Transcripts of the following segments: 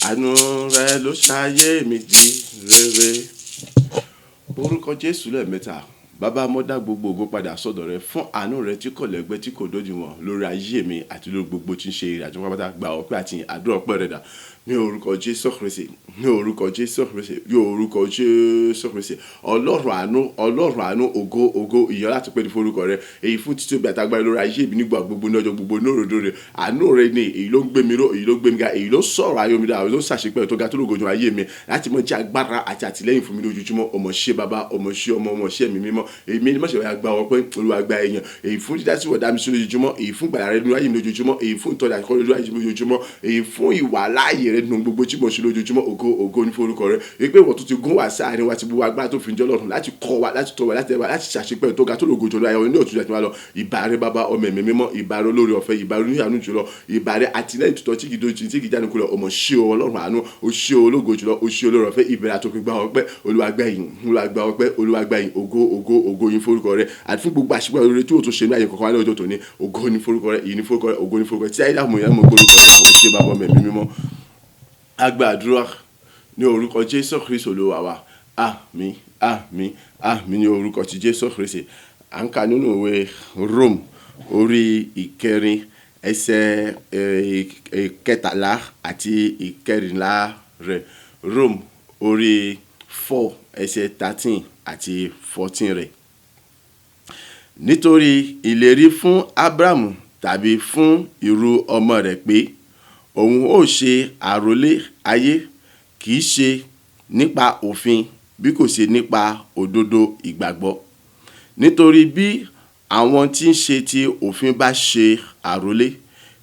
àánú rẹ ló ṣayé mi di rere. Orúkọ Jésù lẹ́ẹ̀mẹ́ta. Bàbá mo dá gbogbo ògo padà sọ́dọ̀ rẹ fún àánú rẹ tí kò lẹ́gbẹ́ tí kò dódiwọ̀n lórí ayé mi àti lórí gbogbo tí ń ṣe ìrìnàjò pátápátá gba ọpẹ́ àti àdúrà ọpẹ́ rẹ dà. Ní orúkọ Jésù Kristi, ní orúkọ Jésù Kristi, ní orúkọ Jésù Kristi. Ọlọ́run àánú ògo ìyọ́ láti pẹ́ ní forúkọ rẹ. Èyí fún títí òbí àtàgbára lórí ayé mi nígbà gbogbo ní ọjọ́ gbogbo ní òròdó rẹ. Àánú rẹ ni èyí ló ń gbé mi ró, èyí ló gbé mi ga, èyí ló sọ̀rọ̀ ayé mi dà, èyí ló ṣàṣepẹ́ tó ga tó lógo jù ayé mi láti mọ jẹ́ agbára àti àtìlẹ́yìn fún mi lójoojúmọ́. Ọmọ ṣe bàbá, ọmọ ṣe ọmọ, ọmọ ṣe mi mímọ́. Èmi ni mọ̀ṣẹ́ gba ọpẹ́ Olúwa gba ẹ̀yàn. Èyí fún dídá sí wọ̀dà mi sí lójoojúmọ́, èyí fún gbàlà rẹ nínú ayé mi lójoojúmọ́, èyí fún ìtọ́jà àkọ́kọ́ lórí ayé mi lójoojúmọ́, èyí fún ìwà láàyè rẹ nínú gbogbo tí mo ṣe lójoojúmọ́. Ògo ní forúkọ rẹ. Èyí pé ìwọ tó ti gún wá sáàrin wa ti bu agbára tó fi ń jẹ́ Ọlọ́run láti kọ́ wa, láti tọ́ wa, láti ẹ̀wà, láti ṣàṣepẹ́ tó ga tó lógo jùlọ ayọ̀ ní òtún àti wa lọ. Ìbà rẹ bàbá ọmọ ẹ̀mí mímọ́, ìbà rẹ olórí ọ̀fẹ́, ìbà rẹ oníyàánú jùlọ, ìbà rẹ àtìlẹ́yìn tuntun tí kìí dojú tí kìí jáde kulẹ̀. Ọmọ ṣé o Ọlọ́run àánú, o ṣé o ológo jùlọ, o ṣé olórí ọ̀fẹ́, ìbẹ̀rẹ̀ àtòkè gba ọpẹ́, Olúwa gba ìyìn, Olúwa gba ọpẹ́, Olúwa gba ìyìn. Ògo yín forúkọ rẹ. Àti fún gbogbo àṣìpẹ́ oore tí o tún ṣe ní ayé kọ̀ọ̀kan wá lọ́jọ́ tòní. Ògo ní forúkọ rẹ, ìyìn ní forúkọ rẹ, ògo ní forúkọ rẹ. Tí ayé dààmú yẹn mo gbórúkọ rẹ, o ṣé bàbá ọmọ ẹ̀mí mímọ́. A gba àdúrà ní orúkọ Jésù Kristi Olúwa wa. Àmín, àmín, àmín ní orúkọ ti Jésù Kristi. À ń kà nínú ìwé Rome orí ìkẹrin ẹsẹ̀ ìkẹtàlá àti ìkẹrìnlá rẹ̀. Rome orí 4 ẹsẹ̀ 13 àti 14 rẹ̀. Nítorí ìlérí fún Ábúráhámù tàbí fún irú ọmọ rẹ̀ pé òun ó ṣe àrólé ayé kìí ṣe nípa òfin bí kò ṣe nípa òdodo ìgbàgbọ́. Nítorí bí àwọn tí ń ṣe ti òfin bá ṣe àrólé,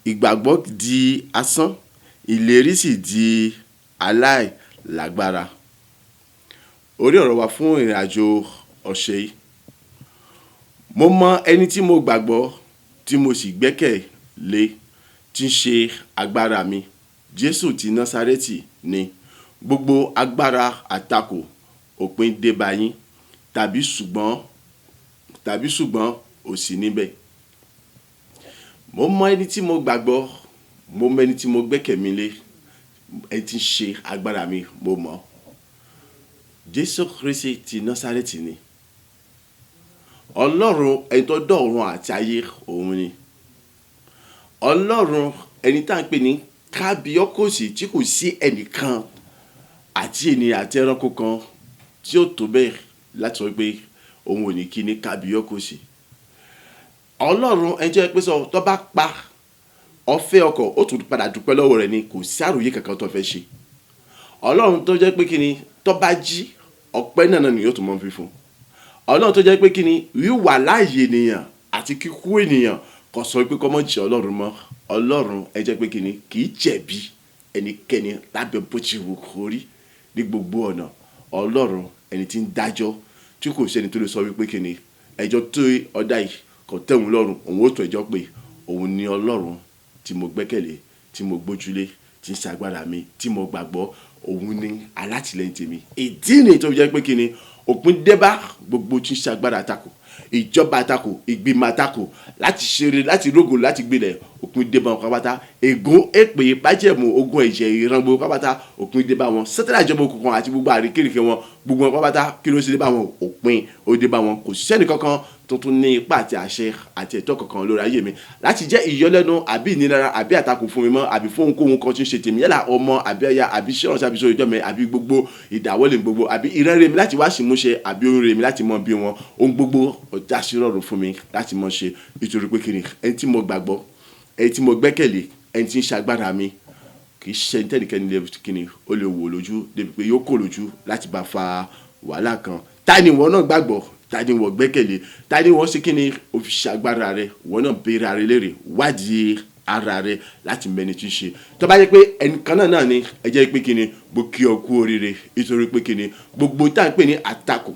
ìgbàgbọ́ di asán, ìlérí sì di aláìlágbára. Orí ọ̀rọ̀ wa fún ìrìnàjò ọ̀sẹ̀ yìí. Mo mọ ẹni tí mo gbàgbọ́ tí mo sì gbẹ́kẹ̀lé tí ń ṣe agbára mi. Jésù ti Násárẹ́tì ni. Gbogbo agbára àtakò òpin dé bá yín tàbí ṣùgbọ́n ò sí níbẹ̀. Mo mọ ẹni tí mo gbàgbọ́, mo mọ ẹni tí mo gbẹ́kẹ̀lé, ẹni tí ń ṣe agbára mi mo mọ̀. Jésù Kristi ti Násárẹ́tì ni. Ọlọ́run ẹni tó dá ọ̀run àti ayé òun ni. Ọlọ́run ẹni tá à ń pè ní kábíọ́kòsì tí kò sí ẹnìkan àti ènìyàn àti ẹranko kan tí ó tó bẹ́ẹ̀ láti sọ pé òun ò ní kí ní kábíọ́kòsì. Ọlọ́run ẹni jẹ́ pé sọ tó bá pa ọfẹ́ ọkọ̀ ó tún padà dúpẹ́ lọ́wọ́ rẹ̀ ni, kò sí àròyé kankan tó fẹ́ ṣe. Ọlọ́run tó jẹ́ pé kí ni tó bá jí ọpẹ́ náà ni yóò tún mọ́ fífún. Ọlọ́run tó jẹ́ pé kí ni wíwà láàyè ènìyàn àti kíkú ènìyàn kò sọ pé kọ́ mọ́ jẹ́ Ọlọ́run mọ́. Ọlọ́run ẹ jẹ́ pé kí ni kì í jẹ̀bi ẹnikẹ́ni lábẹ́ bó ti wù kó rí ní gbogbo ọ̀nà. Ọlọ́run ẹni tí ń dájọ́ tí kò sẹ́ni tó lè sọ wípé kí ni ẹjọ́ tó ọ̀dà yìí kò tẹ̀wọ̀n lọ́rùn, òun ó tó ẹjọ́ pé òun ni Ọlọ́run tí mo gbẹ́kẹ̀lé, tí mo gbójúlé, tí ń ṣàgbára mi, tí mo gbàgbọ́, òun ni alátìlẹ́yìn tèmi. Ìdí nìyí tó jẹ́ pé kí ni òpin dé bá gbogbo tí ń ṣàgbára àtakò, ìjọba àtakò, ìgbìmọ̀ àtakò láti ṣeré, láti rógò, láti gbilẹ̀. Òpin dé bá wọn pápátá. Ègún èpè bájẹ̀mú ogun ẹ̀jẹ̀ ìran gbogbo pápátá òpin dé bá wọn. Sátánì àjọmọ òkùnkùn àti gbogbo àríkèrèkè wọn gbogbo wọn pápátá kí ló ṣe dé bá wọn? Òpin ó dé bá wọn. Kò sẹ́ni kankan tuntun ní ipá àti àṣẹ àti ẹ̀tọ́ kankan lórí ayé mi láti jẹ́ ìyọlẹ́nu àbí ìnilára àbí àtakò fún mi mọ́ àbí fún ohunkóhun kan tí ń ṣe tèmi yálà ọmọ àbí aya àbí ṣẹ́ránṣẹ́ àbí sórí ìjọ mi àbí gbogbo ìdáwọ́lé gbogbo àbí ìrẹ́rẹ́ mi láti wá sí múṣẹ àbí orin rẹ̀ mi láti mọ bí wọn. Ohun gbogbo ọjà sí rọrùn fún mi láti mọ ṣe nítorí pé kí ni ẹni tí mo gbàgbọ́, ẹni tí mo gbẹ́kẹ̀lé, ẹni tí ń ṣàgbára mi kì í ṣe ẹnikẹ́ni lè kí ni ó lè wò lójú débi pé yóò kó lójú láti bá fa wàhálà kan. Ta ni ìwọ náà gbàgbọ́? Ta ni ìwọ gbẹ́kẹ̀lé? Ta ni ìwọ ṣe kí ni ó fi ṣàgbára rẹ? Ìwọ náà béèrè ara rẹ léèrè, wádìí ara rẹ láti mẹni tí ń ṣe. Tó bá jẹ́ pé ẹnìkan náà ni ẹ jẹ́ pé kí ni mo kí ọ kú oríire nítorí pé kí ni gbogbo tá à ń pè ní àtakò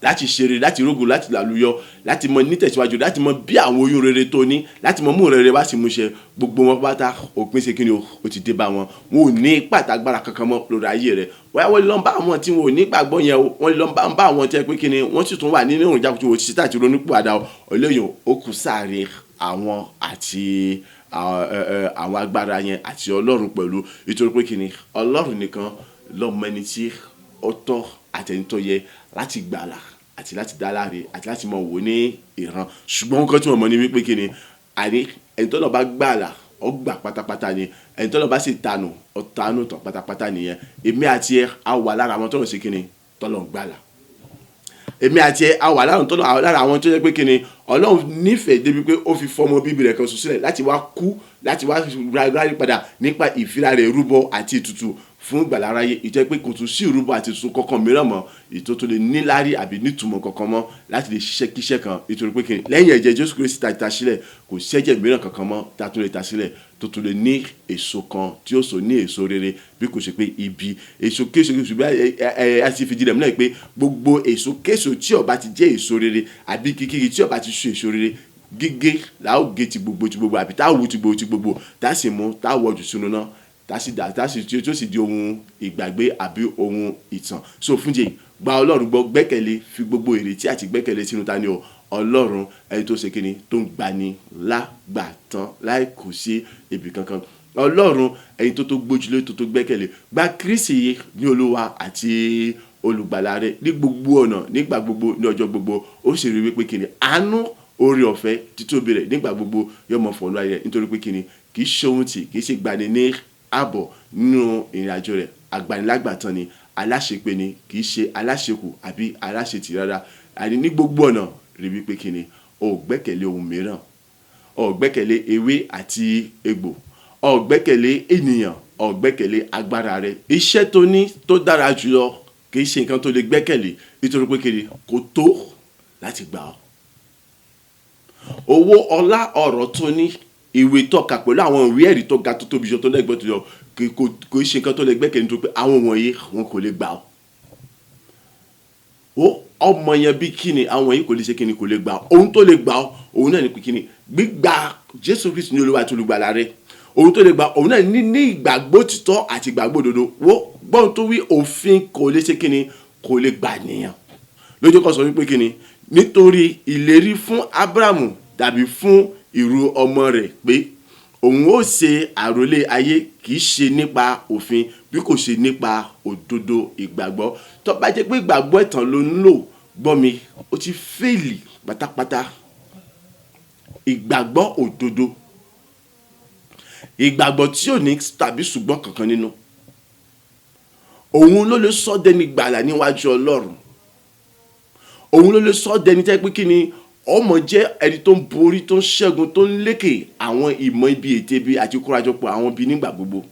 láti ṣeré, láti rógò, láti làlúyọ, láti mọ nítẹ̀síwájú, láti mọ bí àwọn oyún rere tó ní, láti mọ mú rere wá sí múṣẹ. Gbogbo wọn pátá òpin ṣe kí ni ó ti dé bá wọn. Wọn ò ní ipá àtagbára kankan mọ́ lórí ayé rẹ̀. Wọ́n lọ bá àwọn tí wọn ò ní gbàgbọ́ yẹn o. Wọ́n lọ bá àwọn tí ẹ pé kí ni wọ́n sì tún wà nínú ìrìn jákùtù òṣìṣẹ́ àti ronúpìwàdà eléyìí ó kù sáàrin àwọn àti àwọn agbára yẹn àti Ọlọ́run pẹ̀lú, nítorí pé kíni Ọlọ́run nìkan ló mọ ẹni tí ó tọ́ àti ẹni tó yẹ láti gbàlà àti láti dá láre àti láti mọ̀ wò ní ìran. Ṣùgbọ́n nǹkan tí mo mọ̀ ní wípé kíni àní ẹni tó lọ bá gbàlà ó gbà pátápátá ni, ẹni tó lọ bá sì tanù ó tanù tán pátápátá nìyẹn. Èmi àti ẹ á wà lára àwọn tó lọ sí kíni tó lọ gbàlà. Èmi àti ẹ á wà lára àwọn tó yẹ pé kíni Ọlọ́run nífẹ̀ẹ́ débi pé ó fi fọmọ bíbí rẹ̀ kan ṣoṣo sílẹ̀ láti wá kú láti wá rárí padà nípa ìfira rẹ̀ rúbọ àti ètùtù fún ìgbàlà aráyé. Ìjẹ́ pé kò tún sí ìrúbọ àti ètùtù kankan mìíràn mọ́ ètò tó lè níláárí àbí nítumọ̀ kankan mọ́ láti lè ṣiṣẹ́ kíṣẹ́ kan, nítorí pé kíni lẹ́yìn ẹ̀jẹ̀ Jésù Kristi ta sílẹ̀ kò sẹ́jẹ̀ mìíràn kankan mọ́ tá a tún lè ta sílẹ̀ tó tún lè ní èso kan tí ó so ní èso rere bí kò ṣe pé ibi èso késo ṣùgbọ́n a sì fi di rẹ̀ múlẹ̀ pé gbogbo èso késo tí ó bá ti jẹ́ èso rere àbí kíkiri tí ó bá ti so èso rere gígé la ó gé ti gbogbo àbí tá a wù ti gbogbo tá a sì mú tá a wọ̀jù sínú náà tá a sì tí ó sì di ohun ìgbàgbé àbí ohun ìtàn. So fún jẹ́ gba Ọlọ́run gbọ́, gbẹ́kẹ̀lé, fi gbogbo ìrètí àti gbẹ́kẹ̀lé sínú ta ni o Ọlọ́run ẹni tó ṣe kíni tó ń gbani lágbàtán láì kò sí ibi kankan. Ọlọ́run ẹni tó gbójúlé tó gbẹ́kẹ̀lé, gba Kristi yìí ní Olúwa àti olùgbàlà rẹ ní gbogbo ọ̀nà nígbà gbogbo ní ọjọ́ gbogbo. Ó sì rí wípé kíni àánú oore ọ̀fẹ́ títóbi rẹ̀ nígbà gbogbo yóò mọ̀ fọ̀nù ayé rẹ̀, nítorí pé kíni kì í ṣe ohun tí kì í ṣe gbani ní àbọ̀ nínú ìrìn àjò rẹ̀. Agbanilágbàtán ni, aláṣepé ni, kì í ṣe aláṣekù àbí aláṣetì rárá. Àní ní gbogbo ọ̀nà rí wípé kíni o gbẹ́kẹ̀lé ohun mìíràn, o gbẹ́kẹ̀lé ewé àti egbò, o gbẹ́kẹ̀lé ènìyàn, o gbẹ́kẹ̀lé agbára rẹ̀. Iṣẹ́ tó ní tó dára jùlọ kì í ṣe nǹkan tó lè gbẹ́kẹ̀lé, nítorí pé kíni kò tó láti gbà ọ́. Owó ọlá ọ̀rọ̀ tó ní ìwé tọ́ka pẹ̀lú àwọn ìwé ẹ̀rí tó ga tó tóbi jọ tó lẹ́gbẹ̀ẹ́ tó yọ kò ṣe nǹkan tó lè gbẹ́kẹ̀lé, nítorí pé àwọn wọ̀nyí wọn kò lè gbà ọ́. Ọmọ yẹn bí kíni àwọn yìí kò lè ṣe kíni kò lè gbà ọ́. Ohun tó lè gbà ọ́ òun náà ni pé kíni gbígbà Jésù Kristi ní Olúwa àti olùgbàlà rẹ. Ohun tó lè gbà òun náà ní ìgbàgbọ́ títọ́ àti ìgbàgbọ́ òdodo. Gbọ́n tó wí òfin kò lè ṣe kíni kò lè gbà nìyàn. Lójú kan sọ wípé kíni nítorí ìlérí fún Ábúráhámù tàbí fún ìrú ọmọ rẹ̀ pé òun ó ṣe àrólé ayé kì í ṣe nípa òfin bí kò ṣe nípa òdodo ìgbàgbọ́. Tó bá jẹ́ pé ìgbàgbọ́ ẹ̀tàn ló ń lò gbọ́ mi ó ti fèèlì pátápátá. Ìgbàgbọ́ òdodo, ìgbàgbọ́ tí ò ní tàbí ṣùgbọ́n kankan nínú, òun ló lè sọ dẹni gbàlà níwájú Ọlọ́run. Òun ló lè sọ dẹni tẹ́ pé kíni ọmọ jẹ́ ẹni tó ń borí tó ń ṣẹ́gun tó ń lékè àwọn ìmọ̀ ibi ète bí àti kórajọpọ̀ àwọn bí nígbà gbogbo.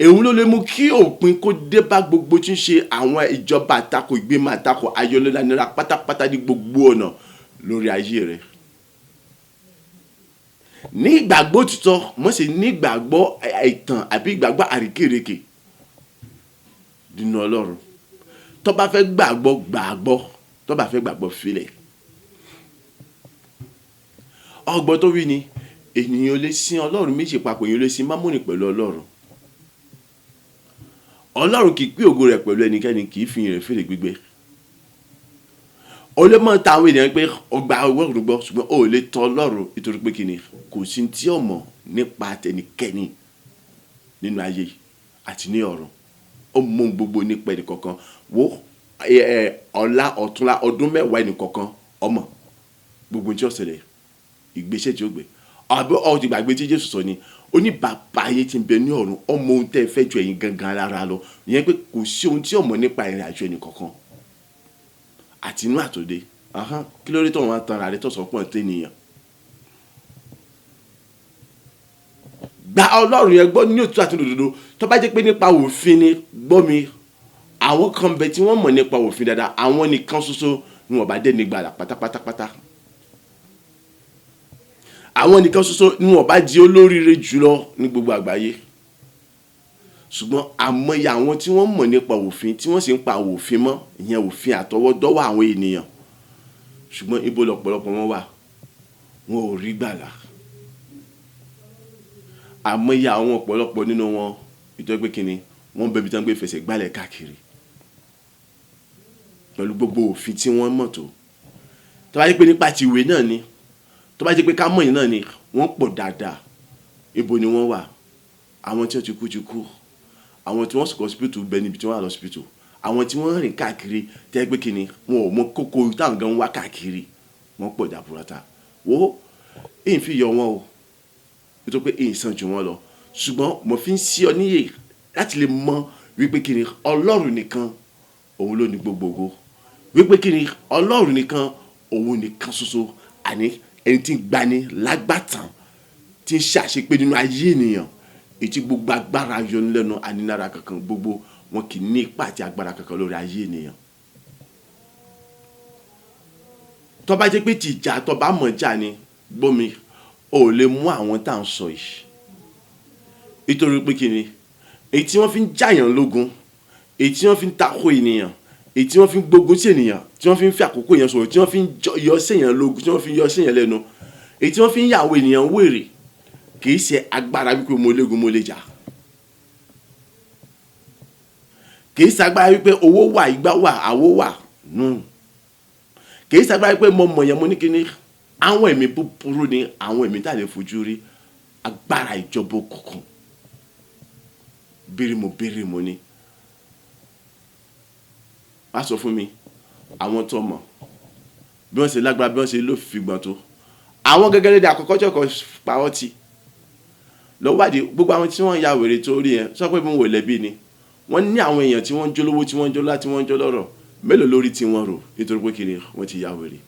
Òun ló lè mú kí òpin kó dé bá gbogbo tí ń ṣe àwọn ìjọba àtakò ìgbémọ̀ àtakò ayọ̀lẹ́lánira pátápátá ní gbogbo ọ̀nà lórí ayé rẹ̀. Ní ìgbàgbọ́ òtítọ́ mọ́ sí ní ìgbàgbọ́ ìtàn àbí ìgbàgbọ́ àríkèrèkè nínú Ọlọ́run. Tó bá fẹ́ gbàgbọ́, tó bá fẹ́ gbàgbọ́ filẹ̀. Ọgbọ́n tó wí ni ènìyàn lè sin Ọlọ́run méjì papọ̀, ènìyàn lè sin Mámónì pẹ̀lú Ọlọ́run. Ọlọ́run kì í pín ògo rẹ̀ pẹ̀lú ẹnikẹ́ni, kì í fi ìyìn rẹ̀ fèrè gbígbẹ́. O lè mọ̀ ta àwọn ènìyàn pé ọgbà Ọlọ́run gbọ́, ṣùgbọ́n o lè tọ̀ Ọlọ́run nítorí pé kíni kò sí tí ó mọ̀ nípa tẹnikẹ́ni nínú ayé àti ní ọ̀run. Ó mọ̀ gbogbo nípa ẹnì kọ̀ọ̀kan. Wo ọ̀la ọ̀túnla ọdún mẹ́wàá ẹnì kọ̀ọ̀kan ọmọ gbogbo tí ó ṣẹlẹ̀ ìgbésẹ̀ tí ó gbé. Àbí ó ti gbàgbé tí Jésù sọ ni ó ní bàbá ayé tí ń bẹ ní ọ̀run ọmọ ohun tẹ́ ẹ fẹ́ ju ẹ̀yin gangan lára lọ. Ìyẹn pé kò sí ohun tí ó mọ̀ nípa ìrìn àjò ẹnì kọ̀ọ̀kan àti inú àtòdé. Kí ló dé tó wọn tan ara rẹ tó sọ pọ̀ tó ènìyàn. Gba Ọlọ́run yẹn gbọ́ ní òtítọ́ àti òdodo. Tó bá jẹ́ pé nípa òfin ni gbọ́ mi, àwọn kan bẹ tí wọ́n mọ̀ nípa òfin dáadáa, àwọn nìkan ṣoṣo ni wọ́n bá dé ní gbàlà pátápátá. Àwọn nìkan ṣoṣo ni wọ́n bá di olóríire jùlọ ní gbogbo àgbáyé. Ṣùgbọ́n àmọye àwọn tí wọ́n mọ̀ nípa òfin tí wọ́n sì ń pa òfin mọ́, ìyẹn òfin àtọwọ́dọ́wọ́ àwọn ènìyàn. Ṣùgbọ́n ibo lọ̀pọ̀lọpọ̀ wọn wà, wọn ò rí gbàlà. Àmọye àwọn ọ̀pọ̀lọpọ̀ nínú wọn ìtọ́ pé kíni wọ́n bẹ̀bí tán gbé fẹsẹ̀ gbálẹ̀ káàkiri pẹ̀lú gbogbo òfin tí wọ́n mọ̀ tó. Tó bá yẹ pé nípa ti ìwé náà ni, tó bá jẹ́ pé ká mọ̀ yín náà ni wọ́n pọ̀ dáadáa. Ibo ni wọ́n wà? Àwọn tí wọ́n ti kú, àwọn tí wọ́n sùn hospital bẹ níbi tí wọ́n wà hospital, àwọn tí wọ́n rìn káàkiri tẹ́ pé kíni wọn ò mọ kókó táwọn gan wá káàkiri, wọ́n pọ̀ jaburata. Wo èyí fi yọ wọn o nítorí pé èyí sàn jù wọn lọ, ṣùgbọ́n mo fi ń sí ọ níyè láti lè mọ wípé kíni Ọlọ́run nìkan òun ló ní gbogbogbò, wípé kíni Ọlọ́run nìkan òun nìkan ṣoṣo, àní ẹni tí ń gbani lágbàtàn, tí ń ṣàṣepé nínú ayé ènìyàn, ètí gbogbo agbára yọnilẹ́nu anínára kankan gbogbo wọn kì í ní ipá àti agbára kankan lórí ayé ènìyàn. Tó bá jẹ́ pé ti ìjà tó bá mọ̀ jà ni gbómi ò lè mú àwọn tá à ń sọ yìí, nítorí pé kíni èyí tí wọ́n fi ń jàyàn lógun, èyí tí wọ́n fi ń takò ènìyàn, èyí tí wọ́n fi ń gbógun sí ènìyàn, tí wọ́n fi ń fi àkókò yẹn sọ̀rọ̀, tí wọ́n fi ń yọ séèyàn lógun, tí wọ́n fi ń yọ séèyàn lẹ́nu, èyí tí wọ́n fi ń yàwó ènìyàn wèrè, kì í ṣe agbára wípé mo légun mo lè jà, kì í ṣe agbára wípé owó wà ìgbà wà àwo wà kì í ṣe agbára wípé mo mọ̀ yẹn mo ní kíní. Àwọn ẹ̀mí búburú ni àwọn ẹ̀mí tá a lè fojú rí, agbára ìjọba òkùnkùn bírímù ni. Wá sọ fún mi àwọn tó mọ̀ bí wọ́n ṣe lágbára bí wọ́n ṣe ló fi gbọ́n tó, àwọn gẹ́gẹ́ lédè àkọ́kọ́ tí ọkọ̀ pa ọ́ ti lọ́wọ́dì gbogbo àwọn tí wọ́n ya wèrè tó rí yẹn sọ pé mo wò lẹ́bí ni wọ́n ní àwọn èèyàn tí wọ́n jólówó tí wọ́n jólá tí wọ́n jólọ́rọ̀ mélòó lórí tí wọ́n rò nítorí pé kiri wọ́n ti ya wèrè.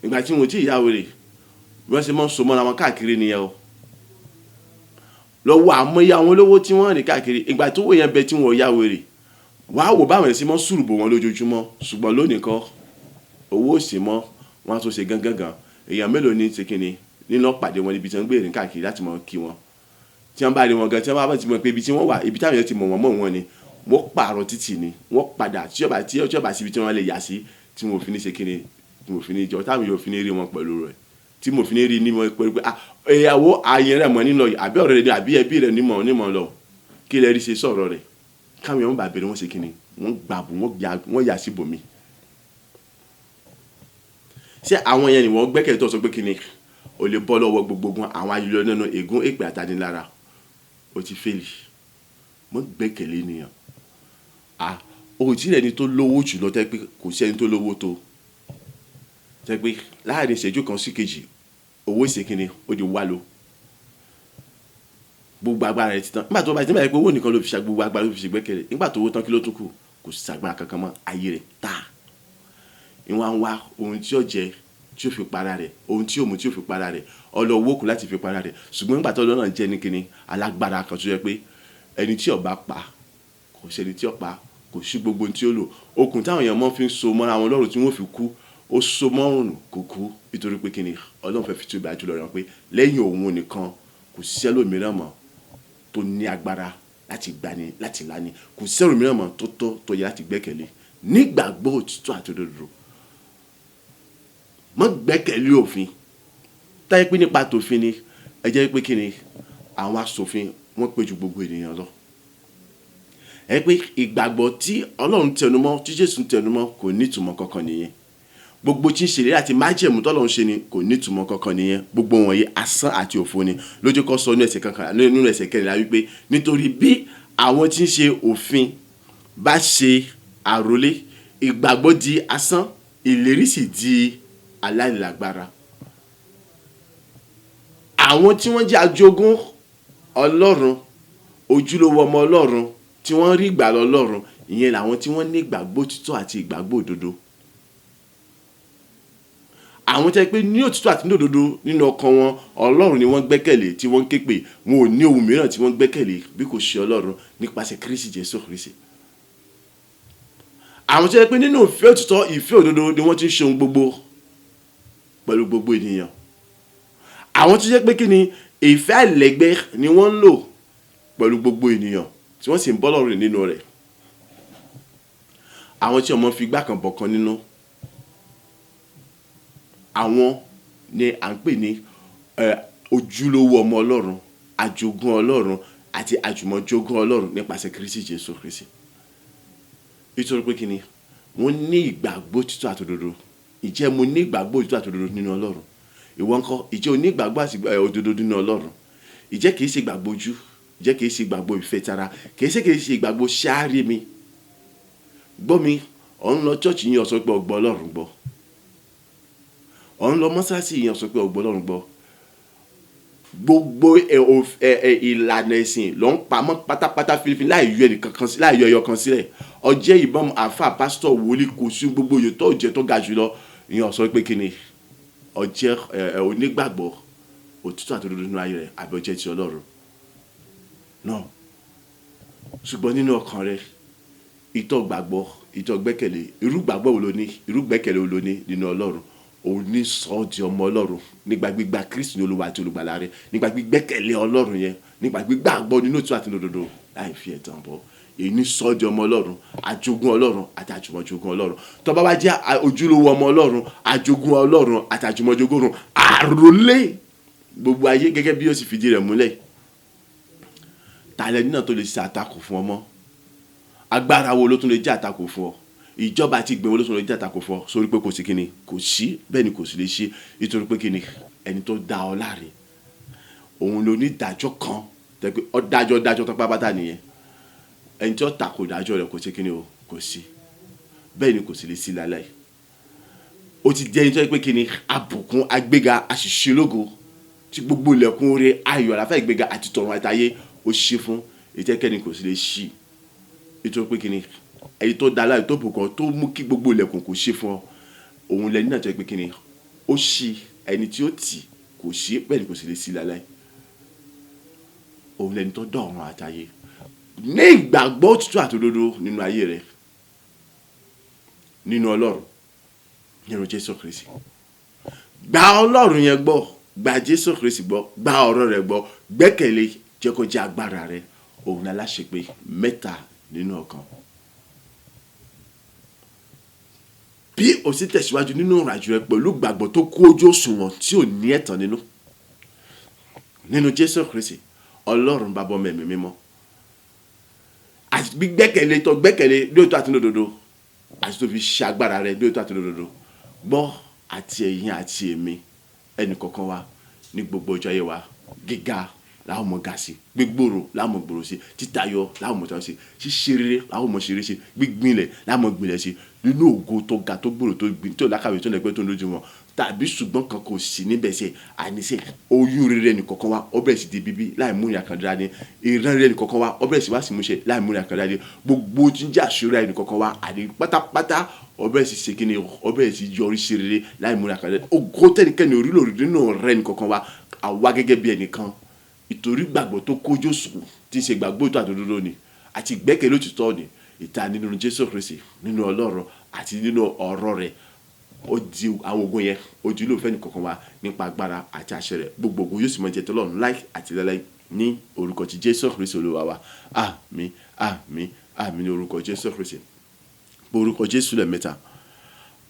Ìgbà tí wọ́n ti ya wèrè bí wọ́n ṣe máa ń so mọ́ra wọn káàkiri nìyẹn o. Lọ́wọ́ àmọ́yé àwọn olówó tí wọ́n rìn káàkiri ìgbà tó wò yẹn bẹ tí wọ́n ya wèrè wàá wò báwọn ẹ̀sìn mọ́ sùrùbò wọn lójoojúmọ́, ṣùgbọ́n lónìí kan owó òsì mọ́ wọn á tó ṣe gángan èèyàn mélòó ní ti kíni nínú pàdé wọn níbi tí wọ́n gbé rìn káàkiri láti mọ kí wọn, tí wọ́n bá rí wọn gan tí wọ́n bá ti mọ̀ pé ibi tí wọ́n wà ibi táwọn yẹn ti mọ̀ wọ́n mọ̀ wọn ni wọ́n pààrọ̀ títì ni wọ́n padà tí ọba síbi tí wọ́n lè yà sí tí wọ́n fi ní ṣe kíni tí wọ́n fi ní jọ táwọn yóò fi ní rí wọn pẹ̀lú rẹ̀ tí mo fi ní rí ní wọn pẹ̀lú pé ìyàwó ààyè rẹ̀ mọ̀ nínú àbí ọ̀rẹ́ rẹ̀ àbí ẹbí rẹ̀ nímọ̀ lọ kí lẹ rí ṣe sọ̀rọ̀ rẹ̀ káwọn yẹn wọ́n bá bẹ̀rẹ̀ wọ́n ṣe kíni wọ́n gbàbù wọ́n yà sí bòmí. Ṣé àwọn yẹn ni wọ́n gbẹ́kẹ̀lé tó sọ pé kíni o lè bọ́ lọ́wọ́ gbogbo àwọn ayọ̀lọ́ nínú ègún èpè àtàdínlára o ti fèlì mọ́ gbẹ́kẹ̀lé nìyẹn. Òtí rẹ̀ ni tó lówó jù lọ tẹ́ pé kò sí ẹni tó lówó tó tẹ́ pé láàrin ìṣẹ́jú kan sí kejì owó ìṣèkínni ó di wá lọ gbogbo agbára rẹ̀ ti tán. Nígbà tó bá ti nígbà pé owó nìkan ló fi ṣe gbogbo agbára ló fi ṣe gbẹ́kẹ̀lé, nígbà tó owó tán kí ló tún kù kò sí agbára kankan mọ́ ayé rẹ̀ tá ìwọ̀n wá ohun tí ó jẹ tí ó fi para rẹ̀ ohun tí ó mu tí ó fi para rẹ̀ ọlọ́wọ́ kù láti fi para rẹ̀, ṣùgbọ́n nígbà tó lọ́nà jẹ́ ní kíni alágbára kan tó yẹ pé ẹni tí ó bá pa kò sí ẹni tí ó pa kò sí gbogbo ohun tí ó lò okùn táwọn èèyàn mọ́ fi ń so mọ́ra wọn lọ́rùn tí wọ́n fi kú ó so mọ́rùn kò kú nítorí pé kíni Ọlọ́run fẹ́ fi tú ìgbà jùlọ rẹ̀ pé lẹ́yìn òun nìkan kò sí ẹlòmíràn mọ́ tó ní agbára láti gbani láti lani, kò sí ẹlòmíràn mọ́ tó yẹ láti gbẹ́kẹ̀lé nígbàgbọ́ òtítọ́ àti òdodo. Mọ́ gbẹ́kẹ̀lé òfin táyé pé nípa tòfin ni ẹ jẹ́ pé kíni àwọn aṣòfin wọ́n pé ju gbogbo ènìyàn lọ. Ẹ pé ìgbàgbọ́ tí Ọlọ́run tẹnumọ́ tí Jésù tẹnumọ́ kò ní ìtumọ̀ kankan nìyẹn. Gbogbo tí ń ṣe àti májẹ̀mú tọ́lọ́run ṣe ni kò ní ìtumọ̀ kankan nìyẹn. Gbogbo wọ̀nyí asán àti òfo ni lójú kọ́ sọ nínú ẹsẹ̀ kẹrìnlá wípé nítorí bí àwọn tí ń ṣe òfin bá ṣe àrólé ìgbàgbọ́ di asán ìlérí sì di aláìlágbára. Àwọn tí wọ́n jẹ́ àjogún Ọlọ́run ojúlówó ọmọ Ọlọ́run tí wọ́n rí ìgbàlà Ọlọ́run ìyẹn làwọn tí wọ́n ní ìgbàgbọ́ òtítọ́ àti ìgbàgbọ́ òdodo. Àwọn tẹ́ pé ní òtítọ́ àti ní òdodo nínú ọkàn wọn Ọlọ́run ni wọ́n gbẹ́kẹ̀lé tí wọ́n ké pè wọn ò ní ohun mìíràn tí wọ́n gbẹ́kẹ̀lé bí kò ṣe Ọlọ́run nípasẹ̀ Kristi Jésù Kristi. Àwọn tẹ́ pé nínú ìfẹ́ òtítọ́ ìfẹ́ òdodo ni wọ́n ti ń ṣe ohun gbogbo pẹ̀lú gbogbo ènìyàn. Àwọn tó jẹ́ pé kí ni ìfẹ́ àìlẹ́gbẹ́ ni wọ́n ń lò pẹ̀lú gbogbo ènìyàn tí wọ́n sì ń bọ́ lọ́rùn nínú rẹ̀. Àwọn tí ọmọ fi igbá kan bọ̀ kan nínú àwọn ni à ń pè ní ojúlówó ọmọ Ọlọ́run àjogún Ọlọ́run àti àjùmọ̀jogún Ọlọ́run nípasẹ̀ Kristi Jésù Kristi. Nítorí pé kí ni wọ́n ní ìgbàgbọ́ títọ́ àtòdodo ìjẹ́ mo ní ìgbàgbọ́ òtítọ́ àti òdodo nínú Ọlọ́run? Ìwọ ńkọ́, ìjẹ́ o ní ìgbàgbọ́ àti òdodo nínú Ọlọ́run? Ìjẹ́ kìí ṣe ìgbàgbọ́ ojú, ìjẹ́ kìí ṣe ìgbàgbọ́ ìfẹ́ tara, kìí ṣe ìgbàgbọ́ ṣáárí mi. Gbọ́ mi, ò ń lọ chọ́ọ̀chì yẹn ó sọ pé o gbọ́ Ọlọ́run gbọ́. Ò ń lọ mọ́sálásí yẹn ó sọ pé o gbọ́ Ọlọ́run gbọ́. Gbogbo ìlànà ẹ̀sìn ló ń pamọ́ pátápátá fílífín láì yọ ẹyọ kan sílẹ̀. Ọjẹ́ ìbọn àáfà pásítọ̀ wòlíì kò sí gbogbo yòó tó jẹ́ tó ga jùlọ ìyẹn ó sọ pé kí ni ọjẹ́ onígbàgbọ́ òtítọ́ àti òdodo nínú ayé rẹ̀ àbí ọjẹ́ ti Ọlọ́run náà. Ṣùgbọ́n nínú ọkàn rẹ̀ ìtọ́ gbàgbọ́ ìtọ́ gbẹ́kẹ̀lé irú gbàgbọ́ wo ló ní, irú gbẹ́kẹ̀lé wo ló ní nínú Ọlọ́run? Òun ní sọ di ọmọ Ọlọ́run nígbà gbígbà Kristi ní Olúwa àti olùgbàlà rẹ̀, nígbà gbígbẹ́kẹ̀lé Ọlọ́run yẹn, nígbà gbígbàgbọ́ nínú òtítọ́ àti òdodo láì fi ẹ̀tàn bọ̀. Èyí ní sọ di ọmọ Ọlọ́run, àjogún Ọlọ́run àti àjùmọ̀jogún Ọlọ́run. Tó bá wá jẹ́ ojúlówó ọmọ Ọlọ́run, àjogún Ọlọ́run àti àjùmọ̀jogún Ọlọ́run, àròlé gbogbo ayé gẹ́gẹ́ bí ó sì fìdí rẹ̀ múlẹ̀. Tàlẹ́ni náà tó lè ṣe àtakò fún ọmọ? Agbára wo ló tún lè jẹ́ àtakò fún ọ? Ìjọba àti ìgbìmọ̀ ló tún lè jẹ́ àtakò fún ọ? Sórí pé kò sí kíni, kò sí, bẹ́ẹ̀ ni kò sì lè ṣe, nítorí pé kíni ẹni tó dá ọ láre òun ló ní ìdájọ́ kan tẹ́ pé ọ dájọ́ tó pápátá nìyẹn. Ẹni tí ó takò ìdájọ́ rẹ̀ kò sí kíni o, kò sí, bẹ́ẹ̀ ni kò sì lè sí láláì. Ó ti jẹ́ ẹni tó yẹ pé kíni àbùkún agbéga àṣìṣe lógo tí gbogbo ilẹ̀kùn oore ayọ̀ àlàáfíà ìgbéga àti tọ̀run àtayé ó ṣe fún ìtẹ́kẹ́ni kò sì lè ṣí, nítorí pé kíni ẹni tó dá láì tó bùkún tó mú kí gbogbo ilẹ̀kùn kò ṣe fún ọ òun lẹni náà tó yẹ pé kíni ó ṣí, ẹni tí ó tì kò ṣí, bẹ́ẹ̀ ni kò sì lè ṣí láláì. Òun lẹni tó dá ọ̀run àtayé. Ní ìgbàgbọ́ òtítọ́ àti òdodo nínú ayé rẹ nínú Ọlọ́run, nínú Jésù Kristi. Gba Ọlọ́run yẹn gbọ́, gba Jésù Kristi gbọ́, gba ọ̀rọ̀ rẹ̀ gbọ́, gbẹ́kẹ̀lé, jẹ́ kó jẹ́ agbára rẹ. Òun ni aláṣepé mẹ́ta nínú ọkàn. Bí o sì tẹ̀síwájú nínú ìrìnàjò rẹ pẹ̀lú ìgbàgbọ́ tó kú ojú òṣùwọ̀n tí ò ní ẹ̀tàn nínú Jésù Kristi, Ọlọ́run Baba Ọmọ Ẹ̀mí Mímọ́, àti gbẹ́kẹ̀lé tó gbẹ́kẹ̀lé lóòótọ́ àti lódodo, àti tó fi ṣe agbára rẹ lóòótọ́ àti lódodo. Gbọ́ àti ẹ̀yin àti èmi ẹnì kọ̀ọ̀kan wa ní gbogbo ọjọ́ ayé wa, gíga láwọn mọ̀ ga sí, gbígbòòrò láwọn mọ̀ gbòòrò sí, títayọ láwọn mọ̀ tayọ sí, ṣíṣe rere láwọn mọ̀ ṣe rere sí, gbígbìnlẹ̀ láwọn mọ̀ gbìnlẹ̀ sí, nínú ògo tó ga tó gbòòrò tó gbìn tó lákàwé tó lẹ́gbẹ́ tó lójú wọn, tàbí ṣùgbọ́n kan kò sí níbẹ̀ ṣe àníṣe oyún rere nìkọ̀ọ̀kan wa ó bẹ̀rẹ̀ sí di bíbí láì mú ìrìn àkàndá ni, ìran rere nìkọ̀ọ̀kan wa ó bẹ̀rẹ̀ sí wá sí múṣẹ láì mú ìrìn àkàndá ni, gbogbo jíjà àṣírí ẹnì kọ̀ọ̀kan wa àní pátápátá ó bẹ̀rẹ̀ sí ṣe kíni ó bẹ̀rẹ̀ sí yọrí sí rere láì mú ìrìn àkàndá. Ògo tẹ́nikẹ́ni orílẹ̀-èdè nínú rẹ̀ nìkọ̀ọ̀kan wa àwa gẹ́gẹ́ bí ẹnìkan ìtorí gbàgbọ́ tó kójú sùn tí ń ṣe gbàgbọ́ ètò àtòdodo ni àti ìgbẹ́kẹ̀lé òtítọ́ ni ìta nínú Jésù Kristi, nínú Ọlọ́run àti nínú ọ̀rọ̀ rẹ̀. Ó di àwọn ogun yẹn ó di olóòfẹ́ nìkankan wa nípa agbára àti àṣẹ rẹ̀. Gbogbo ogun yóò sì mọ jẹ́ tọ́lọ́run láì àti láíláí ní orúkọ ti Jésù Kristi Olúwa wa. Àmín àmín àmín ní orúkọ Jésù Kristi. Orúkọ Jésù lẹ́ẹ̀mẹ́ta.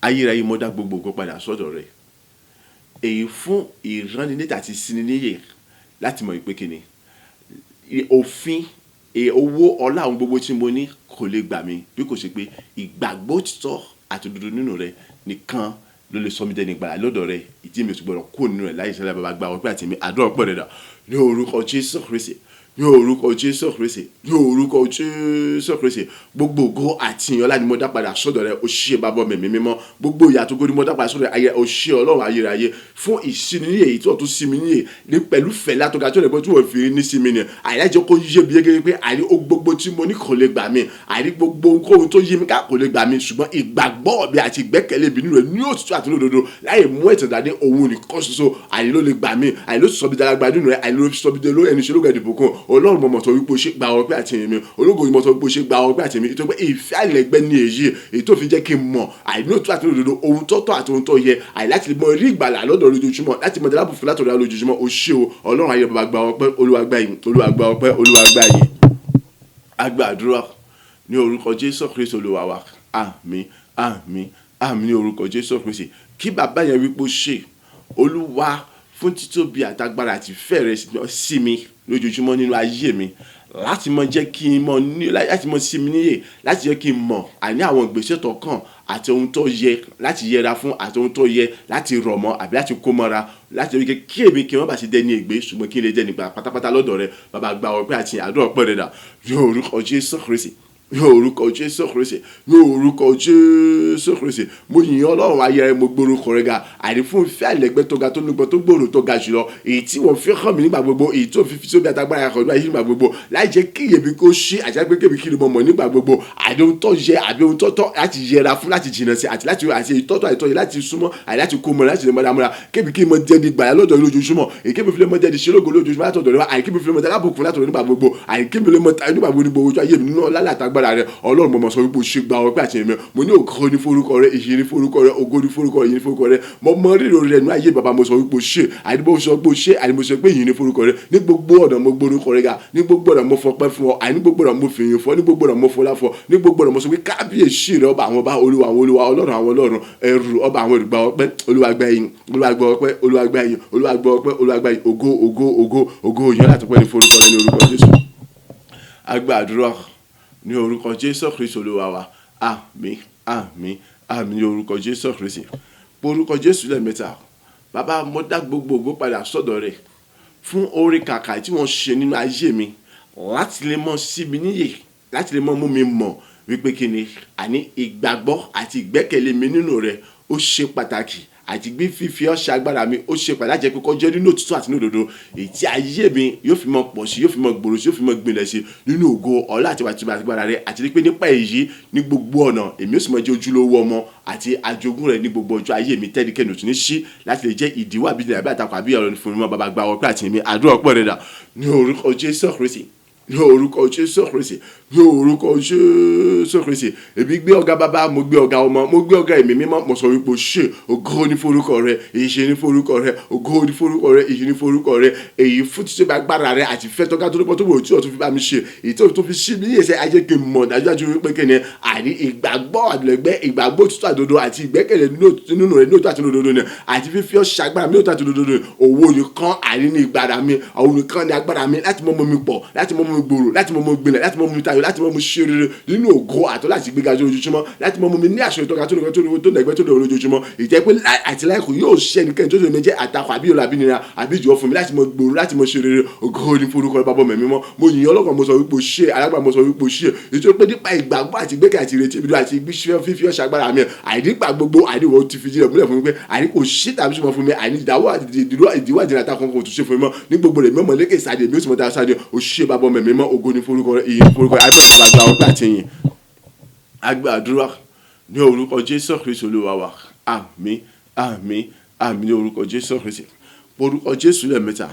Ayérayé mo dá gbogbo ogun padà sọ́dọ̀ rẹ̀. Èyí fún ìránnilétà àti ìsininíyè láti mọ̀ ìpè kíni òfin owó ọlá àwọn gbogbo tí mo ní kò lè gbà mí bí kò ṣe pé ìgbàgbọ́ òtítọ́ àti òdodo nínú rẹ̀ nìkan ló lè sọ mí dẹni gbàlà lọ́dọ̀ rẹ̀. Ìdí mi ò sì gbọ́dọ̀ kúrò nínú rẹ̀ láyé ìṣẹ̀lẹ̀ bàbá gba ọpẹ́ àti mi àdúrà pọ̀ dẹ̀dà ní orúkọ Jésù Kristi, ní orúkọ Jésù Kristi, ní orúkọ Jésù Kristi. Gbogbo ògo àti ìyànlá ni mo dá padà sọ́dọ̀ rẹ̀ ó ṣe Baba Ọmọ Ẹ̀mí Mímọ́. Gbogbo ìyà tó gbó ni mo dá padà sọ́dọ̀ rẹ̀ ó ṣe Ọlọ́run ayérayé fún ìsininíyè èyí tí wọ́n tún sí mi níyè ní pẹ̀lú fẹ̀lá tó ga tó rẹ̀ bọ́ tí wọ́n fi ní sí mi ni àìlájọ kó yé mi yégé pé àìrí gbogbo tí mo ní kò lè gbà mí, àìrí gbogbo ohun tó yé mi ká kò lè gbà mí, ṣùgbọ́n ìgbàgbọ́ mi àti ìgbẹ́kẹ̀lé mi nínú rẹ̀ ní òtítọ́ àti lódodo láì mú ẹ̀tàn dání òun nìkan ṣoṣo àìrí ló lè gbà mí, àìrí ló sọ bí dára nínú rẹ̀, àìrí ló sọ bí délé ẹni ṣe ló gẹ̀dì bùkún. Ọlọ́run mọ̀mọ́ tó wípé ó ṣe gba ọpẹ́ àti èmi, ológo ìmọ̀ tó wípé ó ṣe gba ọpẹ́ àti èmi, nítorí pé ìfẹ́ àìlẹ́gbẹ́ ní èyí tó fi jẹ́ kí n mọ̀ àìrí òtítọ́ àti lódodo ohun tó tọ́ àti ohun tó yẹ àìrí láti lè mọ rí ìgbàlà lọ́dọ̀ lójoojúmọ́ láti mọ̀ dálábù fún látọ̀dọ̀ lójoojúmọ́. Ó ṣe o Ọlọ́run ayé bàbá gba ọpẹ́, Olúwa gba ìyìn, Olúwa gba ọpẹ́, Olúwa gba ìyìn. A gba àdúrà ní orúkọ Jésù Kristi Olúwa wa. Àmín àmín àmín ní orúkọ Jésù Kristi. Kí bàbá yẹn wípé ó ṣe Olúwa fún títóbi àtagbára àti ìfẹ́ rẹ̀ sí mi lójoojúmọ́ nínú ayé mi láti mọ jẹ́ kí n mọ ní láti mọ sí mi níyè láti jẹ́ kí n mọ̀ àní àwọn ìgbésẹ̀ tó kàn àti ohun tó yẹ láti yẹra fún àti ohun tó yẹ láti rọ̀ mọ́ àbí láti kó mọ́ra láti rí kí èmi kí wọ́n bá ti dẹ́ni ègbé ṣùgbọ́n kí n lè dẹ́ni gbà pátápátá lọ́dọ̀ rẹ bàbá gba ọpẹ́ àti àdúrà ọpẹ́ rẹ dà yóò orúkọ Jésù Kristi yóò orúkọ Jésù Kristi yóò orúkọ Jésù Kristi mo yìn Ọlọ́run ayẹyẹ mo gbórúkọ rẹ ga àní fún ìfẹ́ àìlẹ́gbẹ́ tó ga tó nígbà tó gbòòrò tó ga jùlọ èyí tí wọ́n fi hàn mí nígbà gbogbo èyí tó fi sóbi àtàgbára ẹ̀kọ́ ayé nígbà gbogbo láì jẹ́ kí iyèmí kó ṣí àti àgbẹ̀ kébì kí ni mo mọ̀ nígbà gbogbo àti ohun tó yẹ àbí ohun tó tọ́ láti yẹra fún láti jìnnà sí àti láti ìtọ́tọ̀ àìtọ́ yẹ láti súnmọ́ àti láti kó mọ́ láti lè mọ́ dámúra kébì kí mo jẹ́ ní gbàyà lọ́dọ̀ lójoojúmọ́ èkébì fi lè mọ́ jẹ́ ní ṣelógo lójoojúmọ́ látọ̀dọ̀ rẹ àìkébì fi lè mọ́ jẹ́ lábùkún látọ̀dọ̀ nígbà gbogbo àìkébì lè mọ́ ta nígbà gbogbo ní gbogbo ojú ayé mi nínú ọlá àtàgbára rẹ Ọlọ́run mo mọ̀ sọ wípé o ṣe gba ọpẹ́ àti ẹ̀mẹ́ mo ní ògo ní forúkọ rẹ ìyìn ní forúkọ rẹ ògo ní forúkọ rẹ ìyìn ní forúkọ rẹ mo mọ rírò rẹ nínú ayé bàbá mo sọ wípé o ṣe àdìbò sọ pé o ṣe àdìbò sọ pé ìyìn ní forúkọ rẹ ní gbogbo ọ̀nà mo gbórúkọ rẹ ga ní gbogbo ọ̀nà mo fọpẹ́ fún ọ àní gbogbo ọ̀nà mo fìyìn fún ọ ní gbogbo ọ̀nà mo fọlá fún ọ ní gbogbo ọ̀nà mo sọ pé kábíyèsí rẹ ọba àwọn ọba olúwa àwọn olúwa ọlọ́run àwọn ọlọ́run ẹrù ọba àwọn olùgbà ọpẹ́ olúwa gba ìyìn olúwa gba ọpẹ́ olúwa gba ìyìn olúwa gba ọpẹ́ olúwa gba ìyìn ògo ògo ògo ògo òyìn láti pẹ́ ní forúkọ rẹ ní orúkọ Jésù agbàdúrà ní orúkọ Jésù Kristi olúwa wa àmín àmín àmín ní orúkọ Jésù Kristi orúkọ Jésù lẹ́ẹ̀mẹ́ta bàbá mo dá gbogbo ògo padà sọ́dọ̀ rẹ̀ fún oore kàkà tí wọ́n ṣe nínú ayé mi láti lè mọ sí mi níyè láti lè mọ mú mi mọ̀ wípé kí ni àní ìgbàgbọ́ àti ìgbẹ́kẹ̀lé mi nínú rẹ̀ ó ṣe pàtàkì àti gbé fífi ọ̀ṣẹ́ agbára mi ó ṣe pàtàkì pé kó jẹ́ nínú òtítọ́ àti nínú òdodo èyí tí ayé mi yóò fi mọ pọ̀ sí yóò fi mọ gbòòrò sí yóò fi mọ gbilẹ̀ sí nínú ògo ọlá àti wàtí agbára rẹ àti pé nípa èyí ní gbogbo ọ̀nà èmi ó sì mọ jẹ́ ojúlówó ọmọ àti àjogún rẹ ní gbogbo ọjọ́ ayé mi tẹ́nikẹ́ni ò tún ní sí láti lè jẹ́ ìdíwọ́ àbí àbí àtakò àbí ọ̀rọ̀ fún mi mọ́ bàbá gba ọpẹ́ àti mi àdúrà ọpẹ́ rẹ dà ní orúkọ Jésù Kristi ní orúkọ Jésù Kristi ní orúkọ Jésù Kristi èmi gbé ọ̀gá bàbá mo gbé ọ̀gá ọmọ mo gbé ọ̀gá ẹ̀mí mímọ́ mo sọ wípé o ṣe ògo ní forúkọ rẹ ìṣe ní forúkọ rẹ ògo ní forúkọ rẹ ìṣe ní forúkọ rẹ èyí fún títí bá gbára rẹ àti fẹ́ tọ́ka tó lọ́pọ̀ tó wò tí o tún fi bá mi ṣe èyí tó fi ṣí mi ní ẹsẹ̀ ayé kí n mọ̀ dájúdájú wípé kí ni àní ìgbàgbọ́ àdìlẹ́gbẹ́ ìgbàgbọ́ òtítọ́ àdodo àti ìgbẹ́kẹ̀lé nínú rẹ ní òtítọ́ àti òdodo ni àti fífi ọ̀ṣẹ́ agbára mi ní òtítọ́ àti òdodo ni owó nìkan àní ní ìgbàdà mi àwọn nìkan ní agbára mi láti mọ́ mi pọ̀ láti mọ́ mi gbòòrò láti mọ́ mi gbilẹ̀ láti mọ́ mi tayọ láti mọ́ mi ṣe rere nínú ògo àtọ́ láti gbéga lójoojúmọ́ láti mọ́ mi ní àṣẹ ìtọ́ka tó lẹ́gbẹ́ tó lẹ́gbẹ́ lójoojúmọ́ ìjẹ́ pé àtìláìkù yóò ṣe ẹnikẹ́ni tó lè méjẹ́ àtakò àbí ọ̀la àbí nira àbí ìjọ fún mi láti mọ́ gbòòrò láti mọ́ ṣe rere ògo ní forúkọ bàbá mẹ́mí mọ́ mo yìn ọlọ́kàn mo sọ wípé ṣe alágbà mo sọ wípé ṣe ètò pé nípa ìgbàgbọ́ àti gbẹ́kẹ̀ àti ìrètí ibi àti fífi ọ̀ṣà agbára mi àìnígbà gbogbo àìníwọ̀ ti fi jílẹ̀ múlẹ̀ fún mi pé àìní kò ṣí tàbí ṣùgbọ́n fún mi àìní ìdíwọ́ àdìrà àtakò kò tún ṣe fún mi mọ́ ní gbogbo rẹ̀ mọ́mọ́ lékè sáde mi ó sì mọ́ dáa sáde ó ṣe bàbá mẹ́mí mọ́ ògo ní forúkọ ìyìn forúkọ àgbà ọgbà àtìyìn agbàdúrà ní orúkọ Jésù Kristi olúwa wa àmín àmín àmín ní orúkọ Jésù Kristi orúkọ Jésù lẹ́ẹ̀mẹ́ta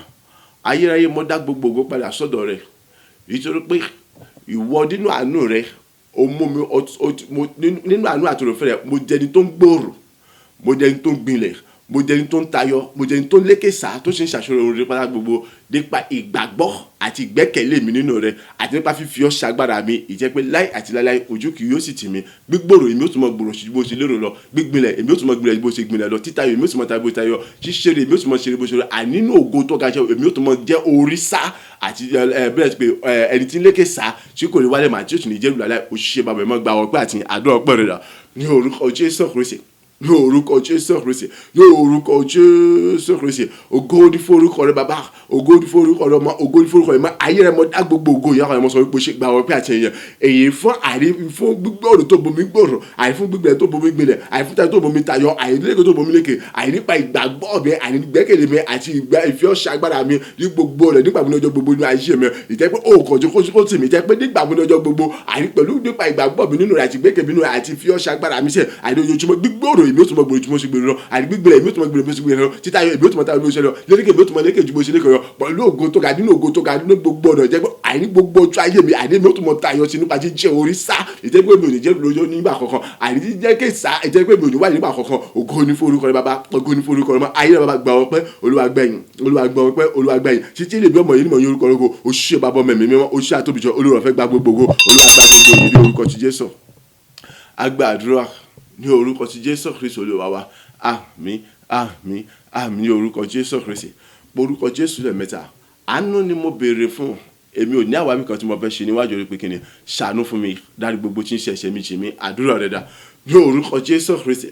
ayérayé mo dá gbogbo ògo padà sọ́dọ̀ rẹ̀ nítorí pé ìwọ nínú àánú rẹ̀ o mú mi nínú àánú àtòròfẹ́ rẹ̀ mo jẹni tó ń gbòòrò mo jẹni tó ń gbilẹ̀ mo jẹni tó ń tayọ mo jẹni tó ń lékè sá tó ṣe ń ṣàṣọrọ orin pátá gbogbo nípa ìgbàgbọ́ àti ìgbẹ́kẹ̀lé mi nínú rẹ àti nípa fífi ọ̀ṣà agbára mi ìjẹ́ pé láì àti láíláí ojú kì yóò sì tì mí gbígbòrò èmi ó tún mọ gbòrò sí bó ṣe lérò lọ gbígbìnlẹ̀ èmi ó tún mọ gbìnlẹ̀ bó ṣe gbìnlẹ̀ lọ títayọ èmi ó tún mọ tayọ bó ṣe tayọ ṣíṣeré èmi ó tún mọ ṣeré bó ṣe rẹ ànínú ògo tó ga jẹ èmi ó tún mọ jẹ orí sá àti bẹ́ẹ̀ pé ẹni tí ń lékè sá tí kò ní wálé màá tí ó tún ní jẹ́rù láíláí òṣìṣẹ́ bàbá ẹ̀ mọ́ gba ọpẹ́ àti àdúrà ọpẹ́ rẹ̀ rà ní orúkọ Jésù Kristi ní orúkọ Jésù Kristi ní orúkọ Jésù Kristi ògo ní forúkọ rẹ bàbá ògo ní forúkọ rẹ ọmọ ògo ní forúkọ rẹ mọ ayé rẹ mọ dá gbogbo ògo ìyá kan mọ sọ wípé ṣe gba ọpẹ́ àti ẹ̀yẹ èyí fún fún gbígbòòrò tó bomi gbòòrò àyè fún gbígbìlẹ̀ tó bomi gbìlẹ̀ àyè fún tayọ tó bomi tayọ àyè lékè tó bomi lékè àyè nípa ìgbàgbọ́ mi àyè gbẹ́kẹ̀lé mi àti ìfẹ́ ọ̀ṣà agbára mi ní gbogbo rẹ̀ nígbà mi ní ọjọ́ gbogbo ní ayé mi ìjẹ́ pé òkànjú kó tì mí ìjẹ́ pé nígbà mi ní ọjọ́ gbogbo àyè pẹ̀lú nípa ìgbàgbọ́ mi nínú rẹ̀ àti gbẹ́kẹ̀ mi nínú rẹ̀ àti ìfẹ́ ọ̀ṣà agbára mi sẹ́ àyè ojoojúmọ́ gbígbòòrò èmi ó tún mọ gbòòrò tí mo ṣe gbèrò lọ àyè gbígbìlẹ̀ èmi ó tún mọ gbèrò bí mo ṣe gbèrò lọ títayọ èmi ó tún mọ tayọ bí mo ṣe lọ lékè èmi ó tún mọ lékè ju bó ṣe lékè lọ pẹ̀lú ògo tó ga nínú ògo tó ga nínú gbogbo ọ̀nà ìjẹ́ pé àyè gbogbo ọjọ́ ayé mi àyè mi ó tún mọ tayọ sí nípa jíjẹ́ orí sá ìjẹ́ pé mi ò ní jẹ́ lójó nígbà kankan àyè jíjẹ́ ké sá ìjẹ́ pé mi ò ní wáyé nígbà kankan ògo ní forúkọ rẹ bàbá ògo ní forúkọ rẹ mọ ayé rẹ bàbá gba ọpẹ́ Olúwa gbẹ̀yìn Olúwa gba ọpẹ́ Olúwa gbẹ̀yìn títí lè bí ọmọ yìí ní mọ̀ ní orúkọ rẹ o ṣe bàbá ọmọ ẹ̀mí mímọ́ o ṣe àtòbìjọ Olúwa fẹ́ gba gbogbo Olúwa gba gbogbo yìí ní orúkọ ti Jésù agbàdúrà ní orúkọ ti Jésù Kristi Olúwa wa àmín àmín àmín ní orúkọ Jésù Kristi orúkọ Jésù lẹ́ẹ̀mẹ́ta àánú ni mo béèrè fún èmi ò ní àwáwí kan tí mo fẹ́ ṣe níwájú rẹ pé kí ni ṣàánú fún mi dárí gbogbo tí ń ṣe ẹ̀ṣẹ̀ mi jì mí àdúrà rẹ dà ní orúkọ Jésù Kristi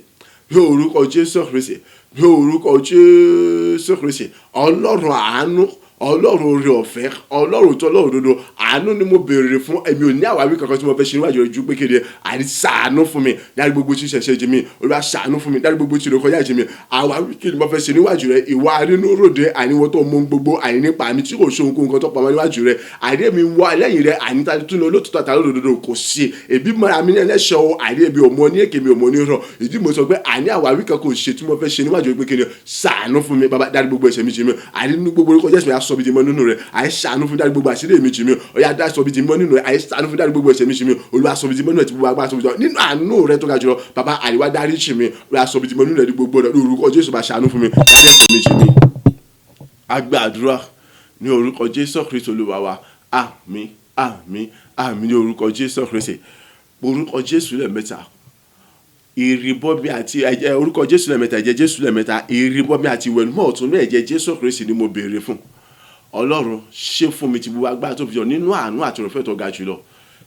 ní orúkọ Jésù Kristi ní orúkọ Jésù Kristi ọlọ́run àánú ọlọ́run oore ọ̀fẹ́ ọlọ́run tó ọlọ́run dodo àánú ni mo béèrè fún èmi ò ní àwáwí kankan tí mo fẹ́ ṣe níwájú rẹ ju pé kéde àní ṣàánú fún mi dárí gbogbo tí ṣẹ̀ṣẹ̀ jì mí Olúwa ṣàánú fún mi dárí gbogbo tí ìrọ̀kọ́yà jì mí àwáwí kí ni mo fẹ́ ṣe níwájú rẹ ìwà arínú ròde àníwọ́ tó mọ gbogbo àní nípa mi tí kò ṣe ohun kan tó pamọ́ níwájú rẹ àní èmi wọ lẹ́yìn rẹ àní tá tún olótùtù àtàlọ́ òdodo kò sí èbí mọ́ra mi ní ẹlẹ́ṣẹ̀ o àní èmi ò mọ ní èké mi ò mọ ní rọ ìdí mo sọ pé àní àwáwí kan kò ṣe tí mo fẹ́ ṣe níwájú rẹ pé kí ni ṣàánú fún mi bàbá dárí gbogbo ẹ̀ṣẹ̀ mi jì mí àní nínú gbogbo orúkọ Jésù mi á sọ bí di mọ́ nínú rẹ àyè ṣàánú fún dárí gbogbo àṣírí mi jì mí ọ̀yà dá sọ bí di mọ́ nínú rẹ àyè ṣàánú fún dárí gbogbo ẹ̀ṣẹ̀ mi jì mí Olúwa sọ bí di mọ́ nínú ẹ̀ tí gbogbo agbára sọ bí di mọ́ nínú àánú rẹ tó ga jùlọ bàbá àríwá dárí jì mí Olúwa sọ bí di mọ́ nínú ẹ̀ ní gbogbo ọ̀dọ̀ orúkọ Jésù bá ṣàánú fún mi dárí ẹ̀ṣẹ̀ mi jì mí. Àgbà àdúrà ní orúkọ Jésù Kristi Olúwa wa àmín àmín àmín ní orúkọ Jésù Kristi orúkọ Jésù lẹ́ẹ̀mẹ́ta ìrìbọmi àti ẹ̀jẹ̀ orúkọ Jésù lẹ́ẹ̀mẹ́ta ẹ̀jẹ̀ Jésù lẹ́ẹ̀mẹ́ta ìrìbọmi àti ìwẹ̀nùmọ́ ọ̀tún ní ẹ̀jẹ̀ Jésù Kristi ni mo béèrè fún Ọlọ́run ṣe fún mi ti gbogbo agbára tó fi jọ nínú àánú àti òrùfẹ́ tó ga jùlọ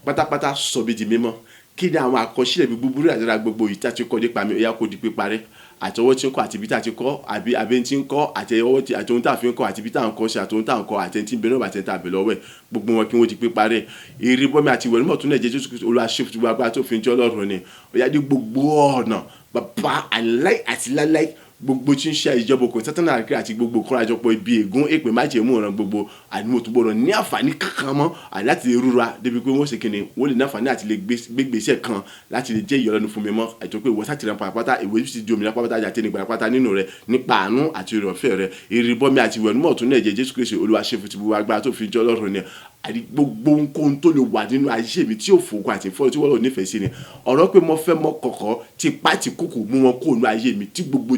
pátápátá sọ bí di mímọ́ kí ni àwọn àkọsílẹ̀ bí búburú àdára gbogbo yìí tá ti kọ́ nípa mi ó yá kó di píparẹ́ àtọwọ́ tí ń kọ́ àti ibi tá a ti kọ́ àbí abẹ́ tí ń kọ́ àti ohun tá a fi ń kọ́ àti ibi tá a ń kọ́ sí àti ohun tá a ń kọ́ àti ẹni tí ń bẹ náà àti ẹni tá a bẹ lọ́wọ́ ẹ̀ gbogbo wọn kí wọ́n ti píparẹ́ ìrìbọmi àti ìwẹ̀nùmọ́ tún náà jẹ́ Jésù Kristi Olúwa ṣe fún gbogbo agbára tó fi ń jẹ́ Ọlọ́run ni ó yá ní gbogbo ọ̀nà bàbá àláì àti láláì gbogbo tí ń ṣe ìjọba òkè sátánà àkìrì àti gbogbo kórajọpọ̀ ibi ègún èpè májèmú ọ̀ràn gbogbo àdúgbò tó gbọdọ̀ ní àǹfààní kankan mọ́ láti lè rúra débi pé wọ́n ṣe kíni wọ́n lè ní àǹfààní àti lè gbégbèsè kan láti lè jẹ́ ìyọlẹ́nu fún mi mọ́ àti pé ìwọ sátìrán pàápàá ìwé ti di òmìnira pàápàá àti ẹnìgbà pàápàá nínú rẹ nípa àánú àti ìrọ̀fẹ́ rẹ ìrìbọmi àti ìwẹ̀nùmọ́ tún náà ẹ̀jẹ̀ Jésù Kristi Olúwa ṣe fún ti gbogbo agbára tó fi jẹ́ Ọlọ́run ni àti gbogbo nǹkan tó lè wà nínú ayé mi tí ò fòkun àti ìfọ́ tí wọ́n lọ nífẹ̀ẹ́ sí ni ọ̀rọ̀ pé mo fẹ́ mọ kọ̀kọ́ ti pàtì kúkú mú wọn kó nínú ayé mi tí gbogbo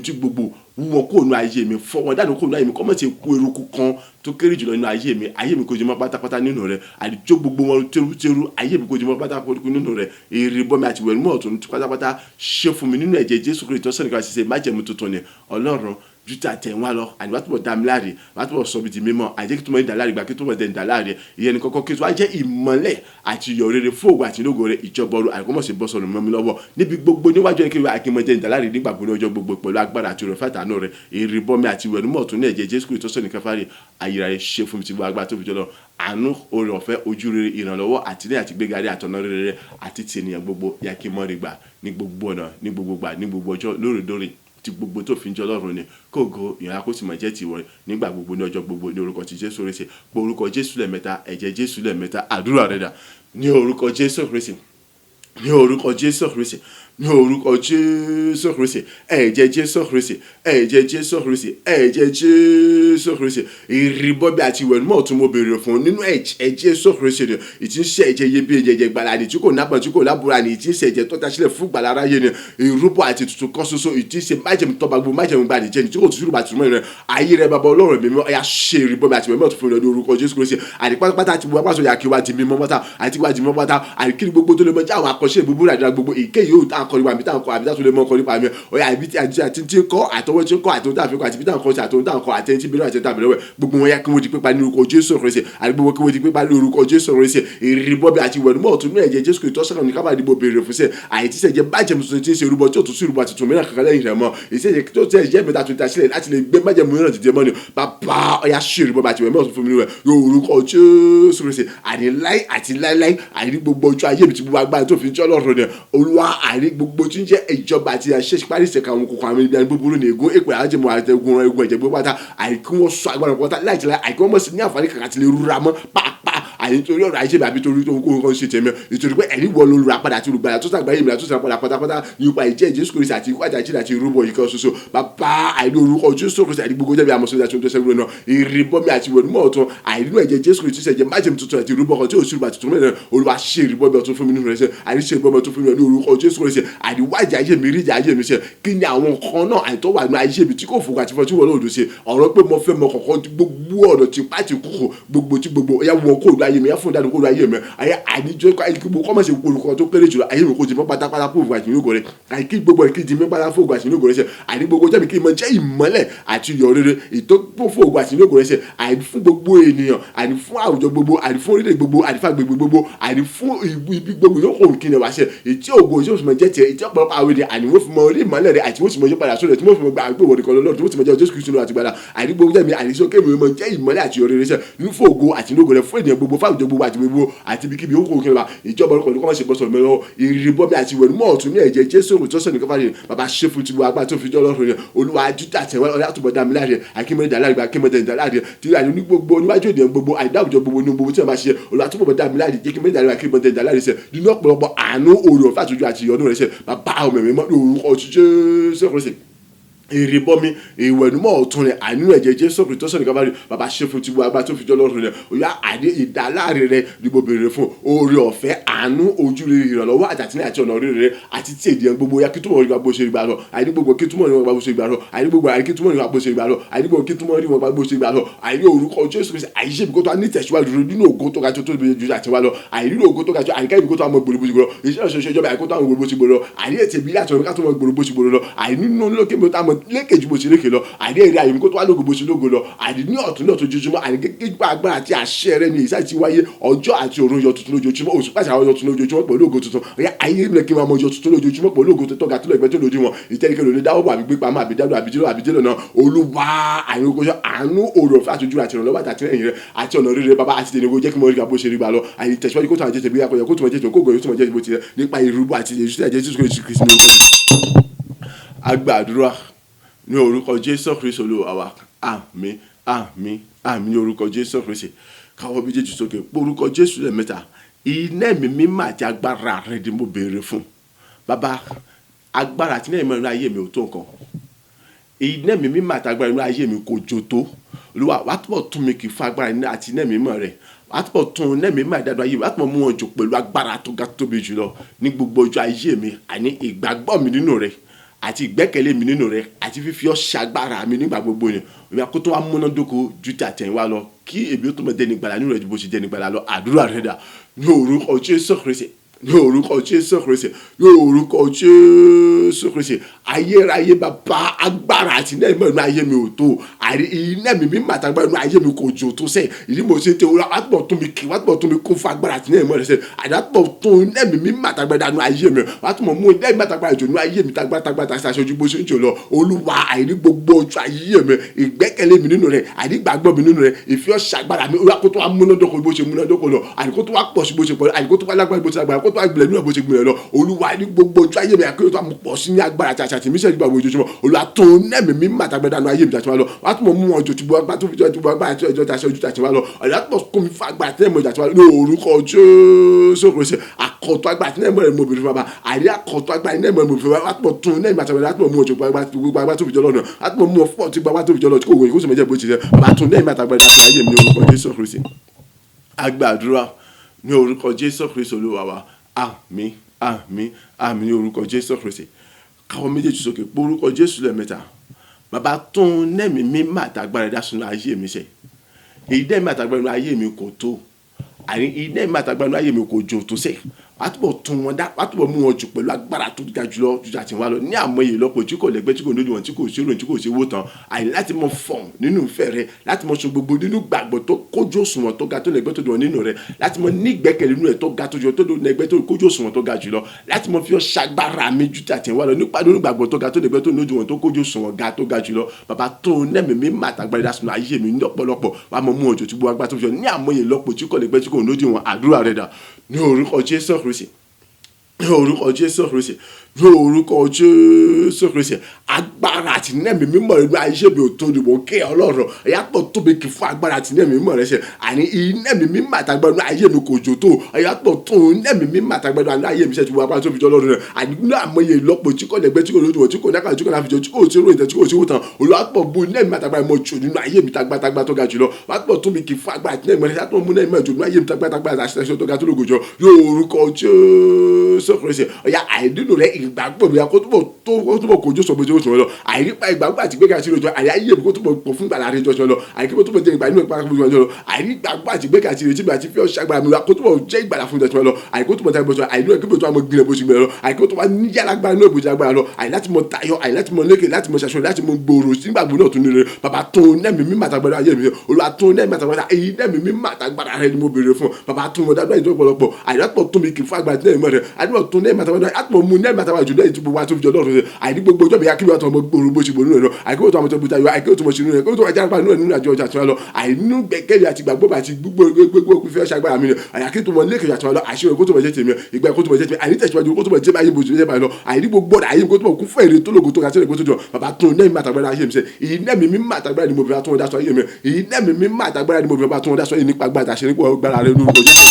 wú wọn kó nínú ayé mi fọ́ wọn dànù kó nínú ayé mi kọ́mọ̀ ti kú eruku kan tó kéré jùlọ nínú ayé mi kò jẹ́ mọ́ pátápátá nínú rẹ̀ àdìjọ́ gbogbo wọn tẹ́rú ayé mi kò jẹ́ mọ́ pátápátá nínú rẹ̀ ìrìbọmi àti ìwẹ̀nùmọ́ ọ̀tún pátápátá ṣe fún mi nínú ẹ̀jẹ̀ Jésù Kristi tọ́sán nìkan ṣiṣẹ́ májẹ̀mú tuntun ni Ọlọ́run juta tẹ̀ wọ́n lọ àní wàá túbọ̀ dá mi láre wàá túbọ̀ sọ bí di mímọ́ àjẹ́ kí tó mọ̀ ní dàláre gbà kí tó mọ̀ dẹ̀ ní dàláre ìyẹn ní kọ́kọ́ kí tó wá jẹ́ ìmọ́lẹ̀ àti iyọ̀ rere fóògùn àti inúgo rẹ̀ ìjọba ọ̀run àìkọ́mọ̀ sí bọ́ sọ̀rọ̀ mọ́ mi lọ́wọ́ níbi gbogbo níwájú ẹni kí wọ́n àkímọ̀ jẹ́ ní dàláre nígbà gbogbo ọjọ́ gbogbo pẹ̀lú agbára àti òrùn fàtànù rẹ̀ ìrìbọmi àti ìwẹ̀nùmọ́ ọ̀tún ní ẹ̀jẹ̀ Jésù Kristi tó sọ̀nì káfárì ayíra rẹ̀ ṣe fún mi ti gbọ́ agbára tó fi jọlọ àánú oore ọ̀fẹ́ ojú rere ìrànlọ́wọ́ àtìlẹ́yìn àti gbégarí àtọ̀nà rere àti ti ènìyàn gbogbo yá kí mọ́ rí gbà ní gbogbo ọ̀nà ní gbogbo gbà ní gbogbo ọjọ́ lóòrèdóòrè ti gbogbo tó fi ń jọ Ọlọ́run ni kógo ìyá kó sì máa jẹ́ tiwọ́ nígbà gbogbo ní ọjọ́ gbogbo ní orúkọ ti Jésù Kristi pé orúkọ Jésù lẹ́ẹ̀mẹ́ta ẹ̀jẹ̀ Jésù lẹ́ẹ̀mẹ́ta àdúrà rẹ̀ dà ní orúkọ Jésù Kristi ní orúkọ Jésù Kristi ní orúkọ Jésù Kristi ẹ̀jẹ̀ Jésù Kristi ẹ̀jẹ̀ Jésù Kristi ẹ̀jẹ̀ Jésù Kristi ìrìbọmi àti ìwẹ̀nùmọ́ ọ̀tún mo béèrè fún nínú ẹ̀jẹ̀ Jésù Kristi ni ìtí ń ṣe ẹ̀jẹ̀ iyebíye ẹ̀jẹ̀ gbàlà ni tí kò nábọ̀ tí kò lábúra ni ìtí ń ṣe ẹ̀jẹ̀ tó ta sílẹ̀ fún gbàlà aráyé ni ìrúbọ àti tuntun kan ṣoṣo ìtí ń ṣe májẹ̀mú tọba gbogbo májẹ̀mú gbà nìjẹ́ ni tí kò tútù bàtú mọ́ ayé rẹ bàbá Ọlọ́run mímọ́ ẹ̀yà ṣe ìrìbọmi àti ìwẹ̀nùmọ́ ọ̀tún fún mi ní orúkọ Jésù Kristi àti pátápátá àti gbogbo apáṣọ yà kí wá di mímọ́ mọ́ta àti wá di mímọ́ mọ́ta àti kí ni gbogbo tó lè mọ jẹ́ àwọn àkọsílẹ̀ búburú àdúrà gbogbo èké yóò tá àkọrí wa àbí tá àkọ àbí tá tó lè mọ ọkọ nípa mi ọ̀yà àbí tí àti tí ń kọ́ àtọwọ́ tí ń kọ́ àtọwọ́ tá a fi kọ́ àti bí tá à ń kọ́ sí àtọwọ́ tá à ń kọ́ àti ẹni tí bẹ̀rẹ̀ àti ẹni tá a bẹ̀rẹ̀ wẹ̀ gbogbo wọn yá kí wọ́n di pípa ní orúkọ Jésù Kristi àti gbogbo kí wọ́n di pípa ní orúkọ Jésù Kristi ìrìbọmi àti ìwẹ̀nùmọ́ ọ̀tún ní ẹ̀jẹ̀ Jésù Kristi tọ́sán ní kábàdì bò béèrè fún sẹ́ àyètí sẹ́jẹ́ májẹ̀mú tuntun tí ń ṣe orúbọ tí ò tún sí orúbọ àtúntò mìíràn kankan lẹ́yìn rẹ̀ mọ́ ìṣẹ́jẹ́ tó tẹ́ ẹ̀jẹ̀ mẹ́ta tuntun sílẹ̀ láti lè gbé májẹ̀mú mìíràn dìde mọ́ ni bàbá ọ̀yà ṣe ìrìbọmi àti ìwẹ̀nùmọ́ ọ̀tún fún mi rẹ̀ orúkọ Jésù Kristi àní láì àti láíláí àní gbogbo ojú ayé mi ti gbogbo agbára tó fi ń jọ́ lọ́rùn ni Olúwa àní gbogbo tí ń jẹ́ ìjọba àti àṣẹ parí ìṣẹ̀ka àwọn kòkòrò àwọn ibi búburú ní ègún èpè àjẹmọ́ àtẹ̀gùn ẹ̀gún ẹ̀jẹ̀ gbogbo pátá àìkú wọn sọ agbára pátá láìtìlá àìkú wọn mọ̀ sí ní àǹfààní kankan àti lè rúra mọ́ pàápàá àyítorí ọ̀rọ̀ àìṣe àbí torí tó ń kó nǹkan ṣe tẹ̀mẹ́ ìtorí pé ẹ̀rí wọ ló ra padà àti olùgbàlà tó sàgbáyé ìmìlá tó sàpadà pátápátá nípa ìjẹ́ Jésù Kristi àti ikú àti àjíǹde àti ìrúbọ yìí kan ṣoṣo bàbá àìní orúkọ Jésù Kristi àti gbogbo jẹ́bi àmọ́sọ́jà tó ń tẹ́sẹ̀ rẹ̀ náà ìrìbọmi àti ìwẹ̀nùmọ́ ọ̀tún àìnú ẹ̀jẹ̀ Jésù Kristi ṣẹ̀jẹ̀ májèmú tuntun àti ìrúbọ kan tí òṣèlú àti tuntun mẹ́rin Olúwa ṣe ìrìbọmi ọ̀tún fún mi nínú rẹ̀ ṣe àìṣe ìrìbọmi ọ̀tún fún mi ní orúkọ Jésù Kristi àìníwájà ayé mi ríjà ayé mi ṣe kí ni àwọn kan náà àìtọ́ wà ní ayé mi tí kò fòkà àti fọ́ tí wọ́n lòdù ṣe ọ̀rọ̀ pé mo fẹ́ mọ kọ̀ọ̀kan gbogbo ọ̀nà tí pàtì kúkú gbogbo tí gbogbo ẹ̀yà wọn kò lọ ayé ayé mi fún ìdádúró ayé mi ayé àníjọ́ gbogbo kọ́mọ̀ ṣe olùkọ́ tó kéré jùlọ ayé mi kò ti mọ́ pátápátá fún ògùn àṣìlógo rẹ̀ àìkí gbogbo ẹ̀ kí ti mọ́ pátápátá fún ògùn àṣìlógo rẹ̀ ṣe àní gbogbo jẹ́mi kí n mọ jẹ́ ìmọ́lẹ̀ àti iyọ̀ rere ìtọ́gbọ́n fún ògùn àṣìlógo rẹ̀ ṣe àní fún gbogbo ènìyàn àní fún àwùjọ gbogbo àní fún orílẹ̀ gbogbo àní fún agbègbè gbogbo àní fún ibi gbogbo yóò kó kí ni wá ṣe ètí ògùn yóò fi mọ jẹ́ tiẹ̀ ètí ọ̀pọ̀lọpọ̀ àwọn ènìyàn àní wọ́n fi mọ orí ìmọ́lẹ̀ rẹ̀ àti wọ́n sì mọ yí padà sórí ẹ̀ tí wọ́n fi mọ gba àgbèwò rẹ̀ kọ́lọ́ lọ́dún tí wọ́n sì mọ jẹ́ Jésù Kristu àti gbàdá àní gbogbo jẹ́mi àní sókè mi mọ jẹ́ ìmọ́lẹ̀ àti iyọ̀ rere ṣe ní fún ògùn àti lógo rẹ̀ fún ènìyàn gbogbo fáwùjọ gbogbo àti gbogbo àti ibikíbi ó kó kí ni wá ìjọba orúkọ ní kọ́ máa ṣe bọ́sọ̀ mẹ́rọ ìrìbọmi àti ìwẹ̀nu mọ́ ọ̀tún ní ẹ̀jẹ̀ Jésù òrùtọ́sọ̀ ní kọ́fà rẹ̀ bàbá ṣe fún tibu agbá tó fi jọ́ lọ́rùn rẹ̀ Olúwa jútà tẹ̀wọ́ ọ̀yà tó bọ̀ dá mi láre akímọ̀dé dá láre akímọ̀dé dá láre tí àní ní gbogbo níwájú ènìyàn gbogbo àìdáwùjọ gbogbo ní gbogbo tí wọ́n máa ṣe Olúwa tó bọ̀ dá mi láre akímọ̀dé dá láre akímọ̀dé dá láre sẹ̀ nínú ọ̀pọ̀lọpọ̀ àánú oore ọ̀fẹ́ àtúnjú àti ìyọ́nú rẹ̀ sẹ̀ bàbá ọmọ mi mọ́ orúkọ Jésù Kristi ìrìbọmi ìwẹ̀nùmọ́ ọ̀tún rẹ̀ àánú ẹ̀jẹ̀ Jésù Kristi sọ̀rọ̀ kábàárì bàbá ṣe fún tibu agbá tó fi jọ́ lọ́rùn rẹ̀ òyà àdé ìdáláre rẹ̀ dìbò béèrè fún oore ọ̀fẹ́ àánú ojúrere ìrànlọ́wọ́ àtàtìlẹ́ àti ọ̀nà rere rẹ̀ àti tí èdè gbogbo ya kí túmọ̀ rí wa bó ṣe gbà lọ àìní gbogbo kí túmọ̀ rí wọn bó ṣe gbà lọ àìní gbogbo àìní kí túmọ̀ rí wọn bó ṣe gbà lọ àìní gbogbo kí túmọ̀ rí wọn bó ṣe gbà lọ àìní orúkọ Jésù Kristi àìṣe ibi kó tó ní tẹ̀síwájú nínú ògo tó ga tó tóbi ju àti wá lọ àìní ògo tó ga tó àìká ibi kó tó àwọn gbòòrò bó ṣe gbòòrò iṣẹ́ ìṣẹ̀ṣẹ̀ ìjọba àìkó tó àwọn gbòòrò bó ṣe gbòòrò àìní ètè bí láti ọ̀rọ̀ ká tó wọn gbòòrò bó ṣe gbòòrò lọ àìní nínú lókè mi tó àwọn lékejì bó ṣe lékè lọ àìní èrè àyè mi kó tó wá lógo bó ṣe lógo lọ àìní ní ọ̀tún náà tó jojúmọ́ àìní gbígbà agbára àti àṣẹ rẹ ní ìsáì ti wáyé ọjọ́ àti òru yọ tuntun lójoojúmọ́ oṣù pàṣẹ àwọn yọ tuntun lójoojúmọ́ pẹ̀lú ògo tuntun ọ̀yà ayé mi kí n máa mọ yọ tuntun lójoojúmọ́ pẹ̀lú ògo tuntun ga tó lọ ìgbẹ́ tó lójú wọn ìtẹ́nikẹ́ lòdì dáwọ́ bọ̀ àbí gbígbà máa àbídádọ́ àbídélò náà Olúwa àyìn okoṣọ́ àánú òrò fún àtúnjú àti ìrànlọ́wọ́ àti àtìlẹ́yìn rẹ àti ọ̀nà rere bàbá àti tẹ̀lé jẹ́ kí mo rí bó ṣe rí gbà lọ àyìn tẹ̀síwájú kó tó àjẹsẹ̀ bí akọ̀yọ̀ kó tó mọ̀ jẹ́ kó gbòòrò tó mọ̀ jẹ́ bó ti rẹ̀ nípa ìrúbọ àti èṣù Jésù Kristi ní orúkọ agbàdúrà ní orúkọ Jésù Kristi Olúwa wa àmín àmín àmín ní orúkọ Jésù Kristi káwọ́ méjèèjì sókè pé orúkọ Jésù lẹ́ẹ̀mẹ́ta iná ẹ̀mí mímọ́ àti agbára rẹ̀ ni mo béèrè fún bàbá agbára àti iná ẹ̀mí mímọ́ ayé mi ò tó nǹkan iná ẹ̀mí mímọ́ àti agbára inú ayé mi kò jò tó Olúwa wàá túbọ̀ tún mi kì í fún agbára àti iná ẹ̀mí mímọ́ rẹ̀ wàá túbọ̀ tún iná ẹ̀mí mímọ́ àdádọ́ ayé mi wàá túbọ̀ mú wọn jò pẹ̀lú agbára tó ga tóbi jùlọ ní gbogbo ọjọ́ ayé mi àní ìgbàgbọ́ mi nínú rẹ̀ àti ìgbẹ́kẹ̀lé mi nínú rẹ̀ àti fífi ọ́ ṣagbára mi nígbà gbogbo yẹn òbí akótó wa múnádóko ju ti àtẹ̀yìnwá lọ kí èmi ó tó mọ̀ dẹ́ni gbàlà nínú rẹ̀ ju bó ṣe dẹ́ni gbàlà lọ àdúrà rẹ̀ dà ní orúkọ Jésù Kristi ní orúkọ Jésù Kristi ní orúkọ Jésù Kristi ayérayé bàbá agbára àti iná ìmọ̀ inú ayé mi ò tó iná mi mímọ́ àtàgbára inú ayé mi kò jò tó sẹ́ ìdí mo ṣe tẹ wá túbọ̀ tún mi kí wá túbọ̀ tún mi kún fún agbára àti iná ìmọ̀ rẹ̀ sẹ́ àdàtúbọ̀ tún iná mi mímọ́ àtàgbára inú ayé mi wá túbọ̀ mú iná ìmọ̀ àtàgbára ìjò inú ayé mi tagbára tàṣà aṣojú bó ṣe ń jò lọ Olúwa àìní gbogbo ojú ayé mi ìgbẹ́kẹ̀lé mi nínú rẹ̀ àìní gbàgbọ́ mi nínú rẹ̀ ìfi ọ́ ṣàgbára mi kó tó wá múnádóko bó ṣe múnádóko lọ àìní kó tó wá pọ̀ sí bó ṣe pọ̀ àìní kó tó wá lágbára bó ṣe lágbára kó tó wá gbilẹ̀ nínú bó ṣe gbilẹ̀ lọ Olúwa ní gbogbo ojú ayé mi àkóyè tó wá pọ̀ sí ní agbára àti mísẹ́ ìgbà wo ojoojúmọ́ Olúwa tó nẹ́ẹ̀mí mi má tàgbẹ́dá nu ayé mi tàti wá lọ wá tó mọ̀ mú wọn jò tí bọ́ agbá tó fi jọ́ tí bọ́ agbá àti ọjọ́ tàṣẹ ojú tàti wá lọ Olúwa tó kó mi fún agbára tẹ́ẹ̀mọ̀ tàti wá lọ ní orúkọ Jésù Kristi àkọ́tọ̀ agbára tí nẹ́ẹ̀mọ̀ rẹ̀ mo bèrè fún bàbá àrí àkọ́tọ̀ agbára nẹ́ẹ̀mọ̀ rẹ̀ mo bèrè fún bàbá wá tó mọ̀ tún nẹ́ẹ̀mọ̀ àtàgbẹ́dá tó mọ̀ mú ọjọ́ gbogbo agbá tó fi jọ́ lọ́nà wá tó mọ̀ mú ọ̀fọ̀ tí gbogbo tó fi jọ́ lọ́nà tí kò wòye kó sì mọ̀ jẹ́ bó ti rẹ̀ bàbá tún nẹ́ẹ̀mọ̀ àtàgbẹ́dá tó ayé mi ní orúkọ Jésù Kristi agbàdúrà ní orúkọ Jésù Kristi Olúwa wa àmín àmín àmín ní orúkọ Jésù Kristi káwọ́ méjèèjì sókè pé orúkọ Jésù lẹ́ẹ̀mẹ́ta bàbá tún nẹ́ẹ̀mí mímọ́ àtàgbára ẹ̀dá sínú ayé mi sẹ́ èyí nẹ́ẹ̀mí àtàgbára ẹ̀dá ayé mi kò tó àní èyí nẹ́ẹ̀mí àtàgbára ẹ̀dá ayé mi kò jò tó sẹ́ wàá túbọ̀ tún wọn dá wàá túbọ̀ mú wọn jù pẹ̀lú agbára tó ga jùlọ ju àti wá lọ ní àmọye ìlọ́po tí kò lẹ́gbẹ́ tí kò lójú wọn tí kò sí ròyìn tí kò sí wó tán àyè láti mọ fọ̀n nínú ìfẹ́ rẹ láti mọ sọ gbogbo nínú gbàgbọ́ tó kójú òṣùwọ̀n tó ga tó lẹ́gbẹ́ tó dùn nínú rẹ láti mọ ní ìgbẹ́kẹ̀lé nínú rẹ tó ga tó jọ tó dùn lẹ́gbẹ́ tó kójú òṣùwọ̀n tó ga jùlọ láti mọ fi ọ́ ṣagbára mi ju àti wá lọ nípa nínú gbàgbọ́ tó ga tó lẹ́gbẹ́ tó lójú wọn tó kójú òṣùwọ̀n ga tó ga jùlọ bàbá tó nẹ́mí mi má tàgbára ìdásùn ayé mi ní ọ̀pọ̀lọpọ̀ wàá mọ mú ọjọ́ tí gbogbo agbá tó fi ọ ní àmọye ìlọ́po tí kò lẹ́gbẹ́ tí kò lójú wọn àdúrà rẹ dà ní orúkọ Jésù Kristi ní orúkọ Jésù Kristi ní orúkọ Jésù Kristi agbára àti nẹ́ẹ̀mí mímọ́ rẹ̀ ní ayé mi ò tó dìbò kí ọlọ́run ẹ̀yàtọ̀ tóbi kì fún agbára àti nẹ́ẹ̀mí mímọ́ rẹ̀ ṣe àní nẹ́ẹ̀mí mímọ́ àtàgbà ní ayé mi kò jò tó ẹ̀yàtọ̀ tó nẹ́ẹ̀mí mímọ́ àtàgbà ní ayé mi ṣe ti wọ agbára tó fi jọ ọlọ́run rẹ̀ àní ní àmọye ìlọ́po tí kò lẹ́gbẹ́ tí kò lójú wọn tí kò náà tí kò náà fi jọ tí kò sí ròyìn tí kò sí wòtán olùwàpọ̀ bu nẹ́ẹ̀mí àtàgbà mọ̀ jù nínú ayé mi tagbátagba tó ga jùlọ wàpọ̀ tóbi kì fún agbára àti nẹ́ẹ̀mí rẹ̀ ṣàtọ̀ mú nẹ́ẹ̀mí jù nínú ayé mi tagbátagba àti àṣẹ tó ga tó lógo jọ yóò orúkọ Jésù Kristi ọ̀yà àìnílò rẹ ìgbàgbọ́ mi kó túbọ̀ kojú sọ bójú òṣùwọ̀n lọ àìnípa ìgbàgbọ́ àti gbẹ́gà sí lójú àyè mi kó túbọ̀ pọ̀ fún gbàlà rẹ jọjọ lọ àìkí túbọ̀ jẹ́ ìgbà inú ìpàkọ́ fún jọjọ lọ àìnígbàgbọ́ àti gbẹ́gà sí retí mi àti fi ọ̀ṣà gbàmí kó túbọ̀ jẹ́ ìgbàlà fún jọjọ lọ àìkó túbọ̀ tẹ́ bọ́sọ àìní ẹ̀kí bọ́sọ àmọ́ gbìnrẹ̀ bóṣù gbìnrẹ̀ lọ àìkó túbọ̀ níyàrá gbára inú ìbòjì agbára lọ àìláti mọ tayọ àìláti mọ lékè láti mọ ṣaṣọ láti mọ gbòòrò sígbàgbọ́ náà tún nílẹ̀ bàbá tún nẹ́ẹ̀mí mímọ́ àtàgbàdà ayé mi olúwa tún nẹ́ẹ̀mí àtàgbàdà èyí nẹ́ẹ̀mí mímọ́ àtàgbàdà rẹ ni mo béèrè fún bàbá tún mọ dáadáa ìjọ pọ̀lọpọ̀ àìlápọ̀ tún mi kì í fún àgbà nẹ́ẹ̀mí rẹ àìlápọ̀ tún nẹ́ẹ̀mí àtàgbàdà àtàpọ̀ mu nẹ́ẹ̀mí àtàgbàdà jù lẹ́yìn tí gbogbo wa tó fi jọ lọ́rùn rẹ àìní gbogbo ọjọ́ mi akíbi àtọ̀ ọmọ gbòòrò bó ṣe gbòòrò rẹ lọ àìkó tó àwọn tó bùtà yọ àìkó tó mọ̀ ṣe nínú rẹ kó tó wà jára nínú àjọ ọjà tí wọn lọ àìnú gbẹ́kẹ̀lé àti gbàgbọ́ àti gbogbo fífẹ́ ṣàgbára mi rẹ àyàkí tó mọ lékè àti wọn lọ àṣírí kó tó mọ̀ jẹ́ tèmi ìgbà kó tó mọ̀ jẹ́ tèmi àìní tẹ̀síwájú kó tó mọ̀ jẹ́ báyìí bó ṣe jẹ́ báyìí lọ àìní gbogbo àyè kó tó mọ̀ kún fún èrè tó lògùn tó ga sílẹ̀ kó tó jọ bàbá tó nẹ́ẹ̀mí àtàgbára ayé mi sẹ́ èyí nẹ́ẹ̀mí mi má àtàgbára ni mo bẹ̀rẹ̀ tó wọn dáṣọ ayé mi èyí nẹ́ẹ̀mí mi má àtàgbára ni mo bẹ̀rẹ̀ tó wọn dáṣọ ayé nípa gbàdá ṣe nípa gbára rẹ lórúkọ Jésù.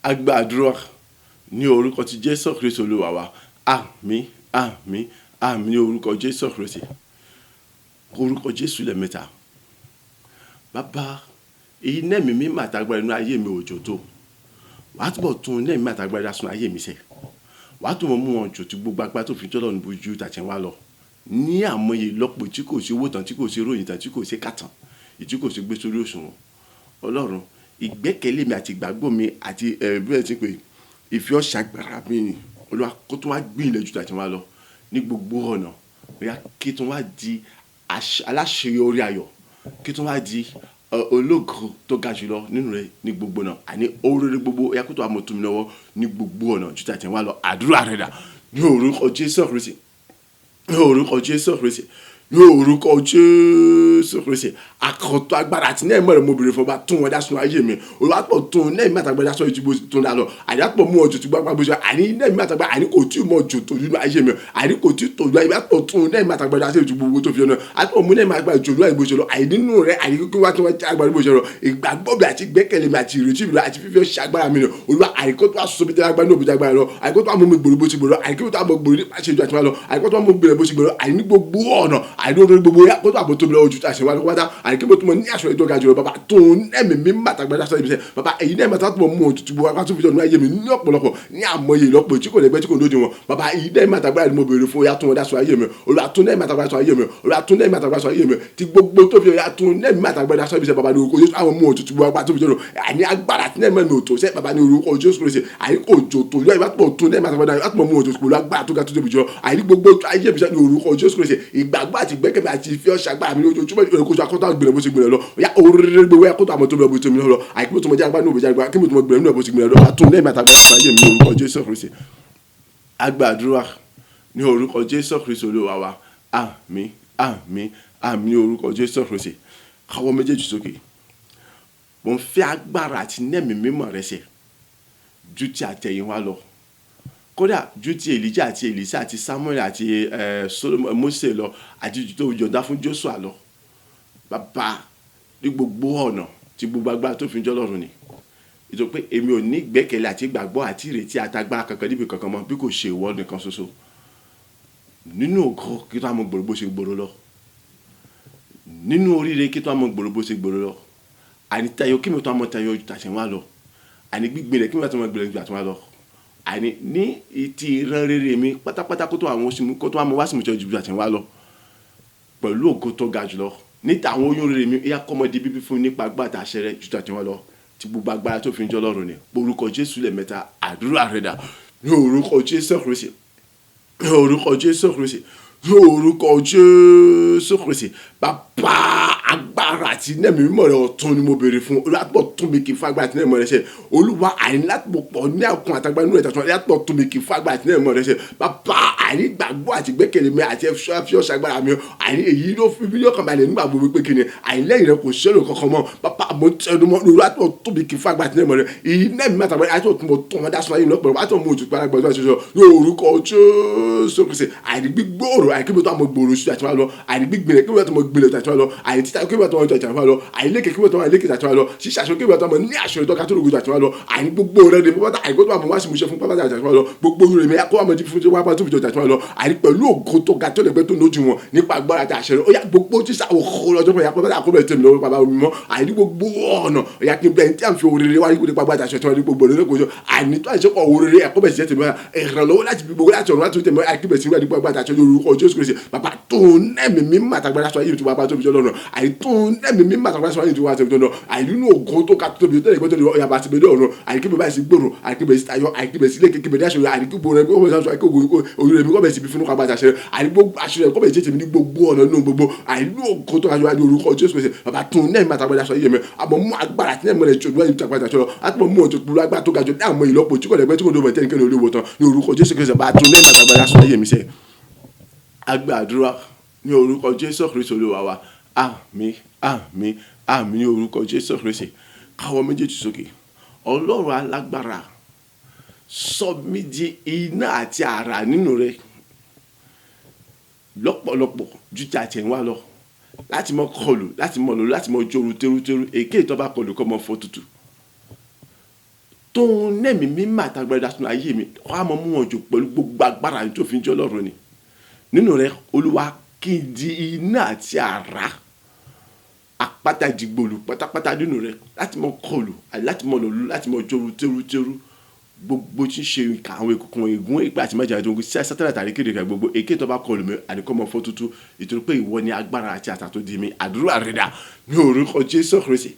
Agbàdúrà ní orúkọ ti Jésù Kristi Olúwa wa àmín àmín àmín ní orúkọ Jésù Kristi orúkọ Jésù lẹ́mẹ́ta bàbá èyí nẹ́ẹ̀mí mi má àtàgbára inú ayé mi òjò tó wàá túbọ̀ tún nẹ́ẹ̀mí má àtàgbára sún ayé mi sẹ́ wàá tún mọ̀ mú wọn jò tí gbogbo agbá tó fi jọ́lọ́ ní bojú tàtí wá lọ ní àmọye lọ́pọ̀ tí kò sí owó tán tí kò sí ròyìn tán tí kò sí kàtàn tí kò sí gbé sórí òṣùwọ̀n Ọlọ́run ìgbẹ́kẹ̀lé mi àti ìgbàgbọ́ mi àti bẹ́ẹ̀ ti pé ìfẹ́ ọ̀ṣàgbára mi ni Olúwa kó tún wá gbìn ilẹ̀ jù tàtí wá lọ ní gbogbo ọ̀nà bóyá kí tún wá di aláṣeyọrí ayọ̀ kí tún wá di ológo tó ga jùlọ nínú rẹ ní gbogbo náà àní oríire gbogbo ẹ̀yà kó tó wà mọ́tò mi lọ́wọ́ ní gbogbo ọ̀nà jù tàtí wá lọ àdúrà rẹ̀ dà ní orúkọ Jésù Kristi ní orúkọ Jésù Kristi ní orúkọ Jésù Kristi àkọ́tọ̀ agbára àti náà mọ̀rẹ̀ mo bèrè fún ọba tún wọn dá sunu ayé mi olùwàpọ̀ tún náà mi àtàgbà dá sọ ìtúbọ̀ tó ń dá lọ àdàpọ̀ mú ọjọ́ tó gbàgbà bó ṣe àní náà mi àtàgbà àní kò tí ì mọ ọjọ́ tó nínú ayé mi àní kò tí ì tó lọ àdàpọ̀ tún náà mi àtàgbà dá sọ ìtúbọ̀ owó tó fi ọ̀nà àdàpọ̀ mú náà mi àtàgbà ìjòlú àìbó ṣe lọ àìnínú rẹ àìkíkí wá tí wọ́n já agbára bó ṣe lọ ìgbàgbọ́ mi àti gbẹ́kẹ̀lé mi àti ìrètí mi àti fífi ọṣẹ agbára mi lọ olúwa àìkó tó wá sọ bí tẹ́lá agbára náà òbí agbára lọ àìkó tó wá mú mi gbòòrò bó ṣe gbòòrò àìkó tó wá mọ gbòòrò nípa ṣe ìjọ àti wá lọ àìkó tó wá mú gbèrè bó ṣe gbòòrò àìní gbogbo ọ̀nà àìní orí gbogbo yá kó tó àbò tó mi lọ ojú àṣẹ wa lọ́wọ́ dá àìkí mo tó mọ ní aṣọ ìjọ ga jùlọ bàbá tó ẹ̀mí mi má tàgbà dá sọ ibi sẹ́ bàbá èyí náà mẹ́ta tó mọ mú òtútù bó wá tó fi jọ ní ayé mi ní ọ̀pọ̀lọpọ̀ ní àmọye ìlọ́pọ̀ tí kò lẹ́gbẹ́ tí kò lóde wọn bàbá èyí náà má tàgbà ni mo béèrè fún ya tó wọn dá sọ ayé mi olúwa tó náà má tàgbà sọ ayé mi olúwa tó náà má tàgbà sọ ayé mi ti gbogbo tó fi ya tó náà má tàgbà dá sọ ibi sẹ́ bàbá ní orúkọ Jésù àwọn mú òtútù bó wá tó fi jọ àní agbára tí náà mẹ́rin òtò sẹ́ bàbá ní orúkọ Jésù Kristi àní kò jò tó yọ ìbátọ̀ tó náà má tàgbà dá mú òtútù bó agbára tó ga tó tóbi jọ àní gbogbo ayé mi sẹ́ ní orúkọ Jésù Kristi ìgbàgbọ́ àti gbẹ́kẹ̀lé àti ìfẹ́ ọ̀ṣàgbára mi lójoojúmọ́ ìrẹ̀kọ́sọ akọ́tà gbìnrẹ̀ bó ṣe gbìnrẹ̀ lọ ya oríire gbogbo ya kótó àmọ́ tó bẹ̀rẹ̀ bó ṣe gbìnrẹ̀ lọ àìkú tó mọ jẹ́ agbá ní òbí jẹ́ agbá kí mo tó mọ gbìnrẹ̀ bó ṣe gbìnrẹ̀ lọ àtún lẹ́yìn àtàgbà ayé mi ní orúkọ Jésù Kristi agbàdúrà ní orúkọ Jésù Kristi Olúwa wa àmín àmín àmín ní orúkọ Jésù Kristi káwọ́ méjèèjì sókè mo ń fẹ́ agbára àti nẹ́ẹ̀mí mímọ́ rẹ ṣe ju ti àtẹ̀yìnwá lọ kódà ju ti Èlíjà àti Èlíṣà àti Samuel àti Solomon Mósè lọ àti ju tó yọ̀ǹda fún Jóṣúà lọ bàbá ní gbogbo ọ̀nà tí gbogbo agbára tó fi ń jọ́ lọ́rùn ni ìtò pé èmi ò ní ìgbẹ́kẹ̀lé àti ìgbàgbọ́ àti ìrètí àtagbára kankan níbi kankan mọ́ bí kò ṣe ìwọ nìkan ṣoṣo nínú ògo kí tó àmọ́ gbòòrò bó ṣe gbòòrò lọ nínú oríire kí tó àmọ́ gbòòrò bó ṣe gbòòrò lọ àní tayọ kí mi tó àmọ́ tayọ tàṣẹ̀wá lọ àní gbígbìn rẹ̀ kí mi tó àmọ́ gbìnrẹ̀ tàṣẹ̀wá lọ àní ní ti ìran rere mi pátápátá kó tó àwọn oṣù kó tó àmọ́ wá sí mi tọ́jú tàṣẹ̀wá lọ pẹ̀lú ògo tó ga jùlọ níta àwọn oyún rere mi ìyá kọ́mọdé bíbí fún nípa agbára àṣẹ rẹ ju tàṣẹ̀wá lọ tí gbogbo agbára tó fi ń jọ lọ́rùn ni orúkọ Jésù lẹ́ẹ̀mẹ́ta àdúrà rẹ̀ dà ní orúkọ Jésù Kristi ní orúkọ Jésù Kristi ní orúkọ Jésù Kristi bàbá agbára àti nẹ́ẹ̀mí mímọ́ rẹ ọ̀tún ni mo béèrè fún olùwàpọ̀ tún mi kì í fún agbára àti nẹ́ẹ̀mí rẹ ṣe olúwa àìnílápò ní àkùn àtàgbà nínú ìtàkùn olùwàpọ̀ tún mi kì í fún agbára àti nẹ́ẹ̀mí rẹ ṣe bàbá àìnígbàgbọ́ àti gbẹ́kẹ̀lé mi àti ẹ̀fíọ́sì agbára mi àìní èyí ló fi mílíọ̀nù kan balẹ̀ nígbà gbogbo pé kíni àìlẹ́yìn rẹ kò ṣẹlẹ̀ kankan mọ́ bàbá mo tẹnumọ́ olùwàpọ̀ tún mi kì í fún agbára àti nẹ́ẹ̀mí rẹ èyí nẹ́ẹ̀mí àtàgbà àti òtún mo tún wọn dá sọ ayé lọ́pọ̀ àti òun mo tún gbára gbọ́dọ̀ ṣoṣo ní orúkọ Jésù Kristi àìnígbígbòòrò àìkébí tó àmọ́ gbòòrò sí àti wá lọ àìnígbígbìnrin kébí tó àmọ́ gbìnrin àti wá lọ àìtítà kébí tó àmọ́ àti wá lọ àìlékè kébí tó àmọ́ àìlékè àti wá lọ ṣíṣàṣọ kébí ìwà tó mọ̀ ní àṣẹ ìtọ́ka tó lògùn àti wọn lọ àní gbogbo rẹ̀ ní pátá àìkó tó wà mọ̀ wá sí mu ṣe fún pátá àti wọn lọ gbogbo rẹ̀ mi kó wà mọ̀ jí fún pátá tó fi jọ àti wọn lọ àní pẹ̀lú ògo tó ga tó lẹ́gbẹ́ tó lójú wọn nípa agbára àti àṣẹ rẹ̀ ó yá gbogbo tí sáwọ́ kọ́ lọ́jọ́ pé yàpọ̀ bẹ́ẹ̀ àkọ́bẹ̀ tẹ̀mí lọ́wọ́ bàbá mi mọ́ àní gbogbo ọ̀nà ó yá kí n bẹ́ẹ̀ tí à ń fi òrèrè wá nípa agbára àti àṣẹ tí wọ́n ní gbogbo rẹ̀ lẹ́kọ̀ọ́ àní tó àṣẹ kọ̀ òrèrè àkọ́bẹ̀ sí tẹ̀mí ìrànlọ́wọ́ láti fi gbogbo láti ọ̀run láti tẹ̀mí àkíbẹ̀ sí nípa agbára àti àṣẹ lórúkọ Jésù Kristi bàbá tó nẹ́ẹ̀mí mímọ́ àtàgbára sọ ayé mi tó bàbá tó fi jọ lọ́nà àní tó nẹ́ẹ̀mí mímọ́ àtàgbára sọ ayé mi tó bàbá tó fi jọ lọ́nà àní nínú ògo tó ká tóbi tẹ́lẹ̀ gbọ́dọ̀ ọ̀yà bá ti bẹ̀rẹ̀ ọ̀run àní kíbi báyìí sí gbòòrò àní kíbi sí tayọ àní kíbi sí lẹ́kẹ̀kẹ̀ bẹ̀rẹ̀ àṣẹ àní kíbi rẹ̀ kó sọ àní kíbi òyìnbó mi kọ́ bẹ̀ sí ibi fún ọkọ̀ àbájá àṣẹ àní gbogbo àṣẹ kọ́ bẹ̀ sí tèmi ní gbogbo ọ̀nà nínú gbogbo àní nínú ògo tó ká tóbi orúkọ Jésù Kristi bàbá tó nẹ́ẹ̀mí àtàgbára sọ ayé mi àmọ́ mú agbára tí nẹ́ẹ̀mí rẹ̀ tó gbọ́dọ̀ àgbàjà sọ àtúmọ̀ mú ọ̀tọ̀ gbúrú agbára tó ga jọ ní àwọn ìlọ́pọ̀ tí kò lẹ́gbẹ́ tí kò lóbọ̀ tẹ́nikẹ́ni olówó tán ní orúkọ Jésù Kristi bàbá tó nẹ́ẹ̀mí àtàgbára sọ ayé mi sẹ́ agbàdúrà ní orúkọ Jésù Kristi Olúwa wa àmín àmín àmín ní orúkọ Jésù Kristi káwọ́ méjèèjì sókè Ọlọ́run alágbára sọ mí di iná àti àrá nínú rẹ lọ́pọ̀lọpọ̀ ju ti àtẹ̀yìnwá lọ láti mọ kọlù láti mọ lòlù láti mọ joru teruteru èké ìtọ́ba kọlù kọ́ mọ fọ́ tutù tó ń nẹ́ẹ̀mí mímọ́ àtàgbàdà sínú ayé mi wàá mọ mú wọn jò pẹ̀lú gbogbo agbára tó fi ń jọ́ lọ́rùn ni nínú rẹ Olúwa kí n di iná àti àrá àpáta ìdìgbòlù pátápátá nínú rẹ láti mọ kọlù láti mọ lòlù láti mọ joru teruteru gbogbo tí ń ṣe nǹkan àwọn ìkòkò ègún ìgbà àti májà ìdóngún sí sátánà tàbí kéde ìgbà gbogbo èké tó bá kọlù mi àdìkọ́ mọ fọ́ tútù ìtorí pé ìwọ ni agbára àti àtà tó di mi àdúrà rẹ̀ dà ní orúkọ Jésù Kristi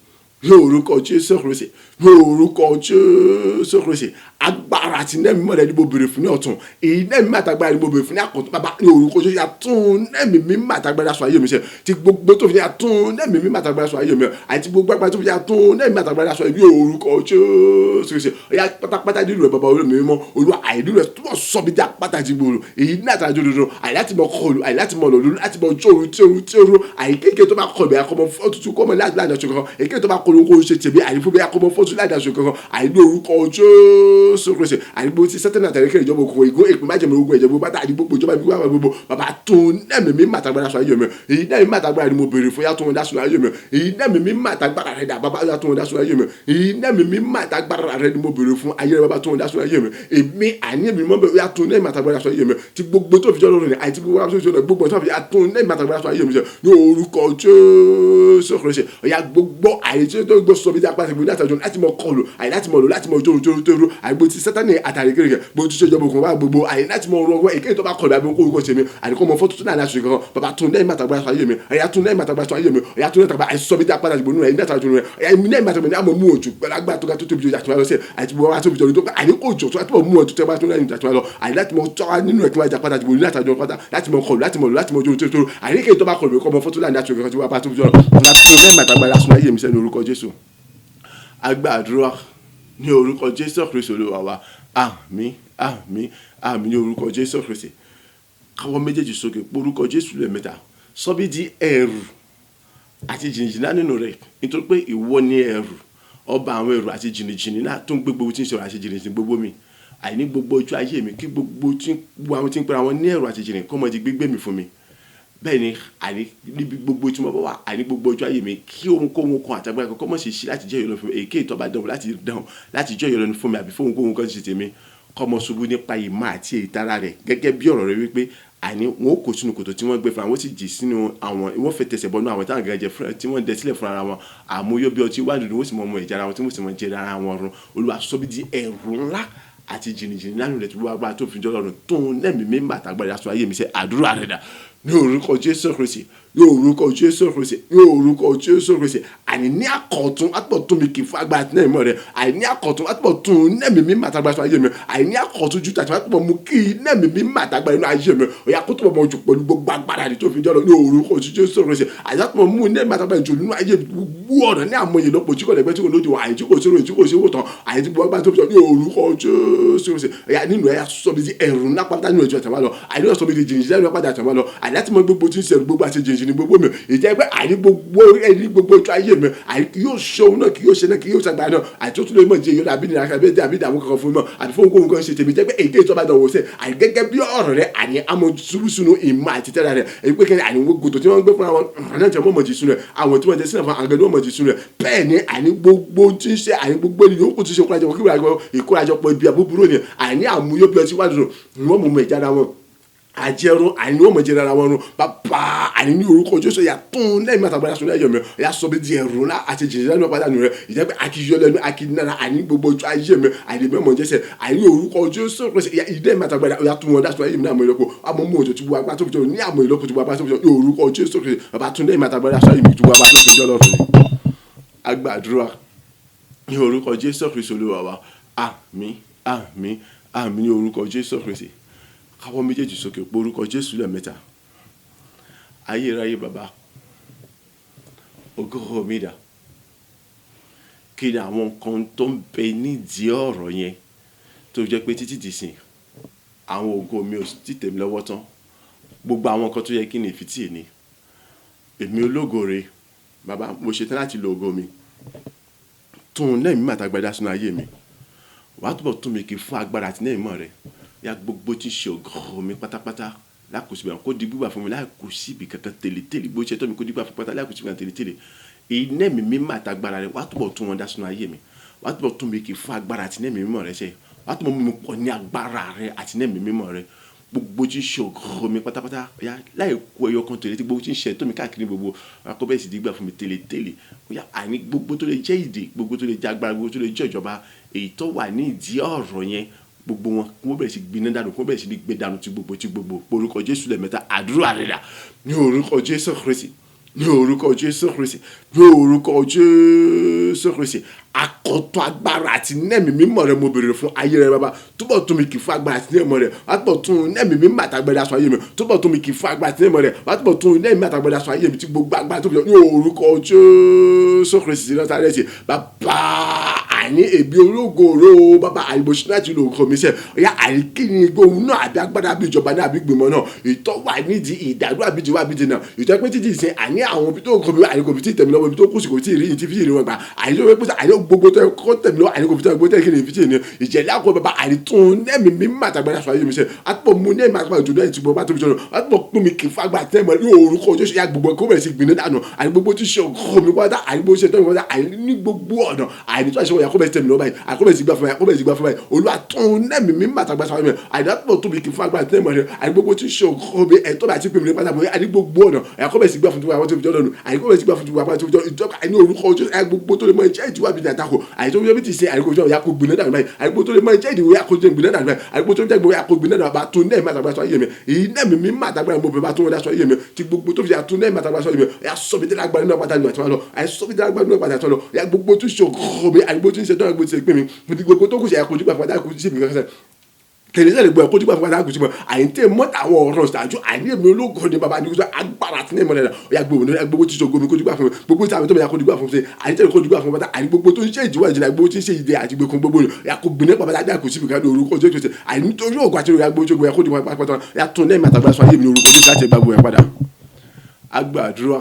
ní orúkọ Jésù Kristi ní orúkọ Jésù Kristi agbára àti nẹ́ẹ̀mí mọ́lẹ̀ ní mo bèrè fún ní ọ̀tún èyí nẹ́ẹ̀mí àtàgbára ní mo bèrè fún ní àkọ́tún bàbá ní orúkọ Jésù àtún nẹ́ẹ̀mí mímọ́ àtàgbára sọ ayé mi sẹ́ ti gbogbo tó fi ní àtún nẹ́ẹ̀mí mímọ́ àtàgbára sọ ayé mi àti gbogbo agbára tó fi ní àtún nẹ́ẹ̀mí àtàgbára sọ ayé mi ní orúkọ Jésù Kristi ọ̀yà pátápátá nínú rẹ̀ bàbá orí mi mímọ́ Olúwa àìní rẹ̀ tó sọ mi dá pátá ti gbòòrò èyí ní àtàjọ dodo àìláti mọ kọlù àìláti mọ lòlù láti mọ jóoru tíoru àìkéèké tó bá kọ bẹ́ẹ̀ akọmọ fọ́tútù kọ́mọ láti láti aṣọ kankan èké tó bá kọlù kó ṣe tèmi àìfú bẹ́ẹ̀ akọmọ fọ́tútù láti aṣọ kankan àìní orúkọ Jésù Kristi àìgbó tí sẹ́tẹ̀nì àtàríkẹ́ ìjọba òkùnkùn ìgò èpè májèmọ̀ ogun ẹ̀jẹ̀ gbogbo bàtà àdìgbò ìjọba ìbí wà gbogbo bàbá tó nẹ́ẹ̀mí mi màtàgbára sọ ayé mi èyí nẹ́ẹ̀mí màtàgbára ni mo béèrè fún yàtọ̀ wọn dásùn ayé mi èyí nẹ́ẹ̀mí mi màtàgbára rẹ̀ dà bàbá yàtọ̀ wọn dásùn ayé mi èyí nẹ́ẹ̀mí mi màtàgbára rẹ̀ ni mo béèrè fún ayé rẹ̀ bàbá tó wọn dásùn ayé mi èmi àní mi mọ́ bẹ́ẹ̀ yàtọ̀ nẹ́ẹ̀mí màtàgbára sọ ayé mi ti gbogbo tó fi jọ́ lọ́rùn ni àti gbogbo tó fi yàtọ̀ nẹ́ẹ̀mí màtàgbára sọ ayé mi ní orúkọ Jésù Kristi ọ̀yà gbogbo àyètí tó gbọ́ sọ bí dáa pàṣẹ gbogbo láti mọ kọlù láti mọ lò láti mọ jóru àìgbò tí sátánì àtàríkẹ́ bó ti ṣe jọba òkun wá gbogbo àyè láti mọ ọrọ̀ ọgbọ́n èké tó bá kọlù àbí okòwò kọ́ ṣe mi àdìkọ́ mọ fọ́tò tó náà láti ṣe kankan bàbá tó nẹ́ẹ̀mí àtàgbára sọ ayé mi ọ̀yà tó nẹ́ẹ̀mí àtàgbára sọ ayé mi ọ̀yà tó nẹ́ẹ̀mí àtàgbára sọ bí dáa pàṣẹ gbogbo nínú ẹ̀yà nẹ́ẹ̀mí àtàgbára àmọ́ mú òjò pẹ̀lú agbára tó ga tó tóbi jù àti wọn lọ sí àti wọn wá tóbi jù tó àdìkọ́ òjò tó àti wọn mú òjò tó bá tó lẹ́yìn àti wọn lọ àyè láti mọ tọ́wá nínú ẹ̀kí wọn jà pátá gbogbo láti àjọ pátá láti mọ kọlù láti mọ lò láti mọ jóru tó àyíké tó bá kọlù kọ́ mọ fọ́tò láti àjọ kankan tí wọ́n bá tóbi jù nẹ́ẹ̀mí àtàgbára sọ ayé mi sẹ́nu orúkọ Jésù agbàdúrà ní orúkọ Jésù Kristi Olúwa wa àmín àmín àmín ní orúkọ Jésù Kristi káwọ́ méjèèjì sókè orúkọ Jésù lẹ́ẹ̀mẹ́ta sọ bí di ẹ̀rù àti jìnnìjìnnà nínú rẹ̀ nítorí pé ìwọ ni ẹ̀rù ọba àwọn ẹ̀rù àti jìnnìjìnnì náà tó ń gbé gbogbo tí ń sọ̀rọ̀ àti jìnnìjìnnì gbogbo mi àìní gbogbo ojú ayé mi kí gbogbo tí àwọn tí ń pera wọn ní ẹ̀rù àti jìnnì kọ́ mọ́ di gbígbé mi fún mi bẹ́ẹ̀ ni àní níbi gbogbo tí mo bá wà àní gbogbo ojú ayé mi kí ohunkóhun kan àtàgbà kan kọ́ mọ̀ ṣe ṣí láti jẹ́ ìyọlọ́ni fún mi èké ìtọ́ba dánwò láti jẹ́ ìyọlọ́ni fún mi àbí fún ohunkóhun kan ṣe tèmi kọ́ mọ̀ ṣubú nípa ìmọ̀ àti ìtara rẹ̀ gẹ́gẹ́ bí ọ̀rọ̀ rẹ̀ wípé àní wọn ó kó sínú kòtò tí wọ́n gbé fún àwọn sì jì sínú àwọn wọ́n fẹ́ tẹ̀sẹ̀ bọ́nú àwọn táwọn gẹ́gẹ́ fún tí wọ́n dẹ sílẹ̀ fún ara wọn àmúyọ́ bí ọtí wá dùdú wọ́n sì mọ ọmọ ìjà ara wọn tí wọ́n sì mọ jẹ ara wọn run Olúwa sọ bí di ẹ̀rù ńlá àti jìnnìjìnnì lánàá rẹ̀ tó wá gbára tó fi jọ́ lọ́rùn tó ń lẹ́mìí mímọ́ àtàgbàdà sọ ayé mi sẹ́ àdúrà rẹ̀ dà ní orúkọ Jésù Kristi ní orúkọ Jésù Kristi ní orúkọ Jésù Kristi àní ní àkọ̀tún àtúbọ̀tún mi kì í fún agbára tí náà mọ̀ rẹ̀ àní àkọ̀tún àtúbọ̀tún nẹ́ẹ̀mí mi màtàgbára sọ ayé mi àní àkọ̀tún ju tàbí àtúbọ̀ mú kí nẹ́ẹ̀mí mi màtàgbára inú ayé mi òyà kó tó bọ̀ mọ̀ jù pẹ̀lú gbogbo agbára rẹ̀ tó fi jọ́ lọ ní orúkọ Jésù Kristi àyàtúbọ̀ mú nẹ́ẹ̀mí màtàgbára jù nínú ayé gbogbo ọ̀nà ní àmọ́ ìlọ́pọ̀ tí kò lẹ́gbẹ́ tí kò lóde wọn àyè tí kò sí ròyìn tí kò sí wòtán àyè tí gbogbo agbára tó fi jọ́ ní orúkọ Jésù Kristi òyà nínú ẹ̀yà sọ bí ti ẹ̀rù ńlá pátá nínú ẹ̀jọ̀ àtàwọn lọ àyè náà sọ bí ti jìnnìjìnnì lẹ́nu pátá àtàwọn lọ àyè láti mọ gbogbo tí ń ṣẹ̀rù gbogbo àti jìnnìjìnnì jìnnìjìnnì gbogbo mi ìjẹ́ pé àní gbogbo ẹni gbogbo ojú ayé mi àní kì yóò ṣe òun náà kì yóò ṣe náà kì yóò ṣàgbà náà àti ó tún lè mọ̀ jẹ́ yóò dàbí nira àbí ìdààmú kankan fún mi mọ́ àti fún ohun kan ṣe tèmi jẹ́ pé èyí tó bá dánwò sẹ́ àní gẹ́gẹ́ bí ọ̀rọ̀ rẹ àní amọ̀ sunu ìmọ̀ àti tẹ́lẹ̀ rẹ èyí pé kẹ́ni àní gòtò tí wọ́n gbé fún àwọn náà tí wọ́n mọ̀ jí sunu rẹ̀ àwọn tí wọ́n jẹ́ sínú àwọn àgbẹ̀dọ́ mọ̀ jí sunu rẹ̀ bẹ́ẹ̀ ni àní gbogbo tí ń ṣe àní gbogbo ènìyàn ó kù tí ń ṣe ìkórajọpọ̀ ibi àbúrò ni àní àmúyó bí ọtí wájú wọn mú mọ̀ ìjára wọn àjẹrun àní wọn mọ̀ jẹ́ra wọn rún bàbá àní ní orúkọ Jésù yà tún lẹ́yìn mẹ́ta sọ lẹ́yìn mi yà sọ bí di ẹ̀rù ńlá àti jìnnìjìnnì lẹ́nu padà nù rẹ̀ ìjẹ́ pé akíyọ lẹ́nu akínára àní gbogbo ojú ayé mi àní mẹ́mọ̀ jẹ́sẹ̀ àní orúkọ Jésù ìdẹ́ mẹ́ta yà tún wọn dáṣọ ayé mi ní àmọ́ ìlọ́pọ̀ àmọ́ mú òjò tí wọ́n agbá tó fi jọ ní àmọ́ ìlọ́pọ̀ tí wọ́n agbá tó fi jọ ní orúkọ Jésù bàbá tún lẹ́yìn mẹ́ta dáṣọ ayé mi tí wọ́n agbá tó fi jọ lọ́rùn agbàdúrà ní orúkọ Jésù Kristi Olúwa wa àmín àmín àmín ní orúkọ Jésù Kristi káwọ́ méjèèjì sókè pé orúkọ Jésù lẹ́ẹ̀mẹ́ta ayérayé bàbá ògo mi dà kí ni àwọn nǹkan tó ń bẹ nídìí ọ̀rọ̀ yẹn tó jẹ́ pé títí dìsìn àwọn ògo mi ò tí tèmi lọ́wọ́ tán gbogbo àwọn nǹkan tó yẹ kí ni ìfitì ni èmi ológo rè bàbá mo ṣetán láti lo ògo mi tún lẹ́mìí màtàgbádá sínú ayé mi wàá túbọ̀ tún mi kì í fún agbára àti lẹ́yìn mọ́ rẹ ya gbogbo tí ń ṣe ògo mi pátápátá lákòóso bẹ̀rẹ̀ kó di gbígbà fún mi láìkòóso ibi kankan tèlétèlé bó ṣe tọ́ mi kó di gbígbà fún pátá láìkòóso ibi kankan tèlétèlé iná mi mímọ́ àtàgbára rẹ wàá túbọ̀ tún wọn dá sínú ayé mi wàá túbọ̀ tún mi kì í fún agbára àti lẹ́yìn mímọ́ rẹ ṣe wàá túbọ̀ mú mi pọ̀ ní agbára rẹ àti lẹ́yìn mímọ́ rẹ gbogbo tí ń ṣe ògo mi pátápátá ya láì kó ẹyọ kan tèlétè gbogbo tí ń ṣe tó mi káàkiri gbogbo akọ́bẹ̀ sì dìgbà fún mi tèlétèlé ya àní gbogbo tó lè jẹ́ ìdè gbogbo tó lè jẹ́ agbára gbogbo tó lè jẹ́ ìjọba èyí tó wà ní ìdí ọ̀rọ̀ yẹn gbogbo wọn kí wọ́n bẹ̀rẹ̀ sí gbiná dànù kí wọ́n bẹ̀rẹ̀ sí gbé dànù tí gbogbo orúkọ Jésù lẹ́ẹ̀mẹ́ta àdúrà rẹ̀ dà ní orúkọ Jésù Kristi ní orúkọ Jésù Kristi ní orúkọ Jésù Kristi akọ̀tọ̀ agbára àti nẹ́ẹ̀mí mímọ́ rẹ mo béèrè fún ayé rẹ bàbá túbọ̀ tún mi kì í fún agbára àti nẹ́ẹ̀mọ́ rẹ wàá túbọ̀ tún nẹ́ẹ̀mí mímọ́ àtàgbẹ́dá sọ ayé mi túbọ̀ tún mi kì í fún agbára àti nẹ́ẹ̀mọ́ rẹ wàá túbọ̀ tún nẹ́ẹ̀mí àtàgbẹ́dá sọ ayé mi tí gbogbo agbára tó fi ní orúkọ Jésù Kristi Násárẹ́tì bàbá àní èbí ológoro bàbá àìbòsí láti lo nǹkan mi sẹ ọyá àìkíni gbóhùn náà àbí agbára bí ìjọba náà àbí gbìmọ̀ náà ìtọ́wà nídìí ìdádúrà bí ìjọba bí ìdènà ìtọ́ pé títí ìsìn àní àwọn ibi tó nǹkan mi àní kò fi tí ì tẹ̀mí lọ́wọ́ ibi tó kù sí kò tí ì rí ìtì fi ìrìn wọn gbà àní tó pé àní gbogbo tó kọ́ tẹ̀mí lọ́wọ́ àní kò fi tí gbogbo tẹ̀kí ní fi tí ì ní ìjẹ̀lẹ̀ àkọ́ bàbá àní tún nẹ́ẹ̀mí mi má tàgbára sọ ayé mi sẹ àtúbọ̀ mú nẹ́ẹ̀mí àtúbọ̀ ìjọba ẹ̀ ti bọ̀ bá tóbi jọ̀nà àtúbọ̀ pín mi kì í fagbá tẹ́mọ̀ ní orúkọ Jésù ya gbogbo kó bẹ̀rẹ̀ sí gbìnà dànù àní gbogbo tí ṣe ọkọ mi wáta àní gbogbo ṣe tọ́ mi wáta àní ní gbogbo ọ̀nà àní tó àṣẹ wọ̀nyà kó bẹ̀rẹ̀ tẹ̀mí lọ́wọ́ báyìí àkọ́bẹ̀ sí gbà fún báyìí Olúwa tún nẹ́ẹ̀mí mi má tàgbà sọ mi àìdátúbọ̀ tóbi kì í fagbá tẹ́mọ̀ rẹ àní gbogbo tí ṣe ọkọ mi ẹ̀ tó bá ti pè mí pátá àní gbogbo ọ̀nà àkọ́bẹ̀ sí gbà fún tiwa tó fi jọ́ lọ́nu àní kọ́bẹ̀ sí gbà fún tiwa tó fi jọ́ ìjọba àní orúkọ Jésù àní gbogbo tó lè mọ ìjẹ́ ìdíwà bíi àtakò àní tó fi jẹ́ ti ṣe àní kò jọ ìyàkó gbìnà dànù báyìí àní gbogbo tó lè mọ ìjẹ́ ìdíwà yàkó jẹ́ gbìnà dànù báyìí àní gbogbo tó jẹ́ gbogbo yàkó gbìnà dànù bá tún nẹ́ẹ̀mí àtàgbà sọ ayé mi èyí nẹ́ẹ̀mí mi má àtàgbà mo bẹ̀ bá tún wọn dá sọ ayé mi ti gbogbo tó fi àtún nẹ́ẹ̀mí àtàgbà sọ ayé mi yà sọ mi dẹ́rẹ́ agbára náà pátá ní àtúwà lọ àyè sọ mi dẹ́rẹ́ agbára náà pátá lọ yà gbogbo tó ṣe ọkọ mi àyè gbogbo tó ń ṣe tó ń gbé ti pè mí gbogbo tó kù sí àyàkójú pàpà dákú sí mi kankan kèlè sẹ́lẹ̀ gbọ́ ẹ̀kọ́ tí gbàgbọ́ àdáàkùsí mọ́ àyíntẹ́ mọ́tà àwọn ọ̀rọ̀ ṣáájú àní èmi ológo ni bàbá nígbà agbára àti ní ìmọ̀lẹ́dà ọ̀yà gbogbo tí sọ̀gbọ́n mi kó dìgbà fún mi gbogbo tí àwọn tó bẹ̀rẹ̀ kó dìgbà fún mi àyíntẹ́ kó dìgbà fún mi bàtà àní gbogbo tó ń ṣe ìjìwà ìjìnlẹ̀ gbogbo tí ń ṣe ìdè àti gbogbo gbogbo yà kó gbìnẹ́ pàpà àdáàkùsí mi káàdì orúkọ Jésù Kristi àyíntẹ́ orúkọ àti orúkọ agbóhùn gbogbo yà kó dìgbà pàpà yà tún lẹ́yìn àtàgbà sọ ayé mi orúkọ Jésù láti gbàgbọ́ yà padà agbàdúrà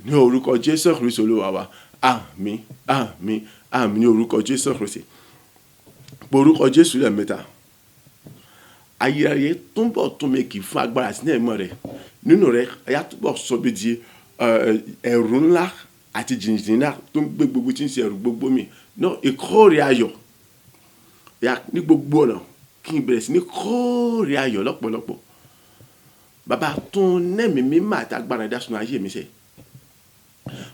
ní orúkọ Jésù Kristi Olúwa wa àmín àmín àmín ní orúkọ Jésù Kristi orúkọ Jésù lẹ́ẹ̀mẹ́ta ayérayé túnbọ̀ tún mi kì í fún agbára àti ẹ̀mọ́ rẹ̀ nínú rẹ̀ ẹ̀yà túbọ̀ sọ bí di ẹ̀rù ńlá àti jìnnìjìnnì náà tó ń gbé gbogbo tí ń ṣe ẹ̀rù gbogbo mi náà ìkórè ayọ̀ ẹ̀yà ní gbogbo ọ̀nà kí n bẹ̀rẹ̀ sí ní kórè ayọ̀ lọ́pọ̀lọpọ̀ bàbá tún nẹ́ẹ̀mí mímọ́ àti agbára ìdásùnú ayé mi ṣe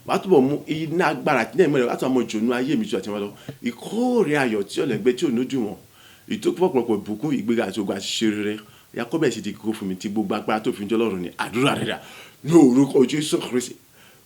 wàá túbọ̀ mú iná agbára àti ẹ̀mọ́ rẹ̀ wàá túbọ̀ mú ìjònú ayé mi jù àti wọn lọ ìkórè ayọ̀ tí ọ̀lẹ́gbẹ́ tí ò ní dùn wọn ìtòkùpọ̀pọ̀ ìbùkún ìgbéga àti ogun àṣìṣe rere yakọ́bẹ̀ sì ti kó fún mi tí gbogbo agbára tó fi ń jọ́ lọ́rùn ní àdúrà rẹ̀ dà ní orúkọ Jésù Kristi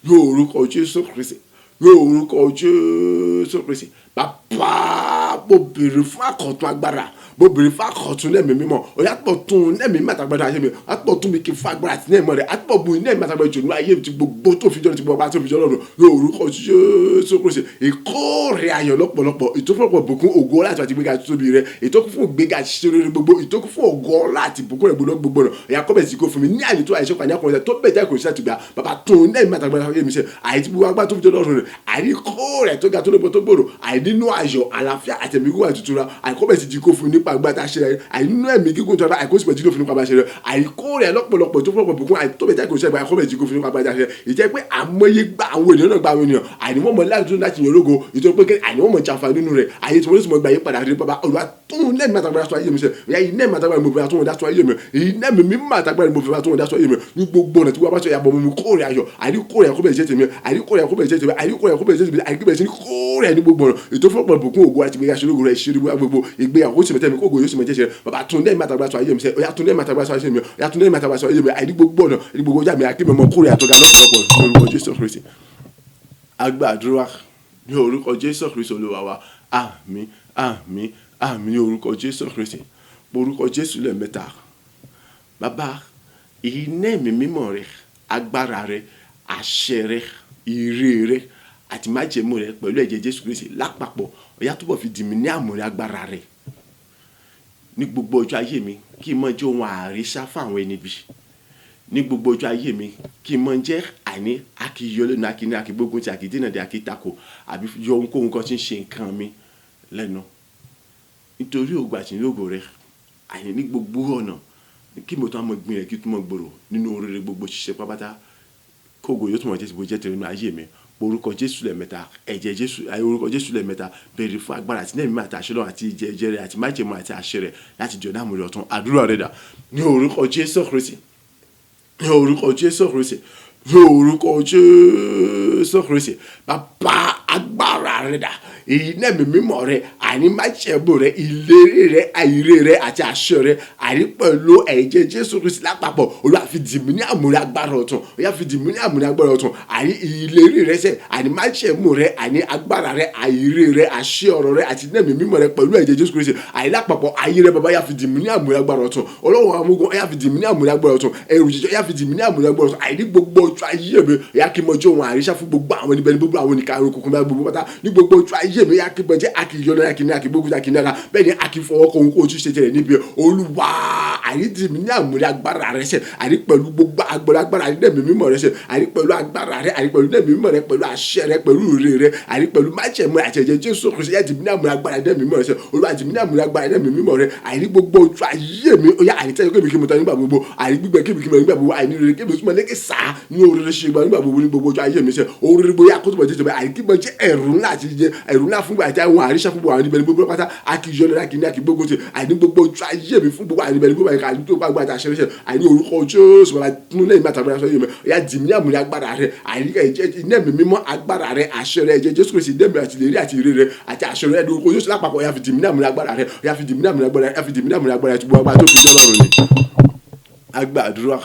ní orúkọ Jésù Kristi ní orúkọ Jésù Kristi bàbá mo béèrè fún àkọ̀tun agbára mo béèrè fún àkọ̀tun lẹ́mìí mímọ́ ọ̀yà pọ̀ tún lẹ́mìí mímọ́ àtàgbàdà ayé mi àpọ̀ tún mi kí n fún agbára àti lẹ́mìí rẹ̀ àpọ̀ bu lẹ́mìí àtàgbàdà ìjọ̀nù ayé mi ti gbogbo tó fi jọ́nù ti gbogbo tó fi jọ́nù lọ́rùn lórúkọ Jésù Kristi ìkórè ayọ̀ lọ́pọ̀lọpọ̀ ìtókùnfún bùkún ògo láti àti gbéga tóbi rẹ̀ ìtókùnfún gbéga ṣiṣẹ́ gbogbo ìtókùnfún ògo láti bùkún rẹ̀ gbogbo náà ọ̀yà kọ́bẹ̀ sí kó fún mi ní àyè tó àìsàn kan ní akọ̀rẹ́ tó bẹ̀ jẹ́ kò sí àtìgbà bàbá tún lẹ́mìí àtàgbàdà ayé mi ṣe àìtí gbogbo agbá tó fi jọ́nù lọ́rùn rẹ̀ àìkórè tó ga tó lóbo tó gbòòrò àìnínú ayọ̀ àlàáfíà àtẹ̀mí gbogbo àtútúra àìkọ́bẹ̀ sí jí kó fún nípa agbáta ṣe rẹ̀ àìnínú ẹ̀mí gígùn tó àìkóṣì pẹ̀jú fún nípa agbáṣe rẹ̀ àìkórè lọ́pọ̀lọpọ̀ tó fọ́pọ̀ bùkún àìtóbẹ̀jẹ́ kò ṣẹ́gbà àìkọ́bẹ̀ jí kó fún nípa agbáta ṣe rẹ̀ ìjẹ́ pé àmọye gba àwọn ènìyàn náà gba àwọn ènìyàn àìníwọ̀n mọ̀ láti yàn lógo ìjọba pé àìníwọ̀n mọ̀ jàǹfà nínú rẹ̀ àyè tí wọ́n sì mọ̀ gbà yí padà rí bàbá olùwà tún lẹ́mìí àtàgbára sọ ayé mi sẹ́ ìyá yìí lẹ́mìí àtàgbára mo fẹ́ tó wọn dá sọ ayé mi èyí lẹ́mìí mímọ́ àtàgbára mo fẹ́ tó wọn dá sọ ayé mi ní gbogbo ọ̀nà tí wọ́n bá sọ ìyàbọ̀ mi kórè ayọ̀ àìríkórè àkọ́bẹ̀ ìṣẹ́ tèmi àìríkórè àkọ́bẹ̀ ìṣẹ́ tèmi àìríkórè àkọ́bẹ̀ ìṣẹ́ tèmi àìríkórè sí kórè ní gbogbo ọ̀nà ètò fọ́pọ̀ bùkún ògo àti ìgbéga ṣeré rẹ̀ ṣeré gbogbo ìgbéyàwó sì mẹ́tẹ́mi kógo yóò sì mẹ́tẹ́ ṣe bàbá tún lẹ́mìí àtàgbára sọ ayé mi sẹ́ ọ̀yà tún lẹ́mìí àtàgbára sọ ayé mi ọ̀yà tún lẹ́mìí àtàgbára sọ ayé mi àìrí gbogbo ọ̀nà àìrí gbogbo ọjà mi àkí mẹ́mọ́ kórè àtọ́gà lọ́pọ̀lọpọ̀ lórúkọ Jésù Kristi agbàdúrà ní orúkọ Jésù Kristi Olúwa wa àmín àmín àmín ní orúkọ Jésù Kristi orúkọ Jésù lẹ́ẹ̀mẹ́ta bàbá iná ẹ̀mí mímọ́ rẹ agbára rẹ àṣẹ rẹ ire rẹ àti májẹ̀mú rẹ pẹ̀lú ẹ̀jẹ̀ Jésù Kristi lápapọ̀ ó yá túbọ̀ fi dì mí ní àmùrè agbára rẹ ní gbogbo ọjọ́ ayé mi kí n mọ̀ jẹ́ ohun àrísá fún àwọn ẹni bí ní gbogbo ọjọ́ ayé mi kí n mọ̀ jẹ́ àní akíyọlẹ́nu akíní akígbógun tí akídínà dé akítako àbí yọ ohunkóhun kan tí ń ṣe nǹkan mi lẹ́nu nítorí ògo àti nílògo rẹ àní ní gbogbo ọ̀nà kí mo tó àmọ́ gbìn rẹ̀ kí tó mọ̀ gbòòrò nínú oríire gbogbo ṣiṣẹ́ pápátá kógo yóò tún mọ̀ jẹ́ jẹ́ tẹ̀lé nínú ayé mi orúkọ Jésù lẹ́ẹ̀mẹ́ta ẹ̀jẹ̀ Jésù orúkọ Jésù lẹ́ẹ̀mẹ́ta béèrè fún agbára àti nẹ́ẹ̀mí àti àṣẹ lọ́wọ́ àti ìjẹ́ rẹ̀ àti májẹ̀mú àti àṣẹ rẹ̀ láti jọ dáàmú rẹ̀ ọ̀tún àdúrà rẹ̀ dà ní orúkọ Jésù Kristi ní orúkọ Jésù Kristi ní orúkọ Jésù Kristi bàbá agbára rẹ̀ dà iná ẹ̀mí mímọ́ rẹ àní májẹ̀mú rẹ ìlérí rẹ àìrè rẹ àti àṣẹ rẹ àní pẹ̀lú ẹ̀jẹ̀ Jésù Kristi lápapọ̀ Olúwa fi dì mí ní àmùrè agbára ọ̀tun Olúwa fi dì mí ní àmùrè agbára ọ̀tun àní ìlérí rẹ sẹ́ àní májẹ̀mú rẹ àní agbára rẹ àìrè rẹ àṣẹ ọ̀rọ̀ rẹ àti iná ẹ̀mí mímọ́ rẹ pẹ̀lú ẹ̀jẹ̀ Jésù Kristi àní lápapọ̀ ayé rẹ bàbá yá fi dì mí ní àmùrè agbára ọ̀tun Ọlọ́run amúgun yá fi dì mí ní àmùrè agbára ọ̀tun ẹrù jíjọ yá fi dì mí ní àmùrè agbára ọ̀tun àní gbogbo ọjọ́ ayé mi yá kí n mọ jẹ́ ohun àríṣà fún gbogbo àwọn ẹnibẹni gbogbo àwọn ènìkà àrùn kòkòrò gbogbo pátá ní gbogbo ọjọ́ ayé mi yá kí n mọ jẹ́ akíyọlẹ akíní akígbógun akíní ara bẹ́ẹ̀ ni akífọwọ́ kọ ohun kó o tún ṣe tẹ̀lé níbi Olúwa àrídì mi ní àmúrè agbára rẹ sẹ àrí pẹ̀lú gbogbo agbára àrí dẹ̀mí mímọ́ rẹ sẹ àrí pẹ̀lú agbára rẹ àrí pẹ̀lú dẹ̀mí mímọ́ rẹ pẹ̀lú àṣẹ rẹ pẹ̀lú ire rẹ àrí pẹ̀lú májẹ̀mú àti ẹ̀jẹ̀ Jésù Kristi yá dì mí ní àmúrè agbára dẹ̀mí mímọ́ rẹ sẹ Olúwa dì mí ní àmúrè agbára dẹ̀mí mímọ́ rẹ àrí gbogbo ojú ayé mi ó yá àrí tẹ́lẹ̀ kébì kí mo ta nígbà gbogbo àrí gbígbẹ kébì kí mo nígbà gbogbo àrí rere kébì kí mo lékè sá ní oríire ṣe gbà nígbà gbogbo ní gbogbo ojú ayé mi sẹ oríire bóyá kó tó bọ̀ jẹ́ àrí kí mo jẹ́ ẹ̀rù ńlá àti jẹ́ ẹ̀rù ńlá fún àti àwọn àríṣà fún àwọn níbẹ̀ ní gbogbo pátá akíyọlẹ akíní akígbógun ti àní gbogbo ojú ayé mi fún gbogbo àníbẹ̀ ní gbogbo àyíká àní tó bá gbà àti àṣẹ àní orúkọ Jésù bàbá tún lẹ́yìn mẹ́ta bẹ́ẹ̀ sọ yìí mẹ́ ọ̀yá dì mí ní àmúrè agbára rẹ àyíká iná ẹ̀mí mímọ́ agbára rẹ àṣẹ rẹ ẹ̀jẹ̀ Jésù Kristi dẹ́mi àti ìlérí àti ire rẹ àti àṣẹ rẹ orúkọ Jésù lápapọ̀ ọ̀yá fi dì mí ní àmúrè agbára rẹ ọ̀yá fi dì mí ní àmúrè agbára rẹ ọ̀yá fi dì mí ní àmúrè agbára rẹ tí gbogbo agbára tó fi lọ́rùn ni. agbàdúrà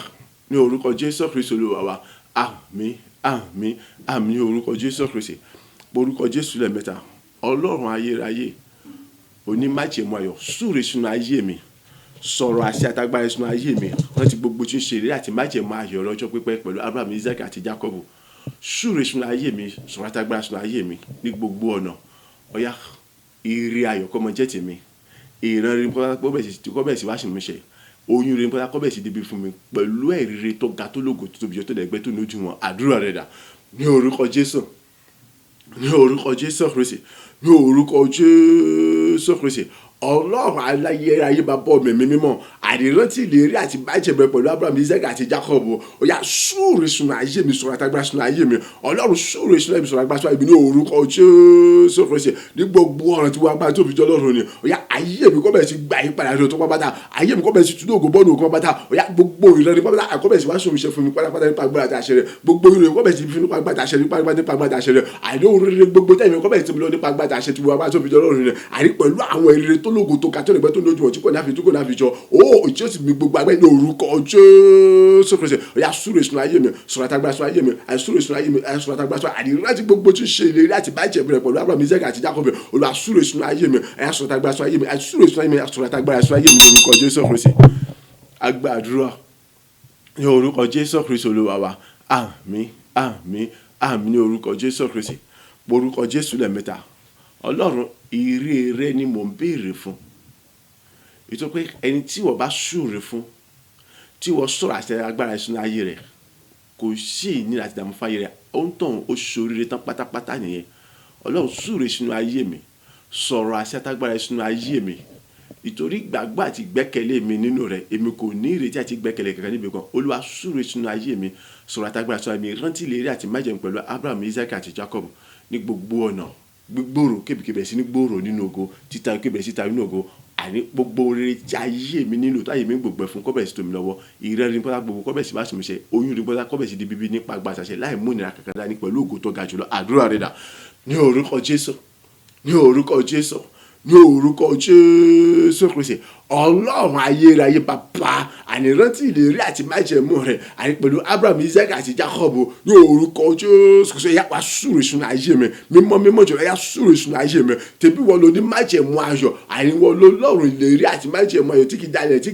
ní orúkọ Jésù Kristi Olúwa wa àmín àmín àmín ní orúkọ Jésù Kristi orúkọ Jésù lẹ́ẹ̀mẹ́ta Ọlọ́run ayérayé onímájẹ̀mú ayọ̀ súre sínú ayé mi sọ̀rọ̀ àṣẹ àtagbára sínú ayé mi rántí gbogbo tí ń ṣe eré àti májẹ̀mú ayọ̀ lọ́jọ́ pípẹ́ pẹ̀lú Abraham Isaac àti Jacob súre sínú ayé mi sọ̀rọ̀ àtagbára sínú ayé mi ní gbogbo ọ̀nà ọ̀yá ire ayọ̀ kó máa jẹ́ tèmi ìran rere kó bẹ̀ sí wá sínú iṣẹ́ oyún rere kó bẹ̀ sí débi fún mi pẹ̀lú ẹ̀rí tó ga tó lógo tó tóbi jọ tó dẹ̀gbẹ́ tó lójú wọn àdúrà rẹ̀ dà ní orúkọ Jésù ní orúkọ Jésù Kristi ní orúkọ Jésù Kristi Ọlọ́run aláyé bàbá mi mímọ́ àdìrántí ìlérí àti májẹ̀mú pẹ̀lú Abraham Isaac àti Jacob ó yá súre sínú ayé mi sọ̀rọ̀ àtagbára sínú ayé mi Ọlọ́run súre sínú ayé mi sọ̀rọ̀ àtagbára sínú ayé mi ní orúkọ Jésù Kristi ní gbogbo ọ̀ràn tí wọ́n agbára tó fi jọ Ọlọ́run ni ó yá ayé mi kó bẹ̀rẹ̀ sí gba ìpadà rẹ̀ tó pápátá ayé mi kó bẹ̀rẹ̀ sí tún ògo bọ́ọ̀nù ògo pápátá ó yá gbogbo ìrẹ́ni pápátá kó bẹ̀rẹ̀ sí wá sómi ṣe fún mi pátápátá nípa agbára àti àṣẹ rẹ̀ gbogbo ìrẹ́ni kó bẹ̀rẹ̀ sí fi nípa agbára àṣẹ nípa agbára àṣẹ rẹ̀ àìní òrèrè gbogbo tẹ̀mí kó bẹ̀rẹ̀ sí lọ nípa agbára àṣẹ tí wọ́n agbára tó fi jọ Ọlọ́run rẹ̀ àìní pẹ̀lú àwọn ìrere tó lógo tó kàtó tó lójú wọn tí kò náà fi jọ ó tí ó sì mi gbogbo agbẹ́ ní orúkọ Jésù Kristi ó yá súre sínú ayé mi sọ̀rọ̀ àtàgbà sínú ayé mi àìsúre sínú ayé mi àìsọ̀rọ̀ àtàgbà sínú àdìrántí gbogbo tí ń ṣe ìlérí àti bàjẹ́ bẹ̀rẹ̀ pẹ̀lú Abraham Isaac àti Jacob Olúwa súre sínú ayé mi àìsọ̀rọ̀ àtàgbà sínú ayé mi àìsúre sínú ayé mi àìsọ̀rọ̀ àtàgbà sínú ayé mi ní orúkọ Jésù Kristi agbàdúrà ní orúkọ Jésù Kristi Olúwa wa àmín àmín àmín ní orúkọ Jésù Kristi orúkọ Jésù lẹ́ẹ̀mẹ́ta Ọlọ́run ire rẹ ni mò ń béèrè fún ètò pé ẹni tí wọ́n bá súre fún tí wọ́n sọ̀rọ̀ àti agbára sínú ayé rẹ̀ kò sí ìnira àti ìdààmú fáyé rẹ̀ ó ń tàn ó ṣoríire tán pátápátá nìyẹn Ọlọ́run súre sínú ayé mi sọ̀rọ̀ àti agbára sínú ayé mi ìtorí ìgbàgbọ́ àti ìgbẹ́kẹ̀lé mi nínú rẹ̀ èmi kò ní ìrètí àti ìgbẹ́kẹ̀lé kankan níbi kan Olúwa súre sínú ayé mi sọ̀rọ̀ àtàgbára sínú ayé mi rántí ìlérí àti májẹ̀mú pẹ̀lú Abraham Isaac àti Jacob ní gbogbo ọ̀nà gbòòrò kébìkébẹ̀ sí ní gbòòrò nínú ògo títa kébẹ̀ síta nínú ògo àní gbogbo rere tí ayé mi nílò táyé mi gbogbo ẹ̀fún kọ́bẹ̀ sí tòmí lọ́wọ́ ìrẹ́rìn pátá gbogbo kọ́bẹ̀ sí bá ṣe mi ṣe oyún rí pátá kọ́bẹ̀ sí di bíbí nípa gbàṣàṣẹ láì mú ìnira kankan dání pẹ̀lú ògo tó ga jùlọ àdúrà rẹ̀ dà ní orúkọ Jésù ní orúkọ Jésù ní orúkọ Jésù Kristi Ọlọ́run ayérayé bàbá ànírántí ìlérí àti májẹ̀mú rẹ̀ àní pẹ̀lú Abraham Isaac àti Jacob ní orúkọ Jésù Kristi ẹ̀yà wá súre sínú ayé mi mímọ́ jọ̀rọ̀ ẹ̀yà súre sínú ayé mi tẹ̀bí wọ́n lo ní májẹ̀mú ayọ̀ àní wọ́n lo lọ́rùn ìlérí àti májẹ̀mú ayọ̀ tí kì í dalẹ̀ tí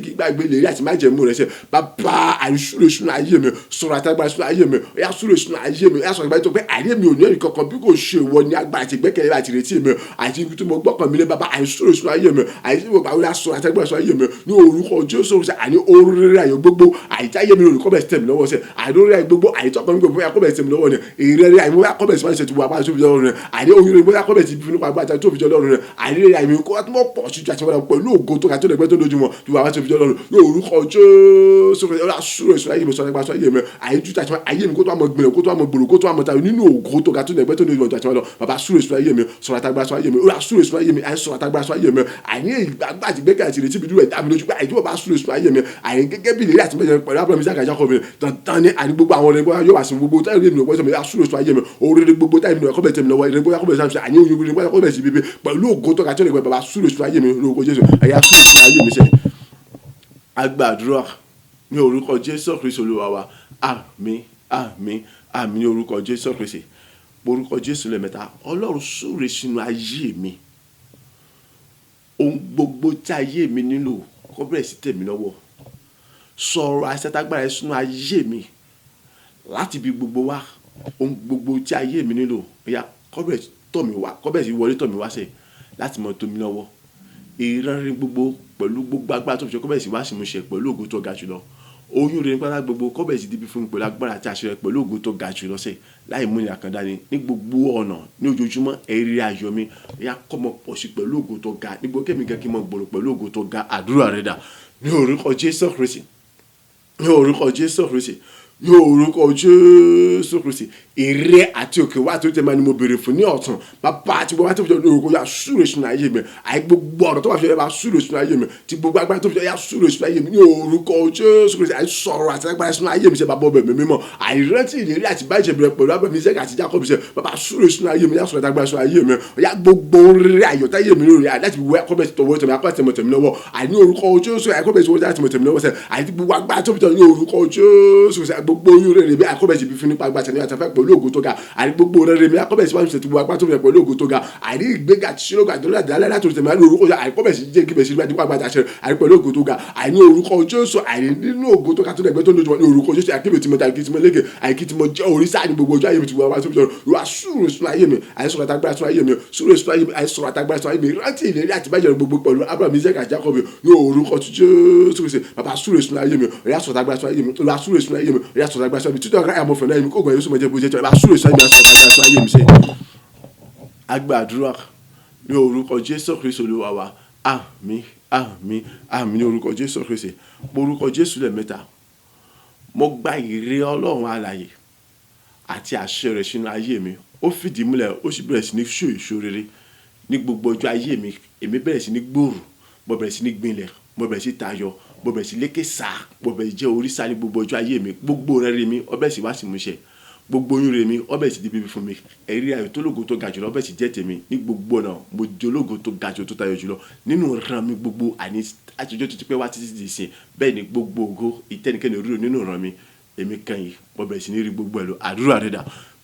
kì í gbàgbé ìlérí àti májẹ̀mú rẹ̀ sẹ́ bàbá àní súre sínú ayé mi sọ̀rọ̀ àtàgbà sínú ayé mi ẹ̀yà súre sínú ayé mi ẹ̀yà sọ̀rọ̀ ìbáyìí tó pé ayé mi ò ní ẹ̀rí kankan bí kò ṣe wọ ní agbára àti ìgbẹ́kẹ̀lé àti ìrètí mi àti ibi tí mo gbọ́kàn mi lé bàbá àní súre sínú ayé mi àti àwọn sọ̀rọ̀ àtàgbà sínú ayé mi ní orúkọ Jésù àní oríire ayọ̀ gbogbo àìtáyé mi lórí kọ́bẹ̀ tẹ̀mí lọ́wọ́ sẹ́ àìlórí ayọ̀ gbogbo àìtọ́kọ̀ mi gbogbo kọ́bẹ̀ tẹ̀mí lọ́wọ́ ni ìrẹ́rẹ́ àìmọ́ kọ́bẹ̀ sí máa ń ṣe ti wà bá tó fi jọ lọ́rùn rẹ̀ àní oyún rẹ̀ kọ́bẹ̀ ti fi nípa agbára tó fi jọ lọ́rùn rẹ̀ àìrẹ́rẹ́ àìmọ́ kó tó mọ̀ pọ̀ sí ju àti wọn pẹ̀lú ògo tó ga tó lẹ́gbẹ́ tó lójúmọ́ ju wà bá tó fi jọ lọ́rùn ní orúkọ Jésù ọlá súrò èso ayé mi sọ̀rọ̀ nípa ayé mi àìjú àti ayé mi kó tó àmọ́ gbìnrin kó tó àmọ́ gbòòrò kó tó àmọ́ tayọ nínú ògo tó ga tó lẹ́gbẹ́ tó lójúmọ́ ju àti wọn lọ bàbá súrò èso ayé mi sọ̀rọ̀ àtàgbà ayé mi ọlá súrò èso ayé mi àìsọ̀rọ̀ àtàgbà ayé mi àìní ìgbàgbà àti gbẹ́kẹ̀ àti ìrètí bídúró ẹ̀dá mi lójú pé àìjú bàbá súrò èso ayé mi àìní gẹ́gẹ́ bí ìlérí àti mẹ́jọ pẹ̀lú Abraham Isaac àti Jacob dandan ní àní gbogbo àwọn ọ̀rẹ́ yóò wá sí gbogbo táyà mi lọ́wọ́ sọ̀rọ̀ súrò èso ayé mi oríire gbogbo táyà mi lọ́wọ́ kọ́bẹ̀ tẹ̀mí lọ́wọ́ ìrẹ́gbẹ́ kọ́bẹ̀ sáà àní oyún gbogbo kọ́bẹ̀ sí bíbí pẹ̀lú ògo tó ga tó lè gbẹ bàbá súrò èso ayé mi lórúkọ Jésù ẹ̀yà súrò èso ayé mi sẹ́ agbàdúrà ní orúkọ Jésù Kristi Olúwa wa àmín àmín àmín ní orúkọ Jésù Kristi orúkọ Jésù lẹ́ẹ̀mẹ́ta Ọlọ́run súre sínú ayé mi ohun gbogbo tí ayé mi nílò kó bẹ̀rẹ̀ sí tẹ̀mí lọ́wọ́ sọ̀rọ̀ àṣetágbára sínú ayé mi láti bí gbogbo wa ohun gbogbo tí ayé mi nílò bóyá kó bẹ̀rẹ̀ sí tọ̀ mí wá kó bẹ̀rẹ̀ sí wọlé tọ̀ mí wá sẹ̀ láti mọ̀ tó mi lọ́wọ́ ìrẹ́rìn gbogbo pẹ̀lú gbogbo agbára tó fi ṣe kó bẹ̀rẹ̀ sí wá sí mu ṣe pẹ̀lú ògo tó ga jùlọ oyún rẹ̀ nípa gbogbo kó bẹ̀rẹ̀ sí dibi fún mi pẹ̀lú agbára àti àṣẹ pẹ̀lú ògo tó ga jùlọ sẹ̀ láì mú ìyà kan dání ní gbogbo ọ̀nà ní ojoojúmọ́ ẹ̀rí ayọ̀ mi ẹ̀yà kọ́ mọ pọ̀ sí pẹ̀lú ògo tó ga nígbò kẹ́mi gẹ́gẹ́ mọ gbòòrò pẹ̀lú ògo tó ga àdúrà rẹ̀ dà ní orúkọ Jésù Kristi ní orúkọ Jésù Kristi ní orúkọ Jésù Kristi ire àti òkè wá tó tẹ̀ máa ní mo béèrè fún ní ọ̀tún bàbá àti gbogbo àti òfin orúkọ yà súrè sínú ayé mi àì gbogbo ọ̀rọ̀ tó wà fi bá súrè sínú ayé mi ti gbogbo agbára tó fi yà súrè sínú ayé mi ní orúkọ Jésù Kristi àì sọ̀rọ̀ àti agbára sínú ayé mi ṣe bàbá ọbẹ̀ mi mímọ́ àìrántí ìlérí àti bá ìṣẹ̀bẹ̀rẹ̀ pẹ̀lú Abraham Isaac àti Jacob ṣe bàbá súrè sínú ayé mi yà sọ̀rọ̀ agbára sínú ayé mi yà gbogbo rere ayọ̀tá ayé mi lórí àdáti wọ akọ́bẹ̀ tọwọ́ tẹ̀mí akọ́ tẹ̀mọ̀ tẹ̀mí lọ́wọ́ àìní orúkọ Jésù àìkọ́bẹ̀ tí wọ́n dá tẹ̀mọ̀ tẹ̀mí lọ́wọ́ sẹ́ àìní gbogbo agbára tó fi tọ̀ ní orúkọ Jésù gbogbo oyún rere bí akọ́bẹ̀ ti fi fún nípa agbára tẹ̀mí àtàfẹ́ pẹ̀lú ògo tó ga àìní gbogbo rere mi akọ́bẹ̀ sí wàá ṣètò gbogbo agbára tó fi pẹ̀lú ògo tó ga àìní ìgbéga ṣílógà àdúrà dálẹ́ láti tẹ̀mí àìní orúkọ àìkọ́bẹ̀ sí jẹ́ kíbẹ̀ sí nípa agbára àṣẹ àìní pẹ̀lú ògo tó ga àìní orúkọ Jésù àìní nínú ògo tó ga tó dẹ̀gbẹ́ tó lójú ní orúkọ Jésù àkébè tí mo ta kí tí mo léke àìkí tí mo jẹ́ òrìṣà ní gbogbo ọjọ́ ayé mi ti wọ́n wá tó fi jọ wá súrè sínú ayé mi àìsọ̀rọ̀ àtàgbára sínú ayé mi súrè sínú ayé mi àìsọ̀rọ̀ àtàgbára sínú ayé mi rántí ìlérí àti bájẹ̀ gbogbo pẹ̀lú Abraham Isaac àti Jacob ní orúkọ Jésù Kristi bàbá súrè sínú ayé mi ọ̀yà sọ̀rọ̀ àtàgbára sínú ayé mi ọ̀yà súrè sínú ayé mi ọ̀yà sọ̀rọ̀ àtàgbára sínú ayé mi títọ́ káyà mọ̀ fẹ̀ náà mi kó gbọ̀n yóò sọ̀rọ̀ jẹ́ bó jẹ́ tọ́ bàbá súrè sínú ayé mi àìsọ̀rọ̀ àtàgbára sínú ayé mi sẹ́ agbàdúrà ní orúkọ Jésù Kristi Olúwa wa àmín àmín àmín ní orúkọ Jésù Kristi orúkọ Jésù lẹ́ẹ̀mẹ́ta mo gba ìrè Ọlọ́run alààyè àti àṣẹ rẹ̀ sínú ayé mi ó fìdí múlẹ̀ ó sì bẹ̀rẹ̀ sí ní ṣó èso rere ní gbogbo ọjọ́ ayé mi èmi bẹ̀rẹ̀ sí ní gbòòrò mo bẹ̀rẹ̀ sí ní gbinlẹ̀ mo bẹ̀rẹ̀ sí tayọ mo bẹ̀rẹ̀ sí lékè sáà mo bẹ̀rẹ̀ jẹ́ oríṣà ní gbogbo ọjọ́ ayé mi gbogbo rere mi ó bẹ̀rẹ̀ sí wá sí múṣẹ gbogbo oyún rẹ̀ mi ọbẹ̀ sì di bíbí fún mi ẹ̀rí ayọ̀ tó lógo tó ga jùlọ ọbẹ̀ sì jẹ́ tèmi ní gbogbo ọ̀nà mo di ológo tó ga jù tó tayọ jùlọ nínú ìran mi gbogbo àní àtijọ́ tó ti pẹ́ wá títí di ìsìn bẹ́ẹ̀ ni gbogbo ògo ìtẹ́nikẹ́ni orí nínú ìran mi èmi kan yìí ọbẹ̀ sì ní rí gbogbo ẹ̀ lọ àdúrà rẹ̀ dà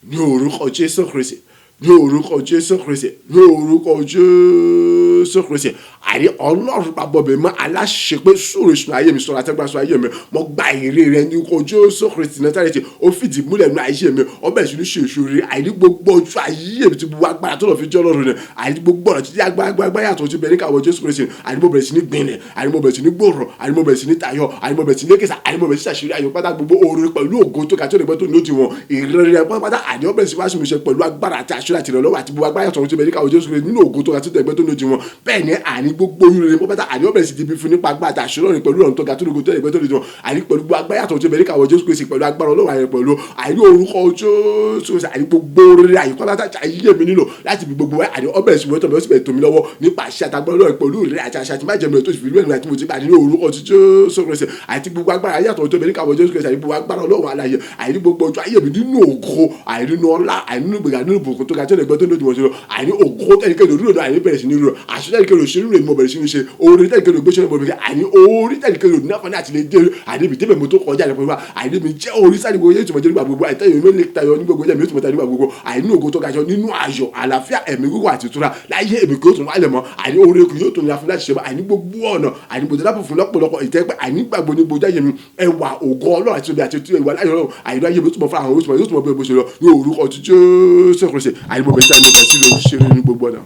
ní orúkọ Jésù Kristi ní orúkọ Jésù Kristi ní orúkọ Jésù Kristi àrí Ọlọ́run bàbá mi mọ́ aláṣẹ pé sóòrè sùn ayé mi sọ̀rọ̀ àtẹ́gbà sùn ayé mi mo gba èrè rẹ ní orúkọ Jésù Kristi Násárẹ́tì ó fìdí múlẹ̀ nínú ayé mi ọbẹ̀ sì ní ṣe ìṣòro àìní gbogbo ojú ayé mi ti bu agbára tó lọ fi jẹ́ Ọlọ́run rẹ̀ àìní gbogbo ọ̀nà títí agbára yàtọ̀ ti bẹ̀rẹ̀ káwọ́ Jésù Kristi àìní mo bẹ̀rẹ̀ sí ní gbìnlẹ̀ àìní mo bẹ̀rẹ̀ sí ní gbòòrò àìní mo bẹ̀rẹ̀ sí ní tayọ àìní mo bẹ̀rẹ̀ sí ní kéṣà àìní mo bẹ̀rẹ̀ sí àṣírí ayọ̀ pátá gbogbo oore pẹ̀lú ògo tó kàtó nígbà tó ní òtí wọn ìrẹ̀rẹ̀ pátá àìní ọbẹ̀ sí wáṣọ mi ṣe pẹ̀lú agbára àti àṣírí àti ìrànlọ́wọ́ àti gbogbo agbára yàtọ̀ ti bẹ̀rẹ̀ káwọ́ Jésù Kristi nínú ògo tó kàtó nígbà tó ní òtí wọn bẹ́ẹ̀ ni àìní gbogbo oyún pátá àìní ọbẹ̀ sì ti bí fún nípa agbára àti àṣírí ọ̀rìn pẹ̀lú ọ̀run tó kàtó nígbà tó ní òtí wọn àìní pẹ̀lú gbogbo agbára yàtọ̀ ti bẹ̀rẹ̀ káwọ́ Jésù Kristi pẹ̀lú agbára Ọlọ́run àyẹ̀ pẹ̀lú àìní orúkọ Jésù àìní gbogbo oore àyíkọ́ láti ayé mi nílò láti fi gbogbo àìní ọbẹ̀ sì wọ́tọ̀ mi ó sì bẹ̀ tó mi lọ́wọ́ nípa àṣẹ àtàgbọ́n Ọlọ́run pẹ̀lú rẹ̀ àti àṣẹ àti májẹ̀mú tó fi ìlú ẹ̀nu àti mo ti bá nínú orúkọ Jésù Kristi àti gbogbo agbára yàtọ̀ tó bẹ̀rẹ̀ káwọ́ Jésù Kristi àti gbogbo agbára Ọlọ́run àlàyé àìní gbogbo ojú ayé mi nínú ògo àìní nínú ọlá àìní nínú ìgbéga nínú ìbùkún tó ga tó lè gbọ́ tó lójú wọn sí lọ àìní ògo tẹ́lifíkẹ́ lórí àìní bẹ̀rẹ̀ sí ní rọ àṣẹ tẹ́lifíkẹ́ lórí ṣerú rẹ̀ mo bẹ̀rẹ̀ sí ní ṣe oore tẹ́lifíkẹ́ lórí gbéṣẹ́ lórí àìní oore tẹ́lifíkẹ́ lórí náà fani àti lè dé àìní ibi tẹ́lifíkẹ́ mo tó kọjá lẹ́pọ̀ wá àìní mi jẹ́ orí sáré gbogbo yẹn tó mọ̀ jẹ́ nígbà gbogbo àìtẹ́yìn mi lè tayọ ní gbogbo yẹn mi tó mọ̀ tayọ nígbà gbogbo àìní ògo tó ga jọ nínú ayọ̀ àlàáfíà ẹ̀mí gígùn àti ìtura láyé èmi kò tún wálẹ̀ mọ́ àìní oore kò yóò tún ní afúnláṣí ṣe àìní gbogbo ọ̀nà àìní gbòdó lápò fún lọ́pọ̀lọpọ̀ ìtẹ́pẹ́ àìní gbàgbọ́ ní gbòdó ayé mi ẹwà ògo Ọlọ́run àti omi àti ètò ìwà láyọ̀ Ọlọ́run àìní ayé mi tó mọ̀ fún àwọn oṣù yóò tún mọ̀ bí mo ṣe lọ ní orúkọ Jésù Kristi àìní mo bẹ̀ sí àìní mo bẹ̀ sí lórí ṣeré ní gbogbo ọ̀nà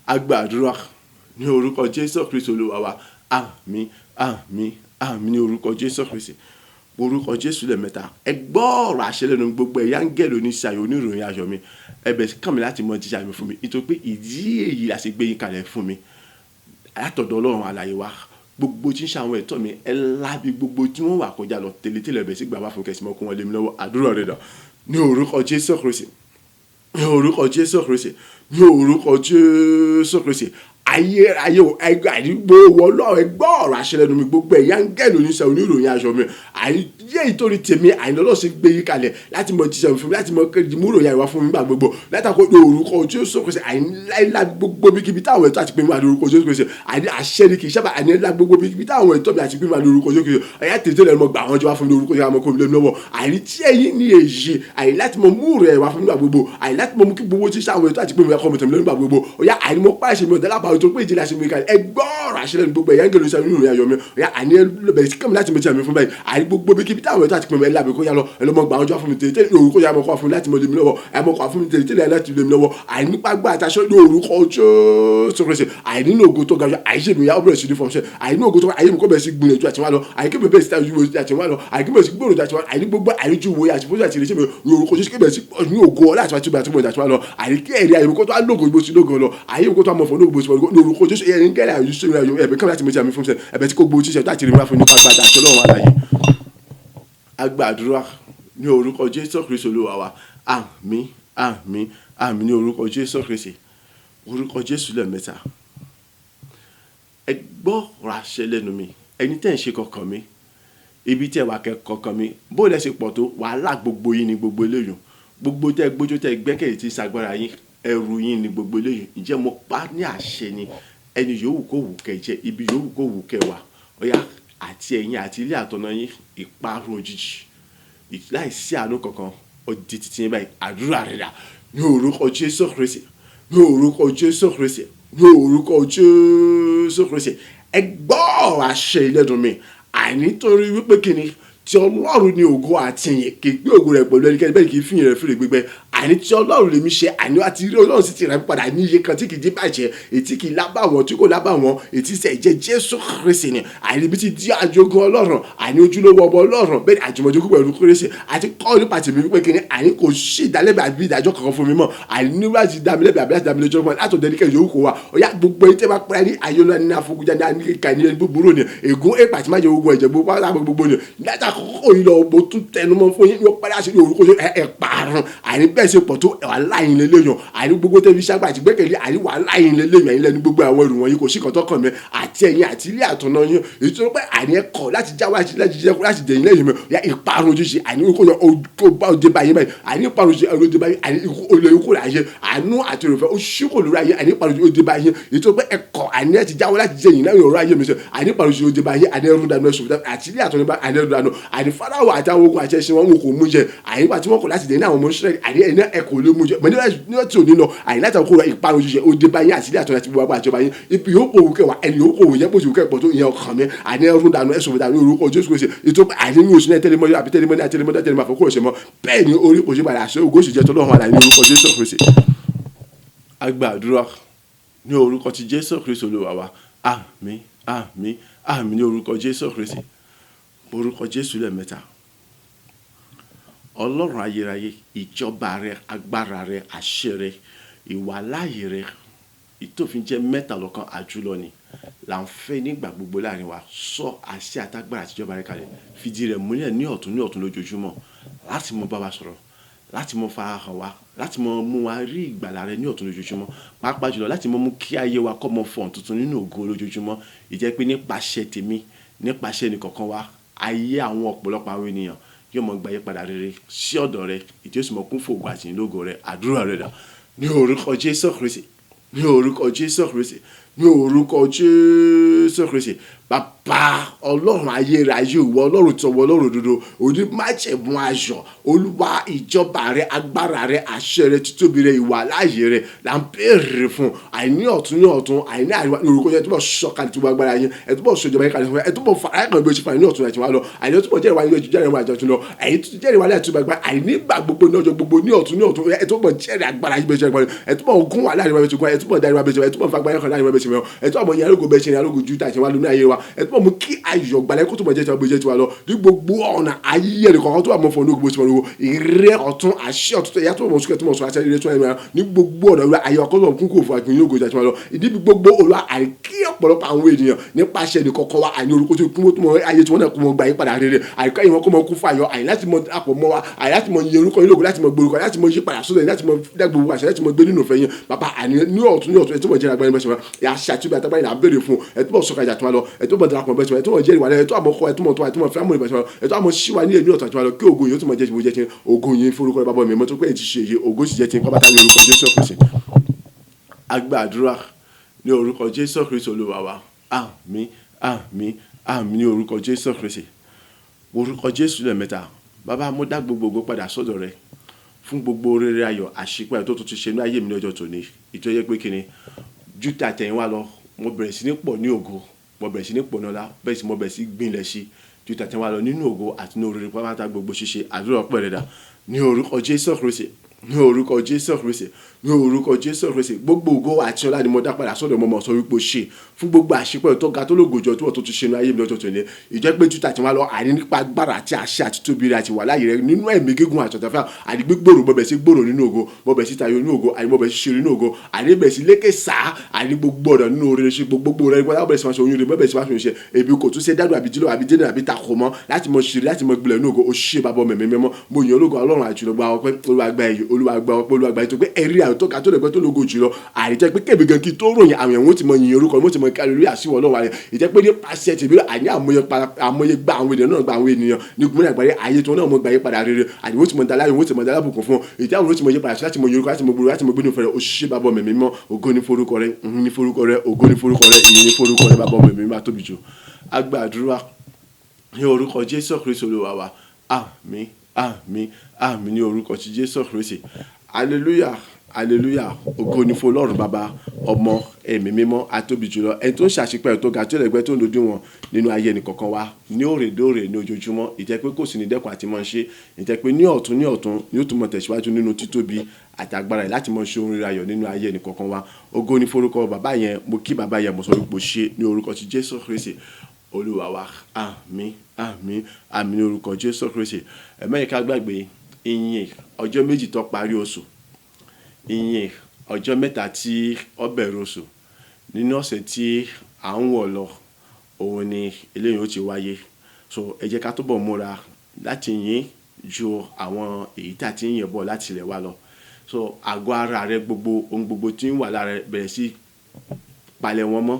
agbàdúrà ní orúkọ Jésù Kristi Olúwa wa àmín àmín àmín ní orúkọ Jésù Kristi orúkọ Jésù lẹ́ẹ̀mẹ́ta ẹ gbọ́ ọ̀rọ̀ àṣẹ lẹ́nu gbogbo ẹ̀yà ń gẹ̀lò ní ṣayọ̀ oníròyìn ayọ̀ mi ẹbẹ̀ kàn mí láti mọ jíjà mi fún mi nítorí pé ìdí èyí la ṣe gbé yín kalẹ̀ fún mi látọ̀dọ̀ Ọlọ́run alààyè wa gbogbo tí ń ṣàwọn ẹ̀tọ́ mi ẹ lábí gbogbo tí wọ́n wà kọjá lọ tẹ́lẹ̀tẹ́lẹ̀ bẹ̀ sí gbà wá fún kẹsìmọ́ kún wọn lé mi lọ́wọ́ àdúrà rẹ̀ dà ní orúkọ Jésù Kristi ní orúkọ Jésù Kristi ní orúkọ Jésù Kristi ayé ẹgbẹ́ àdúgbò Ọlọ́run ẹgbọ́ ọ̀rọ̀ àṣẹ lẹ́nu mi gbogbo ẹ̀yà ń gẹ̀lò oníṣẹ́ oníròyìn aṣọ mi àyè ìtòrí tèmi àìlọ́lọ́ sí gbé yí kalẹ̀ láti mọ jíṣẹ́ fún mi láti mọ múròyìn àìwá fún mi gbà gbogbo látàkó ní orúkọ Jésù Kristi àìláìlá gbogbo bíkíbi táwọn ẹ̀tọ́ àti pé mi wà ní orúkọ Jésù Kristi àìní àṣẹ ni kì í sábà àìnílá gbogbo bíkíbi táwọn ẹ̀tọ́ mi àti pé mi wà ní orúkọ Jésù Kristi ẹ̀yà tètè lẹ́nu mọ gbà wọ́n jọ wá fún mi ní orúkọ Jésù kó mi lẹ́nu lọ́wọ́ àìní tí ẹ̀yìn ní èyí àìní láti mọ múrò ẹ̀wá fún mi gbà gbogbo àìní láti mọ mú kí gbogbo tí sáwọn ẹ̀tọ́ àti pé mi wà kọ́ mi tẹ̀mí lẹ́nu gbà gbogbo ọ̀yà àìní mo pàṣẹ mi ọ̀dẹ́lábàá tó pé ìjìnlẹ̀ àṣẹ mi kalẹ̀ ẹgbọ́ọ̀rọ̀ àṣẹ lẹ́nu gbogbo ẹ̀yà ń gẹ̀lú sẹ́nu nínú ayọ̀ mi ọ̀yà àní ẹlẹ́bẹ̀rẹ̀ sí kẹ́mi láti mẹ́tí àmì fún báyìí àní gbogbo bí kíbi táwọn ẹ̀tọ́ àti pẹ̀mẹ́ ẹ̀lá àbíkó yá lọ ẹlọ́mọ gbà ọjọ́ fún mi tètè ní orúkọ yà mọ́kọ́ fún mi láti mọ lèmi lọ́wọ́ ẹ̀mọ́kọ́ fún mi tètè láti lèmi lọ́wọ́ àní gbàgbà àtàṣọ ní orúkọ Jésù Kristi àní ní ògo tó ga jù àìṣe mi yà ó bẹ̀rẹ̀ sí ní fọ́nṣẹ́ àní ògo tó ga àyè mi kó bẹ̀rẹ̀ sí gbìyànjú àti wá lọ àyè kí mi bẹ̀rẹ̀ sí tàjú wo àti wá lọ àyè kí mi bẹ̀rẹ̀ sí gbòòrò àti wá àyè gbogbo àyè ju wo àti fúnṣẹ́ àti ìrẹsẹ̀ mi ní orúkọ Jésù kí bẹ̀rẹ̀ sí ní ògo ọlá àti wá tí mo àti wá lọ àyè kí ẹ̀rí àyè mi kó tó wá lógo ìbò sí lógo lọ àyè mi kó tó wá mọ̀ fọ́ lógo ìbò sí lógo ní orúkọ Jésù ẹ̀rí ń gẹ́rẹ́ àyè ṣe ẹ̀bẹ̀ kí láti méjì àmì fún ṣe ẹ̀bẹ̀ tí kò gbowó tíṣẹ́ láti rí mi wá fún nípa àgbàdà àti Ọlọ́run àlàyé agbàdúrà ní orúkọ Jésù Kristi Olúwa wa àmín àmín àmín ní orúkọ Jésù Kristi orúkọ Jésù lẹ́ẹ̀mẹ́ta ẹ gbọ́ ọ̀rọ̀ àṣẹ lẹ́nu mi ẹni tẹ́ ń ṣe kọ̀ọ̀kan mi ibi tí ẹ wà kọ̀ọ̀kan mi bó lẹ ṣe pọ̀ tó wàhálà gbogbo yín ni gbogbo eléyìí gbogbo tẹ́ gbójú tẹ́ gbẹ́kẹ̀lé tí sagbára yín ẹrù yín ni gbogbo eléyìí ǹjẹ́ mo pa ní àṣẹ ni ẹni yòówù kó wù kẹ́ jẹ ibi yòówù kó wù kẹ́ wà ọ̀yá àti ẹ̀yin àti ilé àtọ̀nà yín ìparun òjijì láìsí àánú kankan ọdí títí yín báyìí àdúrà rẹ̀ dà ní orúkọ Jésù Kristi ní orúkọ Jésù Kristi ní orúkọ Jésù Kristi ẹ gbọ́ àṣẹ ìlẹ́dùn mi àìnítorí wípé kíni tí Ọlọ́run ní ògo àti ìyìn kì í gbé ògo rẹ̀ pẹ̀lú ẹnikẹ́ni bẹ́ẹ̀ kì í fìyìn rẹ̀ fìrè gbígbẹ́ àní tí Ọlọ́run lèmi ṣe àní àti rí Ọlọ́run sì ti rà mí padà ní iye kan tí kì í dín bàjẹ́ ètí kì í lábà wọn tí kò lábà wọn ètí sẹ̀ jẹ́ Jésù Kristi ni àní ibi tí di àjogún Ọlọ́run àní ojúlówó ọmọ Ọlọ́run bẹ́ẹ̀ ni àjùmọ̀jogún pẹ̀lú Kristi àti kọ́ nípa tèmi wípé kí ni àní kò sí ìdálẹ́bẹ̀ àbí ìdájọ́ kankan fún mi mọ́ àní nígbà tí dámilẹ́bẹ̀ àbí láti dámilẹ́jọ́ mọ́ látọ̀ dẹ́nikẹ́ yòówù kó wa ọ̀yá gbogbo ẹni tẹ́ bá pẹ́ ní ayọ́lá ní afọ́gúnjá ní kíkà ní ẹni búburú ni ègún èpà tí má jẹ ogun ẹ̀jẹ̀ gbogbo pátá gbogbo ni látàkókò yìí lọ mo tún tẹnumọ́ fún yín ní ọpẹ́ láti ní orúkọ ẹ̀ parun àní bẹ́ẹ̀ ṣe pọ̀ tó wà láyìn lélẹ́yìn àní gbogbo tẹ́lifí ṣàgbà àti gbẹ́kẹ̀lé àní wà láyìn lélẹ́yìn àyìn lẹ́nu gbogbo àwọn ìrù wọ̀nyí kò sí kan tọkàn mi àti àti ẹ̀yin àti ilé àtọ̀nà yín èyí tó pé àní ẹ̀kọ́ láti jáwọ́ láti dẹ̀yìn lẹ́yìn mi ya ìparun ojúṣe àní kó lọ kó bá òde báyìí báyìí àní ìparun ojúṣe òde báyìí àní olè ikú rẹ̀ ayé àánú àti òrùfẹ́ ó ṣí kò lórí ayé àní ìparun ojúṣe òde báyìí èyí tó pé ẹ̀kọ́ àní ẹ̀ ti jáwọ́ láti dẹ̀yìn lẹ́yìn ọ̀rọ̀ ayé mi sọ àní ìparun ojúṣe òde báyìí àní ẹ̀rù dànù ẹ̀sùn àti ilé àtọ̀nà àní ẹ̀rù dànù àní Fáráò àtàwọn ogun àti ẹṣin wọn kò mú jẹ àní pàtí wọn kò láti dẹ̀yìn àwọn ọmọ Ísírẹ́lì àní ẹ̀ní ẹ̀kọ́ ló mú jẹ mọ̀ ní tí ò ní lọ àní láti kó ìparun ojúṣe òde báyìí àti ilé àtọ̀nà àti gbogbo àjọba yín ibi yóò kó òun kẹwàá ẹni yóò kó òun yẹ bó ti kẹ́ pọ̀ tó ìyẹn ọkàn mi àní ẹ̀rù dànù ẹ̀sùn dànù orúkọ Jésù Kristi ètò àní ní oṣù náà tẹ́lẹ̀mọ́ àbí tẹ́lẹ̀mọ́ àfọkù ọ̀sẹ̀ mọ́ bẹ́ẹ̀ ni orí kò ṣe padà ṣe ògo sì jẹ́ tọ́lọ́run àlàyé ní orúkọ Jésù Kristi. A gba àdúrà ní orúkọ ti Jésù Kristi Olúwa wa àmín àmín àmín ní orúkọ Jésù Kristi orúkọ Jésù lẹ́ẹ̀mẹ́ta. Ọlọ́run ayérayé ìjọba rẹ agbára rẹ àṣẹ rẹ ìwàláyé rẹ ìtòfin jẹ́ mẹ́ta lọ́kan àjùlọ ni là ń fẹ́ nígbà gbogbo láàrin wa sọ àṣẹ àtagbára àtijọba rẹ kalẹ̀ fìdí rẹ̀ múlẹ̀ ní ọ̀tún lójoojúmọ́ láti mọ bá wa sọ̀rọ̀ láti mọ farahàn wa láti mọ mú wa rí ìgbàlà rẹ ní ọ̀tún lójoojúmọ́ pàápàá jùlọ láti mọ mú kí ayé wa kọ́ mọ fọ̀n tuntun nínú ògo lójoojúmọ́ ìjẹ́ pé nípasẹ̀ tèmi nípasẹ̀ ẹnìkọ̀ọ̀kan wa ayé àwọn ọ̀pọ̀lọpọ̀ àwọn ènìyàn yóò mọ gba ìyípadà rere sí ọ̀dọ̀ rẹ ìjọsìn mọ kún fògo àti ìlógo rẹ àdúrà rẹ dà ní orúkọ Jésù Kristi ní orúkọ Jésù Kristi ní orúkọ Jésù Kristi bàbá Ọlọ́run ayérayé ìwọ Ọlọ́run tọwọ́ Ọlọ́run òdodo òní májẹ̀mú ayọ̀ Olúwa ìjọba rẹ agbára rẹ àṣẹ rẹ títóbi rẹ ìwà láàyè rẹ là ń béèrè fún àìní ọ̀tún ní ọ̀tún àìní àríwá ní orúkọ yẹn túbọ̀ sọ̀kalẹ̀ tó gbàgbára yẹn ẹ túbọ̀ sọ̀jọba yẹn kalẹ̀ fún ẹ túbọ̀ fara ẹ̀kan bí o ti fa ní ọ̀tún àti wá lọ àìní ó túbọ̀ jẹ́rìí wá ní ojú jẹ́rìí wá àjọṣin lọ àìní tó jẹ́rìí wá láti túbọ̀ gbà àìní gbà gbogbo ní ọjọ́ gbogbo ní ọ̀tún ẹ túbọ̀ jẹ́rìí agbára yìí bẹ́ẹ̀ ṣe ẹ túbọ̀ ogun wà láàrin wa bẹ́ẹ̀ ṣe ẹ túbọ̀ dárí wa bẹ́ẹ̀ ṣe ẹ túbọ̀ fagbá yẹn kan láàrin wa bẹ́ẹ̀ ṣe ẹ túbọ̀ mọ ìyàlógo bẹ́ẹ̀ ṣe ìyàlógo ju tàṣẹ wa lónìí ayé wa ẹ túbọ̀ mú kí ayọ̀ gbalẹ̀ kó túbọ̀ jẹ́ tiwa bó jẹ́ tiwa lọ ní gbogbo ọ̀nà ayé ẹ̀rẹ̀ kọ̀ọ̀kan tó wà mọ́ fún olóògbé bó ti mọ̀ lówó ìrẹ́ ọ̀tún àṣẹ ọ̀tún ẹ̀yà tó mọ̀ sókè tó mọ̀ sọ àṣẹ ìrẹ́ tó ẹ̀ ní gbogbo ọ̀nà ìwé ayé ọkọ̀ tó kún kò fún àgbìn olóògbé jẹ́ tiwa lọ ìdí gbogbo olú àìkí ọ̀pọ̀lọpọ̀ àwọn ènìyàn nípasẹ̀ ní kọ̀kọ́ wa àní orúkọ tó kún tó mọ̀ ayé tí wọ́n náà kún mọ̀ gbà yí padà rere àìká ìwọ̀n kó mọ̀ kún fàyọ àyè láti mọ̀ àpọ̀ mọ́ wa àyè láti mọ̀ iye orúkọ olóògbé láti mọ̀ gbòòrò láti mọ̀ yí padà sódò láti mọ̀ dàgbò àṣẹ láti mọ̀ gbé nínú fẹ́yìn bàbá àní ní ọ̀tún ẹ̀ tó mọ̀ jẹ́ agbára ẹ̀mẹ́sẹ̀ yà ṣàtúbẹ̀ àtàgbà yìí là ń béèrè fún ẹ̀ tó mọ̀ sọ̀kà ìjà tó wà lọ ẹ̀ tó mọ̀ darapọ̀ bẹ́sẹ̀ ẹ̀ tó mọ̀ jẹ́rìí wà lẹ́ ẹ̀ tó àmọ́ kọ́ ẹ̀ tó mọ̀ tó àìtó mọ̀ fẹ́ mọ̀ ìbẹ̀sẹ̀ ẹ̀ tó àmọ́ ṣíwá ní èmi ọ̀tún àti wà lọ kí ògo yìí ó tó mọ̀ jẹ́ ti bó jẹ́ ti ògo yìí forúkọ rẹ̀ bàbá mi mọ́ tó pé ẹ̀ ti ṣe èyí ògo sì jẹ́ ti kọ́ bàtà ní orúkọ Jésù Kristi. A gba àdúrà ní orúkọ Jésù Kristi Olúwa wa àmín àmín àmín ní orúkọ Jésù Kristi orúkọ Jésù lẹ́ẹ̀mẹ́ta bàbá mo dá gbogbo padà sọ́dọ̀ rẹ fún gbogbo rere ayọ̀ àṣepẹ́ tó tún ti ṣe ní ayé mi ní ọjọ́ tòní ìtọ́jẹ́ pé kíni ju tàtẹ̀yìnwá lọ mo bẹ̀rẹ̀ sí ní pọ̀ ní ògo mo bẹ̀rẹ̀ sí ní pọ̀ náà bẹ́ẹ̀ sì mo bẹ̀rẹ̀ sí gbìnlẹ̀ sí ju tàtẹ̀yìnwá lọ nínú ògo àti ní oríire pátá gbogbo ṣíṣe àdúrà ọpẹ́ rẹ̀ dà ní orúkọ Jésù Kristi ní orúkọ Jésù Kristi ní orúkọ Jésù Kristi gbogbo ògo àti ọlá ni mo dá padà sọ́dọ̀ mọ́mọ́ sọ wípé ó ṣe fún gbogbo àṣepẹ́ tó ga tó lógojọ́ tó wọ́n tó ti ṣe ní ayé mi lọ́jọ́ tó ní ìjẹ́ pé jútà tí wọ́n lọ àní nípa agbára àti àṣẹ àti tóbi rẹ̀ àti wà láàyè rẹ̀ nínú ẹ̀mí gígùn àtọ̀tàfẹ́ àní gbígbòrò bọ̀bẹ̀ sí gbòrò nínú ògo bọ̀bẹ̀ sí tayọ nínú ògo àní bọ̀bẹ̀ sí ṣe nínú ògo àní bẹ̀ sí lékè sá àní gbogbo ọ̀dọ̀ nínú oore ṣe gbogbo rẹ̀ bọ̀bẹ̀ sí máa ṣe oyún rẹ̀ bọ̀bẹ̀ sí máa ṣe ebi kò tún ṣe dádùn àbí jílò àbí jẹ́nà àbí takò mọ́ láti mọ ṣeré láti mọ gbilẹ̀ nínú ògo ó ṣe bàbá mẹ̀mí mẹ́mọ́ mo yàn ológo Ọlọ́run àjùlọ gba ọpẹ́ olúwàgbà ẹ̀yẹ olúwàgbà ọpẹ́ olúwàgbà ètò pé ẹ̀rí àwọn tó ka tó lẹ́gbẹ́ tó lógo jùlọ àìjẹ́ pé kébì gan kí tó ròyìn àwọn ẹ̀wọ̀n ti mọ yìnyín orúkọ wọ́n ti mọ kálórí àṣìwọ̀ Ọlọ́run àyẹ̀ ìjẹ́ pé ní pàṣẹ tìbí àní àmọye gba àwọn ènìyàn náà gba àwọn ènìyàn ní gbọ́n àgbáyé ayé tó náà mọ gbà yí padà rere àní wọ́n ti mọ daláyé wọ́n ti mọ dalábùkún fún ìdí àwọn ti mọ yí padà sí láti mọ yorùkọ láti mọ gbòòrò láti mọ gbénu fẹrẹ òṣìṣẹ́ bàbá mẹ̀mí mọ́ ògo ní forúkọ rẹ ní forúkọ rẹ ògo ní forúkọ rẹ ìyìn ní forúkọ rẹ bàbá mẹ̀mí má tóbi jù agbàdúrà ní orúkọ Jésù Kristi Olúwa wa àmín àmín àmín ní orúkọ ti Jésù Kristi hallelujah hallelujah ògo ni fún Ọlọ́run bàbá ọmọ ẹ̀mí mímọ́ atóbi jùlọ ẹni tó ń ṣàṣepẹ́ tó ga tó lẹ́gbẹ́ tó ń lójú wọn nínú ayé ẹnì kọ̀ọ̀kan wa ní òrèdóòrè ní ojoojúmọ́ ìjẹ́ pé kò sí ní dẹ́kun àti mọ́ ṣe ìjẹ́ pé ní ọ̀tún ni ó tún mọ̀ tẹ̀síwájú nínú títóbi àti agbára yìí láti mọ̀ ṣe ohun rere ayọ̀ nínú ayé ẹnì kọ̀ọ̀kan wa ògo ni forúkọ bàbá yẹn mo kí bàbá yẹn mo sọ wípé ṣe ní orúkọ ti Jésù Kristi Olúwa wa àmín àmín àmín ní orúkọ Jésù Kristi ẹ̀mẹ́yìn ká gbàgbé ìyìn ọjọ́ méjì tó parí oṣù ìyìn ọjọ́ mẹ́ta tí ó bẹ̀rẹ̀ oṣù nínú ọ̀sẹ̀ tí à ń wọ̀ lọ òun ni eléyìí ó ti wáyé so ẹ jẹ́ ká túbọ̀ múra láti yìn ju àwọn èyí tá ti ń yìn bọ̀ láti ilẹ̀ wa lọ so àgọ́ ara rẹ gbogbo ohun gbogbo tí ń wà lára rẹ bẹ̀rẹ̀ sí palẹ̀ wọn mọ́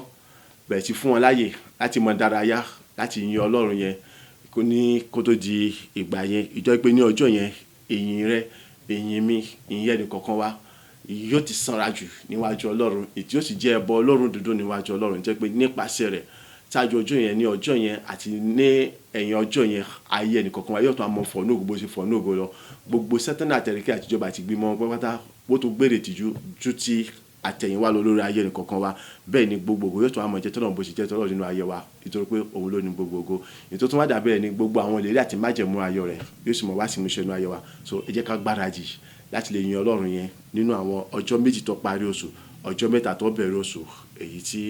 bẹ̀rẹ̀ sí fún wọn láàyè láti mọ dárayá láti yin Ọlọ́run yẹn kó tó di ìgbà yẹn ìjọ pé ní ọjọ́ yẹn ìyìn rẹ ìyìn mi ìyìn ẹnì kọ̀ọ̀kan wa yóò ti sanra jù níwájú Ọlọ́run ètí yóò sì jẹ́ ẹbọ Ọlọ́run dúdú níwájú Ọlọ́run jẹ́ pé nípasẹ̀ rẹ̀ ṣáájú ọjọ́ yẹn ní ọjọ́ yẹn àti ní ẹ̀yìn ọjọ́ yẹn ayé ẹnì kọ̀ọ̀kan wa yóò tún àmọ́ fọ̀ nóògùn bó ṣe fọ̀ nóògùn lọ gbogbo Sátánì àtẹ̀ríkẹ́ àtijọba àti gbímọ pátá bó tó gbèrè tìjú ju ti àtẹ̀yìnwá lọ lórí ayé ẹnì kọ̀ọ̀kan wa bẹ́ẹ̀ ni gbogbo ògo yóò tún àmọ́ jẹ́ tọ́lọ́run bó ṣe jẹ́ tọ́lọ́run nínú ayé wa nítorí pé òun ló ní gbogbo ògo ètò tó wá dàbí rẹ̀ ní gbogbo àwọn ìlérí àti májẹ̀mú ayọ̀ rẹ̀ yóò sì mọ̀ wá sí ìmúṣẹ nínú ayé wa so ẹ jẹ́ ká gbáradì láti lè yin Ọlọ́run yẹn nínú àwọn ọjọ́ méjì tó parí oṣù ọjọ́ mẹ́ta tó bẹ̀rẹ̀ oṣù èyí tí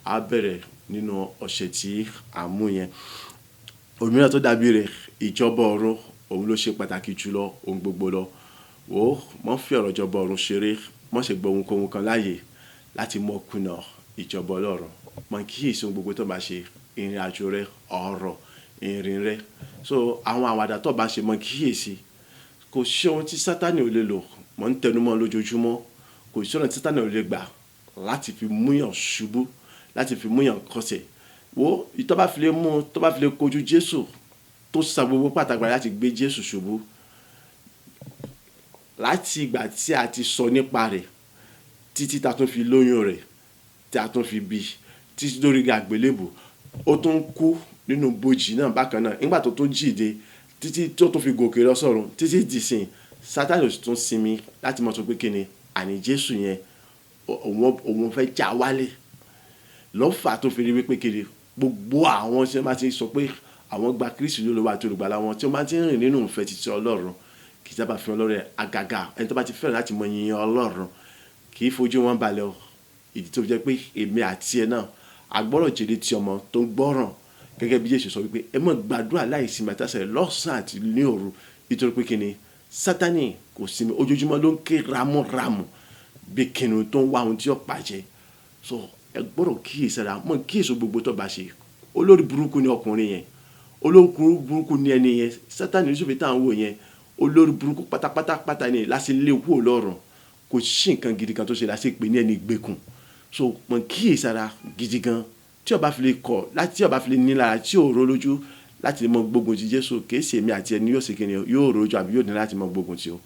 a bẹ̀rẹ̀ nínú ọ̀sẹ̀ tí a mú yẹn òmíràn tó dàbí rẹ̀ ìjọba ọ̀run òun ló ṣe pàtàkì jùlọ ohun gbogbo lọ wò ó mọ́ fi ọ̀rọ̀ ìjọba ọ̀run ṣeré mọ́ ṣe gbọ́ ohunkóhun kan láàyè láti mọ́ kùnà ìjọba Ọlọ́run mọ́ kíyèsí ohun gbogbo tó bá ṣe ìrìn àjò rẹ ọ̀rọ̀ ìrìn rẹ so àwọn àwàdà tó bá ṣe mọ́ kíyèsí kò sí ohun tí Sátánì ò lè lò mọ́ ń tẹnumọ́ lójoojúmọ́ kò sí ọ̀nà tí Sátánì ò lè gbà láti fi múyàn ṣubú láti fi múyàn kọsẹ̀ wo tó bá fi lè kojú Jésù tó sa gbogbo pàtàkì láti gbé Jésù ṣubú láti ìgbà tí a ti sọ nípa rẹ̀ títí ta tún fi lóyún rẹ̀ tí a tún fi bí títí lórí àgbélébù ó tún kú nínú bòjì náà bákan náà nígbà tó tún jíde títí tó tún fi gòkè lọ sọ́run títí dìsìn Sátánì ò sì tún sinmi láti mọ̀ tó pé kíni àní Jésù yẹn òun fẹ́ já wálé lọ́fà tó fi rí wípé kíni gbogbo àwọn tí wọ́n bá ti sọ pé àwọn gba Kristi lólúwa àti olùgbàlà wọn tí wọ́n bá ti rìn nínú ìfẹ́ títí Ọlọ́run kì í sábà fi Ọlọ́run àgàgà ẹni tó bá ti fẹ́ràn láti mọ yìn Ọlọ́run kì í fojú wọn balẹ̀ o ìdí tó fi jẹ́ pé èmi àti ẹ náà agbọ́rọ̀ jèrè ti ọmọ tó ń gbọ́ràn gẹ́gẹ́ bí Jésù sọ wípé ẹ mọ̀ gbàdúrà láìsinmi àtàsẹ̀ lọ́sàn-án àti ní òru nítorí pé kíni Sátánì kò sinmi ojoojúmọ́ ló ń ké ramúramù bí kìnnìún tó ń wá ohun tí ó pàjẹ́ so ẹ gbọ́dọ̀ kíyèsára mọ̀ kíyèsí gbogbo tó bá ṣe olórí burúkú ni ọkùnrin yẹn olórí burúkú ni ẹni yẹn Sátánì Yúsúfù táwọn wò yẹn olórí burúkú pátápátá ni láti lé kúrò lọ́rùn kò sí nǹkan gidi kan tó ṣe láti pè ní ẹni gbẹkùn so mọ̀ kíyèsára gidi gan tí ó bá fi lè kọ̀ láti tí ó bá fi lè nílára tí ò ró lójú láti lè mọ gbógun ti Jésù kìí ṣe èmi àti ẹni yóò ṣe kíni yóò rojú àbí yóò ní láti mọ gbógun ti o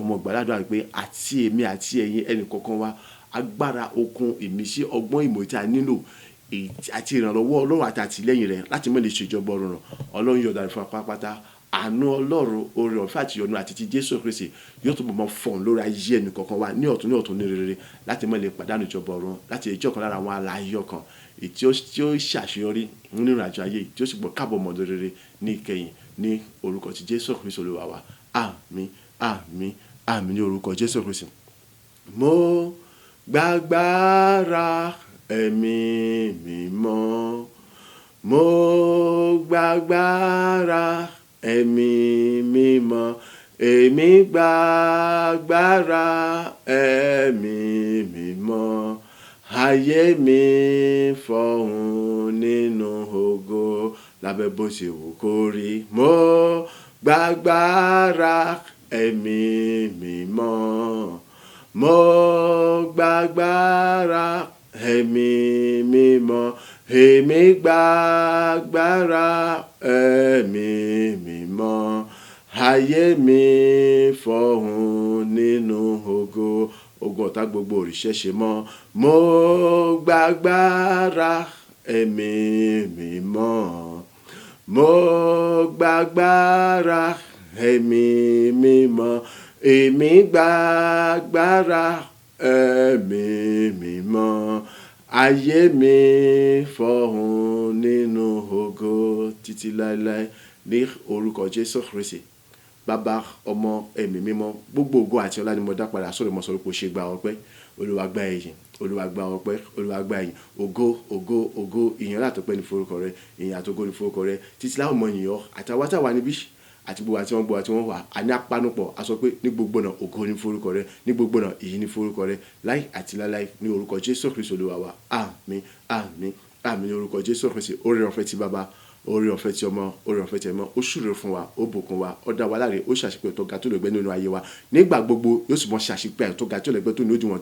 mo gbàdúrà pé àti èmi àti ẹ̀yin ẹnì kọ̀ọ̀kan wa agbára okun ìmísí ọgbọ́n ìmọ̀ tí a nílò àti ìrànlọ́wọ́ Ọlọ́run àti àtìlẹ́yìn rẹ̀ láti mọ̀ lè ṣèjọba ọ̀run Ọlọ́run yóò dárí fún apápátá àánú Ọlọ́run oore ọ̀fẹ́ àti ìyọ́nú àti ti Jésù Kristi yóò tó bọ̀ fọ̀n lórí ayé ẹnì kọ̀ọ̀kan wa ní ọ̀tún ní rere láti mọ̀ lè pàdánù ìjọba ọ̀run láti ìjọ kan lára àwọn alààyè ọkàn tí ó ṣàṣeyọrí nínú ìrìnàjò ayé tí ó sì gbọ́ káàbọ̀ mọ́ rere ní ìkẹyìn ní orúkọ ti Jésù Kristi Olúwa wa àmín àmín àmín ní orúkọ Jésù Kristi. Mo gbàgbára ẹ̀mí mímọ́ mo gbàgbára ẹ̀mí mímọ́ èmi gbàgbára ẹ̀mí mímọ́ ayé mi fọ̀hún nínú ògo lábẹ́ bó ṣe wù kó rí mo gbàgbára ẹ̀mí mímọ́ mo gbàgbára ẹ̀mí mímọ́ èmi gbàgbára ẹ̀mí mímọ́ ayé mi fọ̀hún nínú ògo ogun ọ̀tá gbogbo òrìṣẹ́ ṣe mọ́ mo gbàgbára ẹ̀mí mímọ́ mo gbàgbára ẹ̀mí mímọ́ èmi gbàgbára ẹ̀mí mímọ́ ayé mi fọ̀hún nínú ògo títí láéláé ní orúkọ Jésù Kristi bàbá ọmọ ẹ̀mí mímọ́ gbogbo ògo àti ọlá ni mo dá padà sórí mọ́sọ̀rọ̀ kò ṣe gba ọpẹ́ Olúwa gba ẹ̀yìn Olúwa gba ọpẹ́ Olúwa gba ẹ̀yìn ògo ìyìn látọpẹ́ ní forúkọ rẹ ìyìn àtògo ní forúkọ rẹ títí láwọn ọmọ ènìyàn àtàwọn táwa níbí àti gbogbo àti wọn gbọ́ àti wọn wà á ní apanupọ̀ a sọ pé ní gbogbo náà ògo ní forúkọ rẹ ní gbogbo náà ìyìn ní forúkọ rẹ láì àti láláì ní orúkọ Jésù Kristi Olúwa wa àmín àmín àmín ní orúkọ Jésù Kristi oore ọ̀fẹ́ ti bàbá oore ọ̀fẹ́ ti ọmọ oore ọ̀fẹ́ ti ẹ̀mọ́ ó ṣúre fún wa ó bùkún wa ó dá wa láre ó ṣàṣepẹ́ tó ga tó lè gbẹ́ nínú ayé wa nígbà gbogbo yóò sì mọ ṣàṣepẹ́ tó ga tó lè gbẹ́ tó ní òdiwọ̀n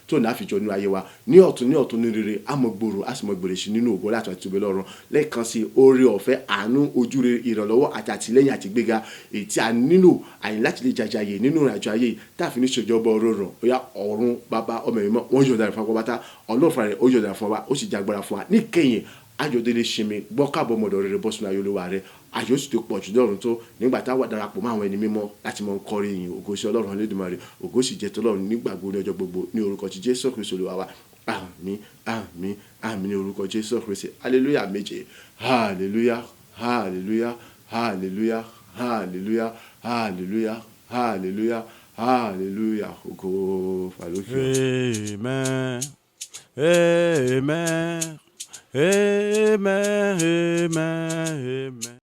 tó ní àfijọ́ nínú ayé wa ní ọ̀tún ní rere á mọ gbòòrò á sì mọ gbèrè sí nínú ògo láti àti ìbẹ̀lẹ̀ ọ̀run lẹ́ẹ̀kan sí oore ọ̀fẹ́ àánú ojúre ìrànlọ́wọ́ àti àtìlẹ́yìn àti gbéga èyí tí a nílò àyìn láti lè jàjàyè nínú ìrìnàjò ayé táàfin ní ṣèjọba ọ̀rọ̀ bóyá ọ̀run bàbá ọmọ ìmọ̀ wọ́n yọ̀ọ̀dà rẹ̀ fún wa pátá ọlọ́run fúnra rẹ̀ ó yọ̀ọ̀dà fún wa ó sì jagbára fún wa níkẹyìn ayọ̀délé ṣinmi gbọ́ káàbọ̀ ọmọdọ̀ rere bọ́ sínú ayé olúwa rẹ̀ ayọ̀ sì tó pọ̀ jù lọ́run tó nígbà táwa darapọ̀ mọ́ àwọn ẹni mímọ́ láti mọ kọrin ìyìn ògo sí ọlọ́run Olódùmarè ògo sì jẹ́ tọ́lọ́run nígbà gbogbo ní ọjọ́ gbogbo ní orúkọ ti Jésù Kristi olúwa wa àmín àmín àmín ní orúkọ Jésù Kristi hallelujah méje hallelujah hallelujah hallelujah hallelujah hallelujah hallelujah hallelujah ògo fàlókè. Amen.